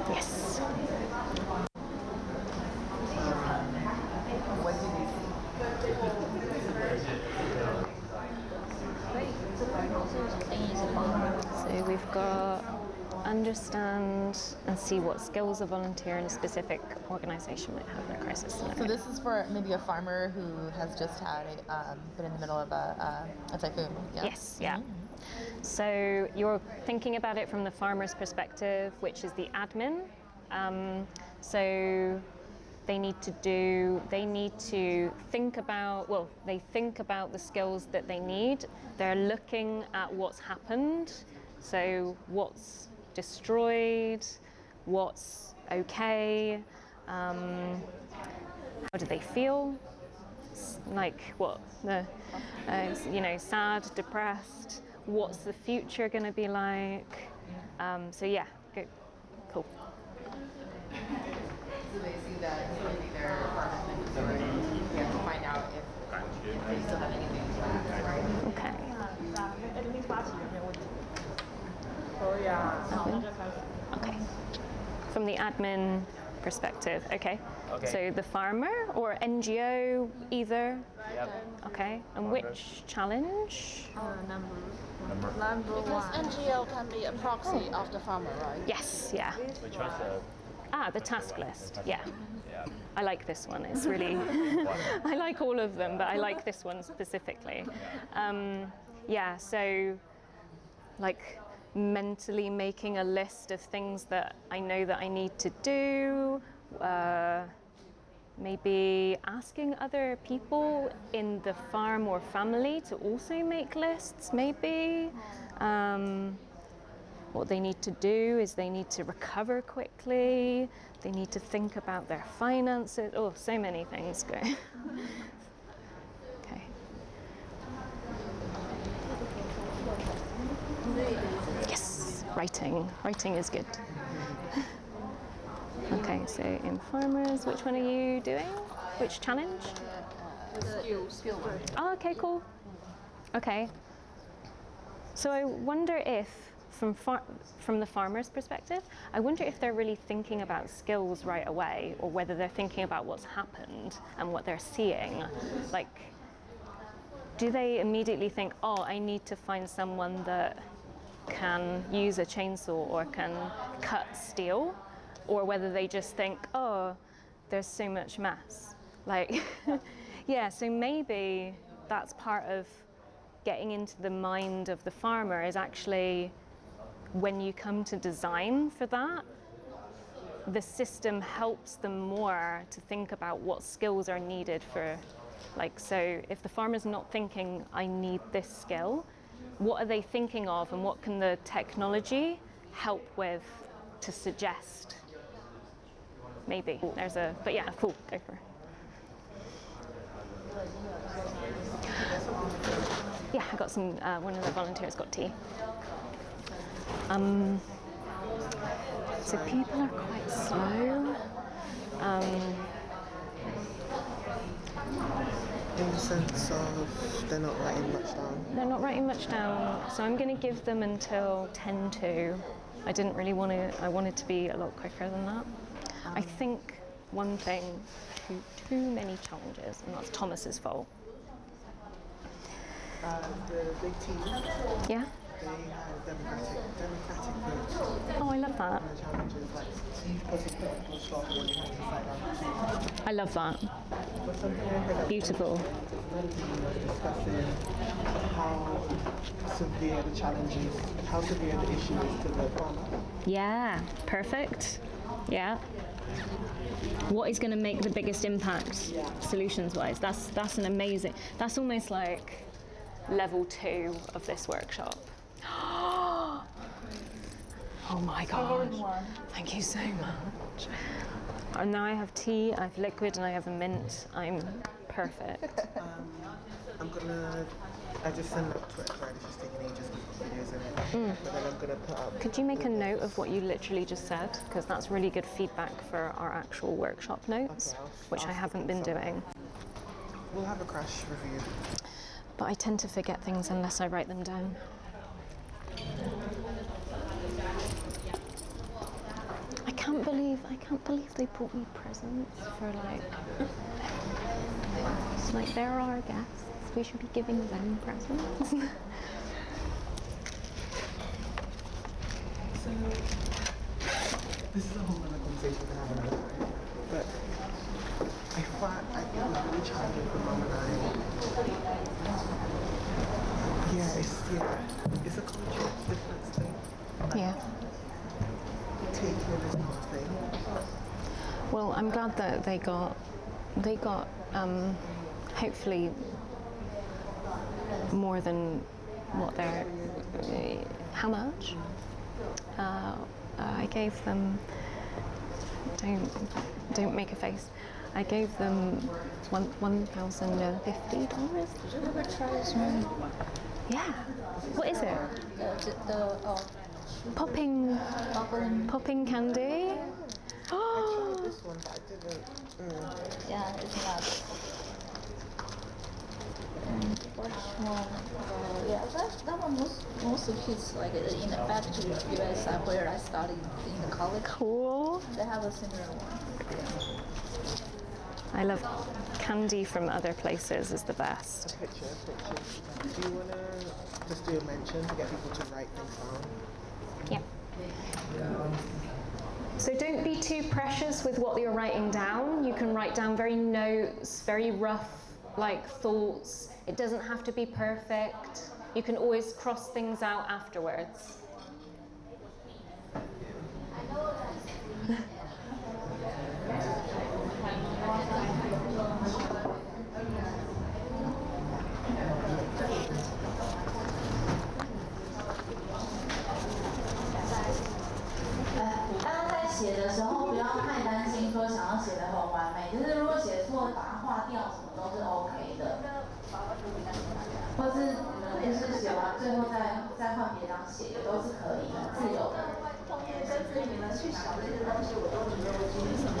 Speaker 1: Yes. So we've got understand and see what skills a volunteer in a specific organization might have in a crisis scenario.
Speaker 11: So this is for maybe a farmer who has just had been in the middle of a typhoon. Yeah?
Speaker 1: Yes, yeah. So you're thinking about it from the farmer's perspective, which is the admin. So they need to think about, they think about the skills that they need. They're looking at what's happened. So what's destroyed, what's okay, how do they feel? Like what, sad, depressed, what's the future going to be like? So yeah, good, cool.
Speaker 11: So they see that maybe their apartment or we have to find out if they still have anything to right?
Speaker 1: Okay. Okay. From the admin perspective, okay. So the farmer or NGO either?
Speaker 6: Yep.
Speaker 1: Okay. And which challenge?
Speaker 9: Number
Speaker 10: Because
Speaker 9: one.
Speaker 10: NGO can be a proxy of the farmer, right?
Speaker 1: Yes, yeah.
Speaker 6: Which one's
Speaker 1: The task list, yeah.
Speaker 6: yeah.
Speaker 1: I like this one, it's really, I like all of them, but I like this one specifically. So like mentally making a list of things that I know that I need to do, maybe asking other people in the farm or family to also make lists, maybe. What they need to do is they need to recover quickly, they need to think about their finances, so many things go. Okay. Yes, writing is good. Okay, so in farmers, which one are you doing? Which challenge?
Speaker 10: Skills.
Speaker 1: Oh, okay, cool. Okay. So I wonder if, from the farmer's perspective, I wonder if they're really thinking about skills right away, or whether they're thinking about what's happened and what they're seeing. Like, do they immediately think, I need to find someone that can use a chainsaw or can cut steel? Or whether they just think, there's so much mess. Like, yeah, so maybe that's part of getting into the mind of the farmer, is actually when you come to design for that, the system helps them more to think about what skills are needed for, so if the farmer's not thinking, I need this skill, what are they thinking of and what can the technology help with to suggest? Maybe but yeah, cool, go for it. Yeah, I got some, one of the volunteers got tea. So people are quite slow.
Speaker 3: In the sense of they're not writing much down.
Speaker 1: They're not writing much down, so I'm going to give them until 10 to. I didn't really want to, I wanted to be a lot quicker than that. I think one thing, too many challenges, and that's Thomas's fault.
Speaker 3: The big team,
Speaker 1: Yeah?
Speaker 3: they have democratic votes.
Speaker 1: Oh, I love that.
Speaker 3: And the challenges, like each person put people stop when they have to decide on.
Speaker 1: I love that.
Speaker 3: But something I heard
Speaker 1: Beautiful.
Speaker 3: discussing how severe the challenges, how severe the issue is to the farmer.
Speaker 1: Yeah, perfect. Yeah. What is going to make the biggest impact, solutions-wise? That's an amazing. That's almost like level 2 of this workshop. Oh my God! Thank you so much. And now I have tea, I have liquid, and I have a mint. I'm perfect.
Speaker 3: I just sent out Twitter, right? It's just taking ages to put videos in it. But then I'm gonna put up.
Speaker 1: Could you make a note of what you literally just said? Because that's really good feedback for our actual workshop notes, which I haven't been doing.
Speaker 3: We'll have a crash review.
Speaker 1: But I tend to forget things unless I write them down. I can't believe they brought me presents for like they're our guests. We should be giving them presents.
Speaker 3: So this is a whole other conversation to have another time. But I think it was really challenging for Mom and I. It's a cultural difference thing.
Speaker 1: Yeah.
Speaker 3: Taking is not a thing.
Speaker 1: Well, I'm glad that they got hopefully more than what they're. How much? I gave them. Don't make a face. I gave them $1,050.
Speaker 4: Did you ever try this one?
Speaker 1: Yeah. What is it? Popping candy.
Speaker 3: I tried this one, but I didn't.
Speaker 4: Yeah, it's not. Which one? Yeah, that one most of kids like in the back to the US where I studied in the college.
Speaker 1: Cool.
Speaker 4: They have a similar one.
Speaker 1: I love candy from other places is the best.
Speaker 3: Picture. Do you want to just do a mention to get people to write things down?
Speaker 1: Yeah. So don't be too precious with what you're writing down. You can write down very notes, very rough like thoughts. It doesn't have to be perfect. You can always cross things out afterwards.
Speaker 2: 写的时候不要太担心说想要写得很完美，就是如果写错把它划掉什么都是 OK 的，或是就是写完最后再换别张写也都是可以的，自由的。你们去想这些东西我都没有经历什么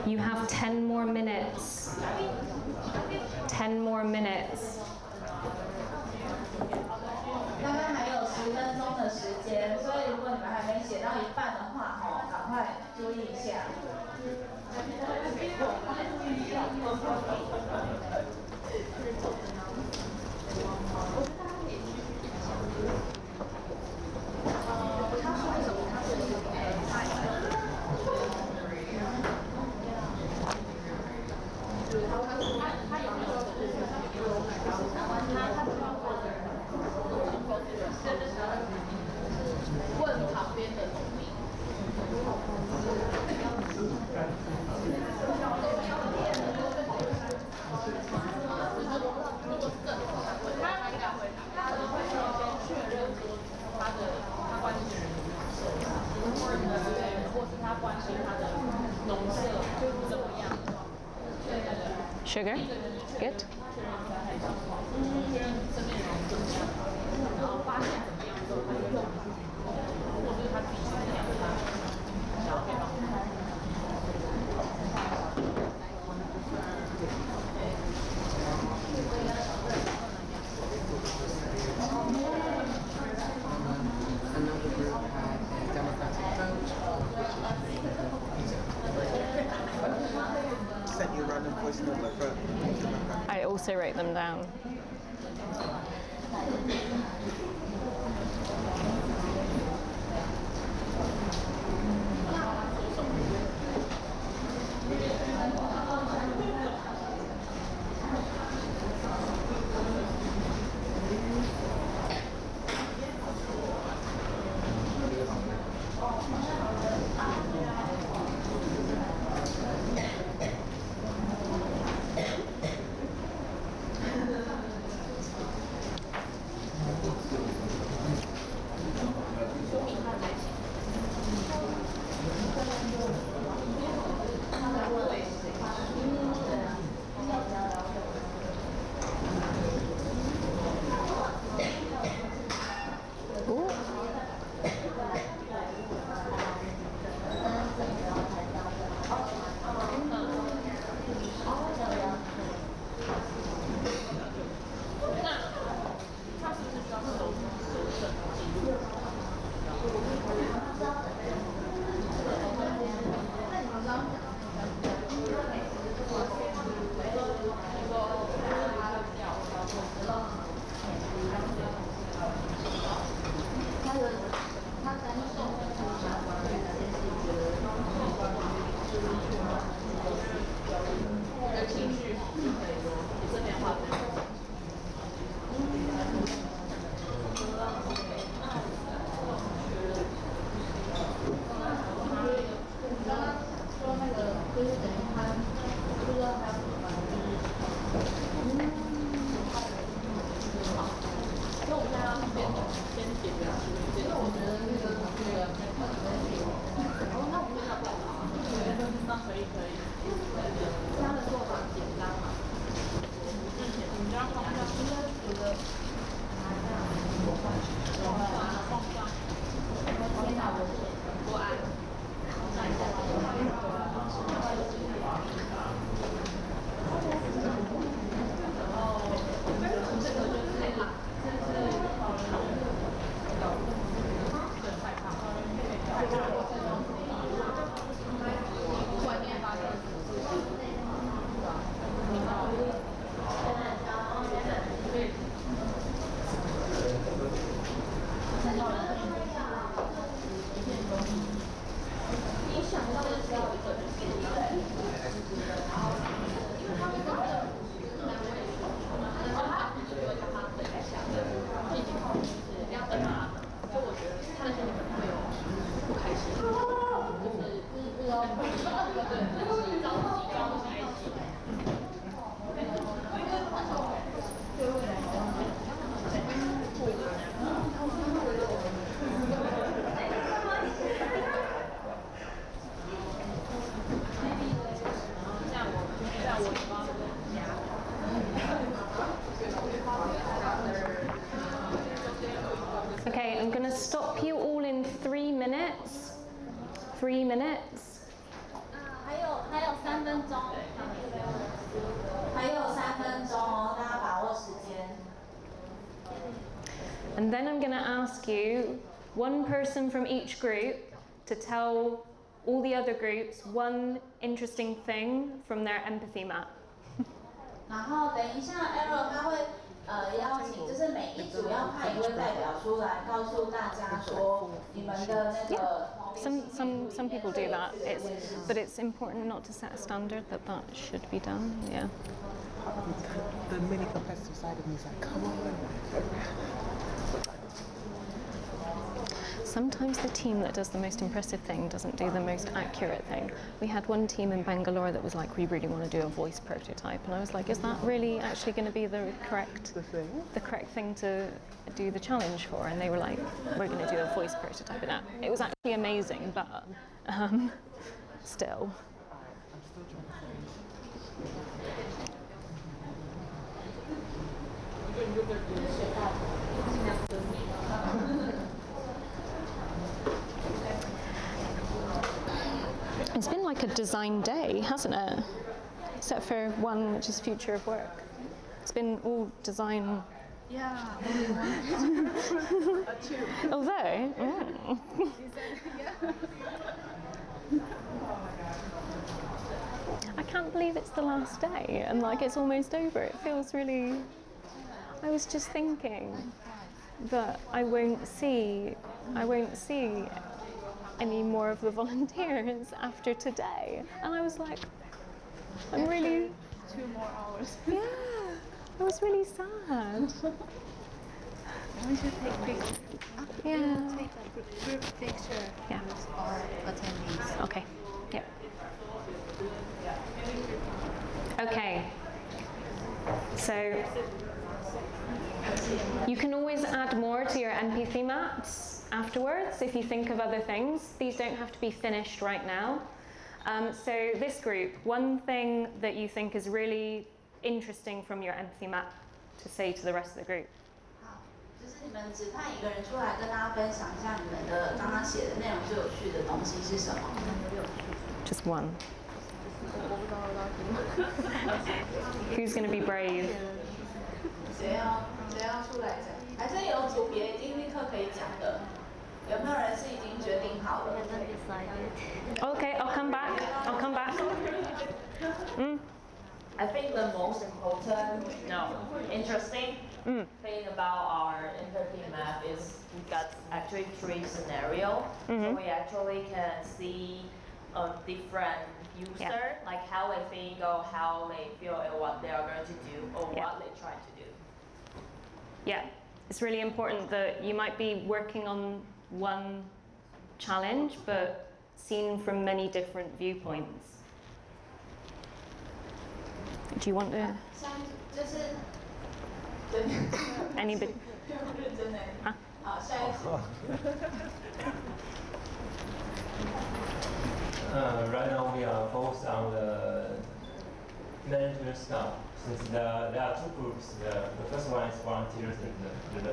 Speaker 1: You have 10 more minutes. 10 more minutes.
Speaker 2: 大概还有10分钟的时间，所以如果你们还没写到一半的话，赶快注意一下。
Speaker 1: Sugar? Good.
Speaker 6: Another group had a democratic vote, sent you a random voice note like that.
Speaker 1: I also wrote them down. Okay, I'm going to stop you all in 3 minutes. 3 minutes.
Speaker 2: 还有3分钟，还有3分钟哦，大家把握时间。
Speaker 1: And then I'm going to ask you, one person from each group, to tell all the other groups one interesting thing from their empathy map.
Speaker 2: 然后等一下 Eriol 他会邀请，就是每一组要派一位代表出来，告诉大家说你们的那个。
Speaker 1: Some people do that. But it's important not to set a standard that should be done. Yeah.
Speaker 6: The mini competitive side of me is like, come on.
Speaker 1: Sometimes the team that does the most impressive thing doesn't do the most accurate thing. We had one team in Bangalore that was like, we really want to do a voice prototype, and I was like, is that really actually going to be the correct thing to do the challenge for? And they were like, we're going to do a voice prototype of that. It was actually amazing, but still. like a design day, hasn't it? Except for one, which is Future of Work. It's been all design.
Speaker 9: Yeah, only one. Two.
Speaker 1: Although, I can't believe it's the last day and like it's almost over. It feels really. I was just thinking that I won't see any more of the volunteers after today, and I was like, I'm really.
Speaker 9: 2 more hours.
Speaker 1: Yeah, I was really sad.
Speaker 4: We should take pictures.
Speaker 1: Yeah.
Speaker 4: Take a group picture
Speaker 1: Yeah.
Speaker 4: with our attendees.
Speaker 1: Okay. Yep. Okay. So you can always add more to your NPC maps afterwards if you think of other things. These don't have to be finished right now. So this group, one thing that you think is really interesting from your empathy map to say to the rest of the group.
Speaker 2: 就是你们只派一个人出来跟大家分享一下你们的刚刚写的内容最有趣的东西是什么？
Speaker 1: Just one. Who's going to be brave?
Speaker 2: 谁要出来讲？还是有组别已经立刻可以讲的？有没有人是已经决定好了？
Speaker 1: Okay, I'll come back.
Speaker 12: I think the most important, interesting thing about our empathy map is we got actually 3 scenarios. So we actually can see a different user, like how they think or how they feel and what they are going to do or what they try to do.
Speaker 1: Yeah, it's really important that you might be working on one challenge, but seen from many different viewpoints. Do you want to?
Speaker 2: 就是，对。
Speaker 1: Anybody?
Speaker 2: 认真的。
Speaker 1: 啊。
Speaker 2: 好，下一组。
Speaker 13: Right now we are focused on the management staff. Since there are 2 groups, the first one is volunteers and the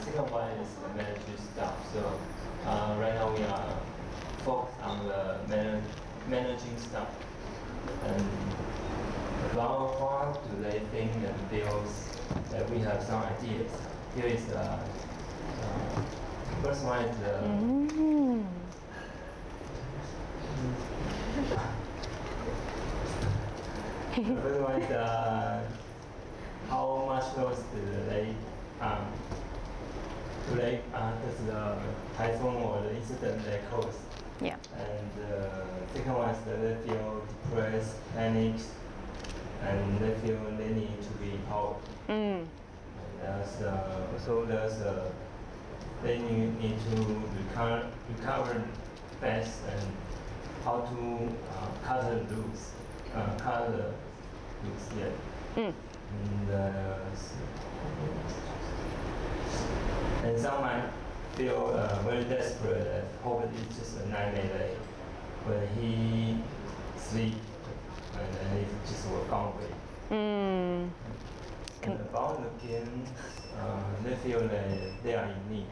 Speaker 13: second one is the management staff. So right now we are focused on the managing staff. And about what do they think and feels that we have some ideas. Here is the first one is the the first one is how much loss does the typhoon or the incident they cause.
Speaker 1: Yeah.
Speaker 13: And the second one is that they feel depressed, panicked, and they feel they need to be empowered. And they need to recover fast and how to cut the loose. And some might feel very desperate and hope it's just a nightmare when he sleep and it just will gone away. And about the game, they feel that they are in need.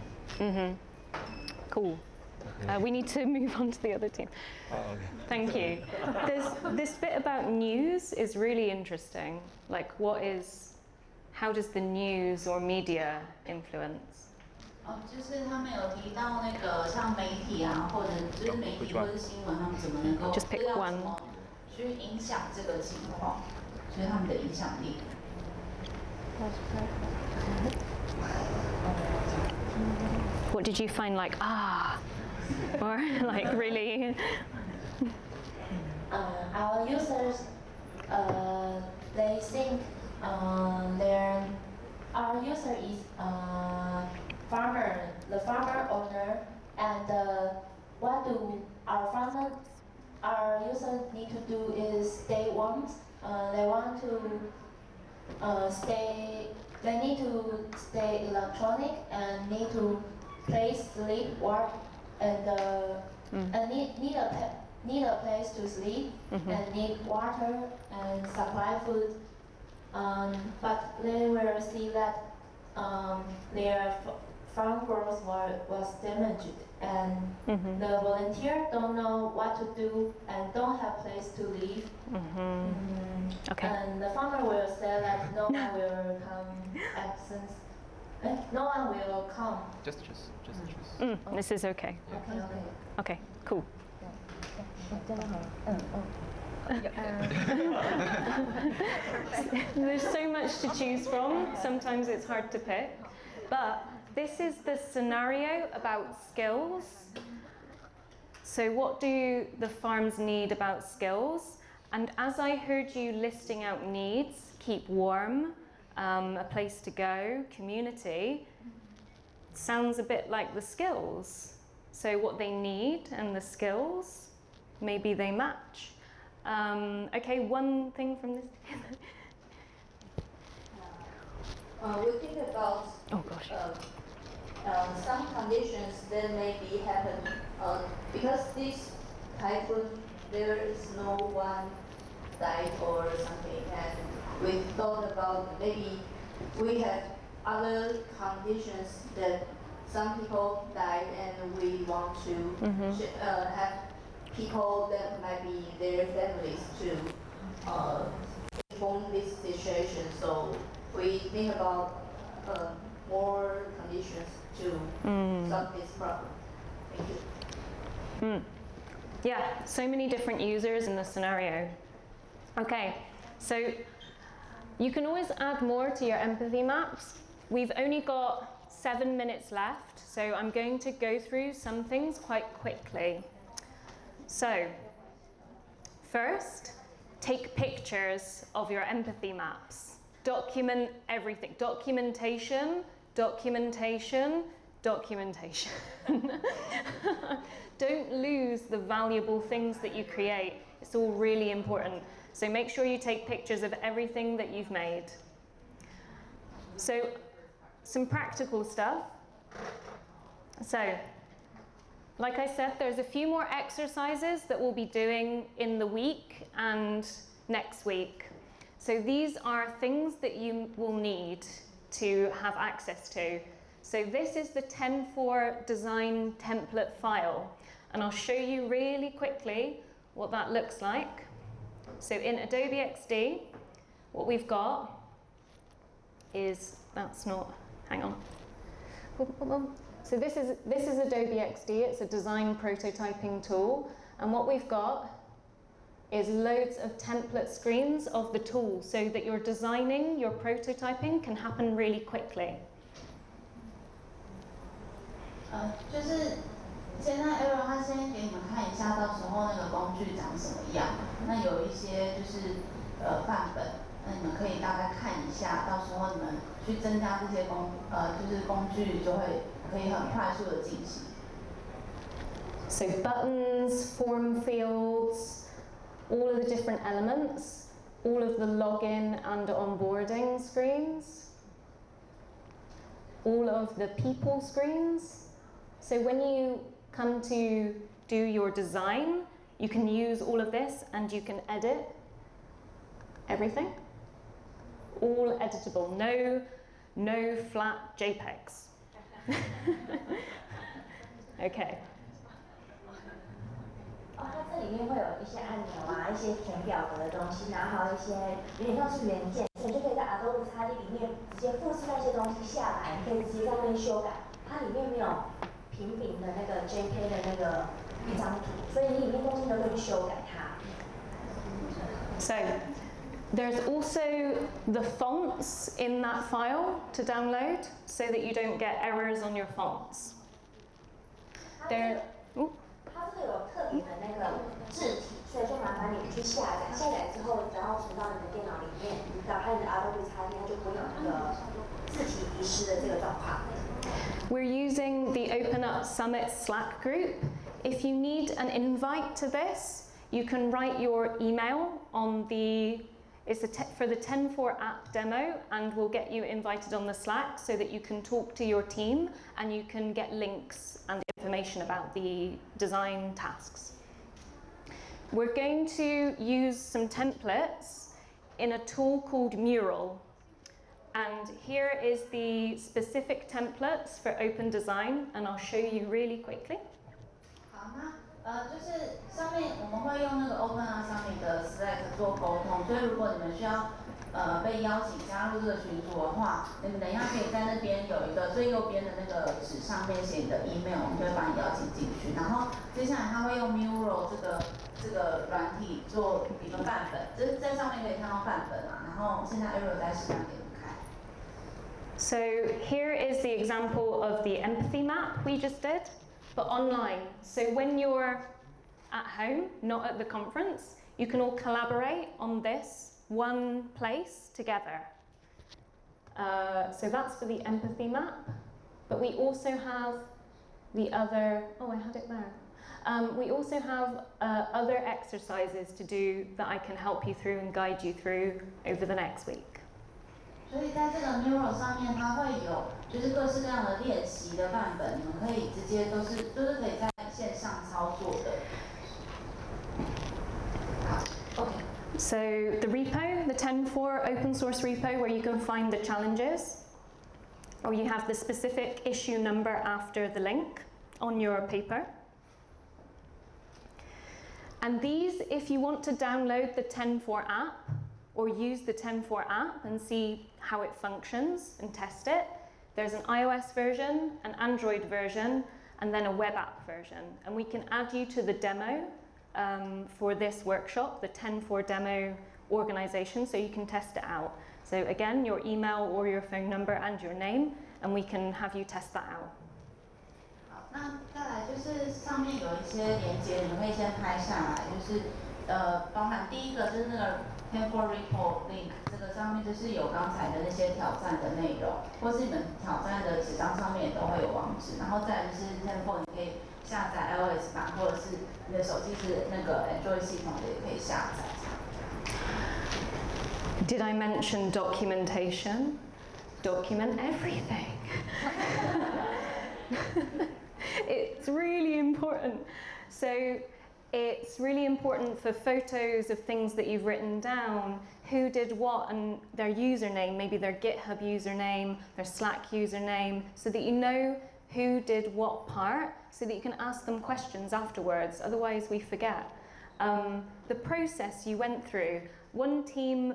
Speaker 1: Cool. We need to move on to the other team.
Speaker 6: Oh, okay.
Speaker 1: Thank you. This bit about news is really interesting. Like, how does the news or media influence?
Speaker 2: 就是他们有提到那个像媒体啊，或者就是媒体或者新闻，他们怎么能够知道怎么去影响这个情况，所以他们的影响力。
Speaker 1: What did you find like or like really?
Speaker 14: Our users, they think our user is the farmer owner, and what do our users need to do is they want to stay. They need to stay electronic and need to place, sleep, work, and need a place to sleep and need water and supply food. But they will see that their farm growth was damaged, and the volunteer don't know what to do and don't have place to live.
Speaker 1: Okay.
Speaker 14: And the farmer will say that no one will come absence. No one will come.
Speaker 6: Just choose.
Speaker 1: This is okay.
Speaker 14: Okay.
Speaker 1: Okay, cool. There's so much to choose from. Sometimes it's hard to pick. But this is the scenario about skills. So what do the farms need about skills? And as I heard you listing out needs, keep warm, a place to go, community, sounds a bit like the skills. So what they need and the skills, maybe they match. Okay, one thing from this.
Speaker 15: We think about some conditions that may be happen because this typhoon there is no one died or something, and we thought about maybe we have other conditions that some people died, and we want to have people that might be their families to inform this situation. So we think about more conditions to solve this problem. Thank you.
Speaker 1: Yeah, so many different users in the scenario. Okay, so you can always add more to your empathy maps. We've only got 7 minutes left, so I'm going to go through some things quite quickly. So, first, take pictures of your empathy maps. Document everything. Documentation, documentation, documentation. Don't lose the valuable things that you create. It's all really important. So make sure you take pictures of everything that you've made. So, some practical stuff. So, like I said, there's a few more exercises that we'll be doing in the week and next week. So these are things that you will need to have access to. So this is the TenFour design template file, and I'll show you really quickly what that looks like. So in Adobe XD, what we've got is, hang on. So this is Adobe XD, it's a design prototyping tool, and what we've got is loads of template screens of the tool so that your designing, your prototyping can happen really quickly.
Speaker 2: 就是现在 Eriol 他先给你们看一下，到时候那个工具长什么样。那有一些就是范本，那你们可以大概看一下，到时候你们去增加这些就是工具就会可以很快速的进行。
Speaker 1: So buttons, form fields, all of the different elements, all of the login and onboarding screens, all of the people screens. So when you come to do your design, you can use all of this and you can edit everything. All editable, no flat JPEGs. Okay.
Speaker 16: 它这里面会有一些按钮啊，一些填表格的东西，然后还有一些有点像是元件，所以你就可以在 Adobe XD 里面直接复制那些东西下来，你可以直接在那边修改。它里面没有平饼的那个 JK 的那个一张图，所以你里面东西都可以修改它。
Speaker 1: So there's also the fonts in that file to download so that you don't get errors on your fonts. There.
Speaker 16: 它这个有特别的那个字体，所以就麻烦你去下载。下载之后，然后存到你的电脑里面，你打开你的 Adobe XD， 它就不会有那个字体遗失的这个状况。
Speaker 1: We're using the Open Up Summit Slack group. If you need an invite to this, you can write your email on the, for the TenFour app demo, and we'll get you invited on the Slack so that you can talk to your team and you can get links and information about the design tasks. We're going to use some templates in a tool called Mural. And here is the specific templates for open design, and I'll show you really quickly.
Speaker 2: 好，那就是上面我们会用那个 Open Summit 的 Slack 做沟通，所以如果你们需要被邀请加入这个群组的话，你们等一下可以在那边有一个最右边的那个纸上面写你的 email， 我们就会把你邀请进去。然后接下来他会用 Mural 这个软体做一个范本，就是在上面可以看到范本啊。然后现在 Eriol 在示范给你们看。
Speaker 1: So here is the example of the empathy map we just did, but online. So when you're at home, not at the conference, you can all collaborate on this one place together. So that's for the empathy map, but we also have the other, oh, I had it there. We also have other exercises to do that I can help you through and guide you through over the next week.
Speaker 2: 所以在这个 Mural 上面，它会有就是各式各样的练习的范本，你们可以直接都是可以在线上操作的。好 ，OK。So
Speaker 1: the repo, the TenFour open source repo, where you can find the challenges, or you have the specific issue number after the link on your paper. And these, if you want to download the TenFour app, or use the TenFour app and see how it functions and test it, there's an iOS version, an Android version, and then a web app version. And we can add you to the demo for this workshop, the TenFour demo organization, so you can test it out. So again, your email or your phone number and your name, and we can have you test that out.
Speaker 2: 好，那再来就是上面有一些连接，你们可以先拍下来，就是包含第一个就是那个 Tenfour Report Link， 这个上面就是有刚才的那些挑战的内容，或是你们挑战的纸张上面也都会有网址，然后再来就是 Tenfour 你可以下载 iOS 版，或者是你的手机是那个 Android 系统的也可以下载。
Speaker 1: Did I mention documentation? Document everything. It's really important. So it's really important for photos of things that you've written down, who did what and their username, maybe their GitHub username, their Slack username, so that you know who did what part, so that you can ask them questions afterwards, otherwise we forget. The process you went through, one team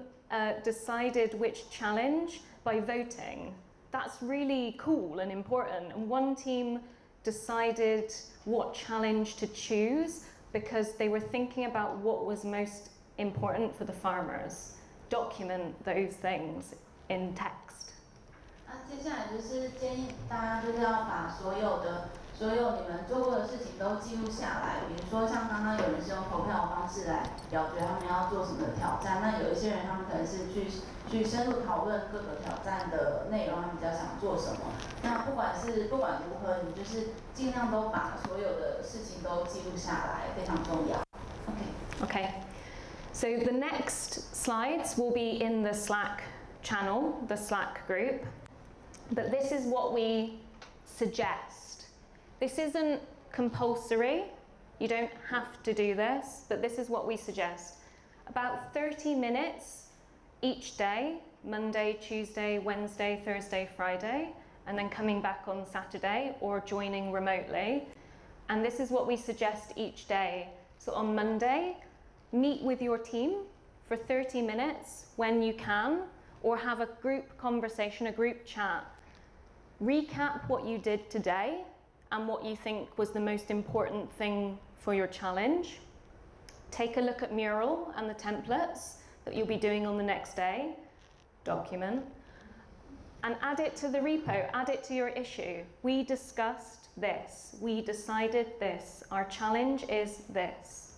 Speaker 1: decided which challenge by voting. That's really cool and important. And one team decided what challenge to choose because they were thinking about what was most important for the farmers. Document those things in text.
Speaker 2: 那接下来就是建议大家就是要把所有你们做过的事情都记录下来，比如说像刚刚有人是用投票的方式来表决他们要做什么挑战，那有一些人他们可能是去深入讨论各个挑战的内容，他们比较想做什么。那不管如何，你就是尽量都把所有的事情都记录下来，非常重要。
Speaker 1: Okay. So the next slides will be in the Slack channel, the Slack group. But this is what we suggest. This isn't compulsory. You don't have to do this, but this is what we suggest. About 30 minutes each day, Monday, Tuesday, Wednesday, Thursday, Friday, and then coming back on Saturday or joining remotely. And this is what we suggest each day. So on Monday, meet with your team for 30 minutes when you can, or have a group conversation, a group chat. Recap what you did today and what you think was the most important thing for your challenge. Take a look at Mural and the templates that you'll be doing on the next day. Document. And add it to the repo, add it to your issue. We discussed this. We decided this. Our challenge is this.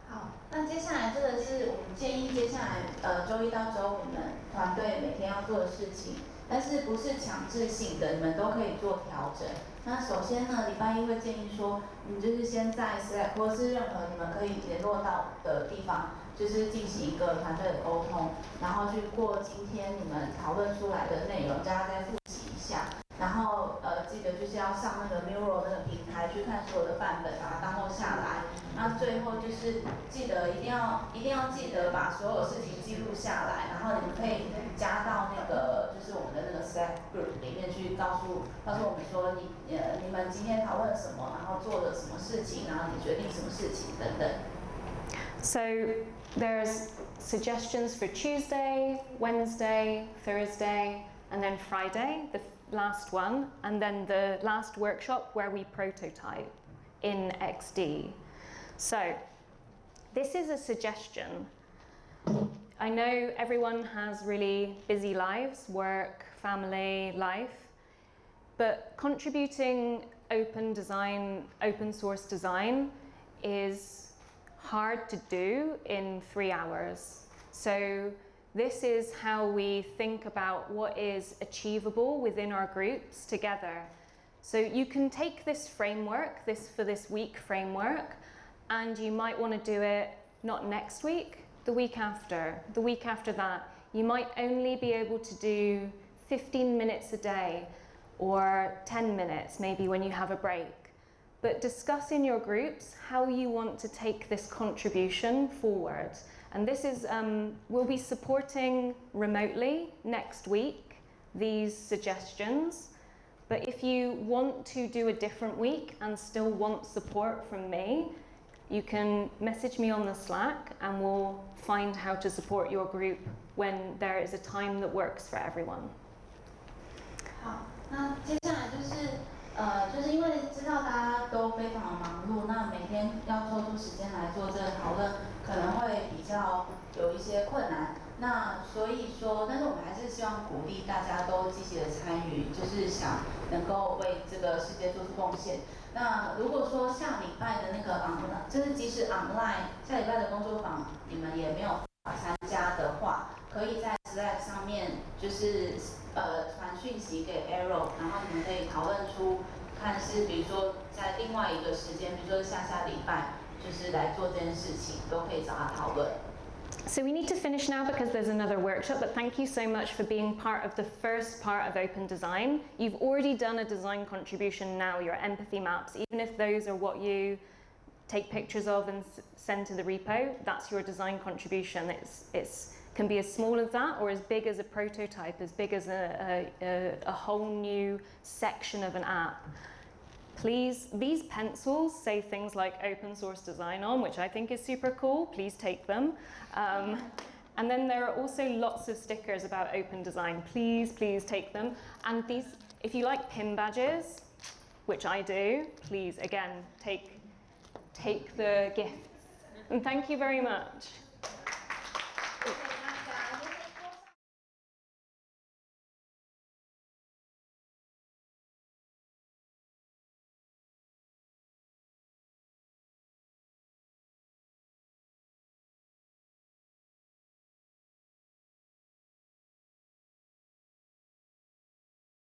Speaker 2: 好，那接下来这个是我们建议接下来周一到周五你们团队每天要做的事情，但是不是强制性的，你们都可以做调整。那首先呢，礼拜一会建议说，你就是先在 Slack 或是任何你们可以联络到的地方，就是进行一个团队的沟通，然后去过今天你们讨论出来的内容，大家再复习一下。然后记得就是要上那个 Mural 那个平台去看所有的范本，把它download下来。那最后就是记得一定要记得把所有事情记录下来，然后你们可以加到那个就是我们的那个 Slack group 里面去告诉我们说你们今天讨论什么，然后做了什么事情，然后你决定什么事情等等。
Speaker 1: So there's suggestions for Tuesday, Wednesday, Thursday, and then Friday, the last one, and then the last workshop where we prototype in XD. So this is a suggestion. I know everyone has really busy lives, work, family, life, but contributing open design, open source design is hard to do in 3 hours. So this is how we think about what is achievable within our groups together. So you can take this framework, for this week framework, and you might want to do it not next week, the week after that. You might only be able to do 15 minutes a day or 10 minutes maybe when you have a break. But discuss in your groups how you want to take this contribution forward. And this is, we'll be supporting remotely next week these suggestions. But if you want to do a different week and still want support from me, you can message me on the Slack and we'll find how to support your group when there is a time that works for everyone.
Speaker 2: 好，那接下来就是因为知道大家都非常的忙碌，那每天要抽出时间来做这个讨论，可能会比较有一些困难。那所以说，但是我们还是希望鼓励大家都积极的参与，就是想能够为这个世界做出贡献。那如果说下礼拜的那个 online， 就是即使 online 下礼拜的工作坊你们也没有办法参加的话，可以在 Slack 上面就是传讯息给 Eriol， 然后你们可以讨论出看是比如说在另外一个时间，比如说下礼拜，就是来做这件事情，都可以找他讨论。
Speaker 1: So we need to finish now because there's another workshop, but thank you so much for being part of the first part of open design. You've already done a design contribution now, your empathy maps, even if those are what you take pictures of and send to the repo, that's your design contribution. It's can be as small as that or as big as a prototype, as big as a whole new section of an app. Please, these pencils say things like open source design on, which I think is super cool. Please take them. And then there are also lots of stickers about open design. Please, please take them. And these, if you like pin badges, which I do, please, again, take the gifts. And thank you very much.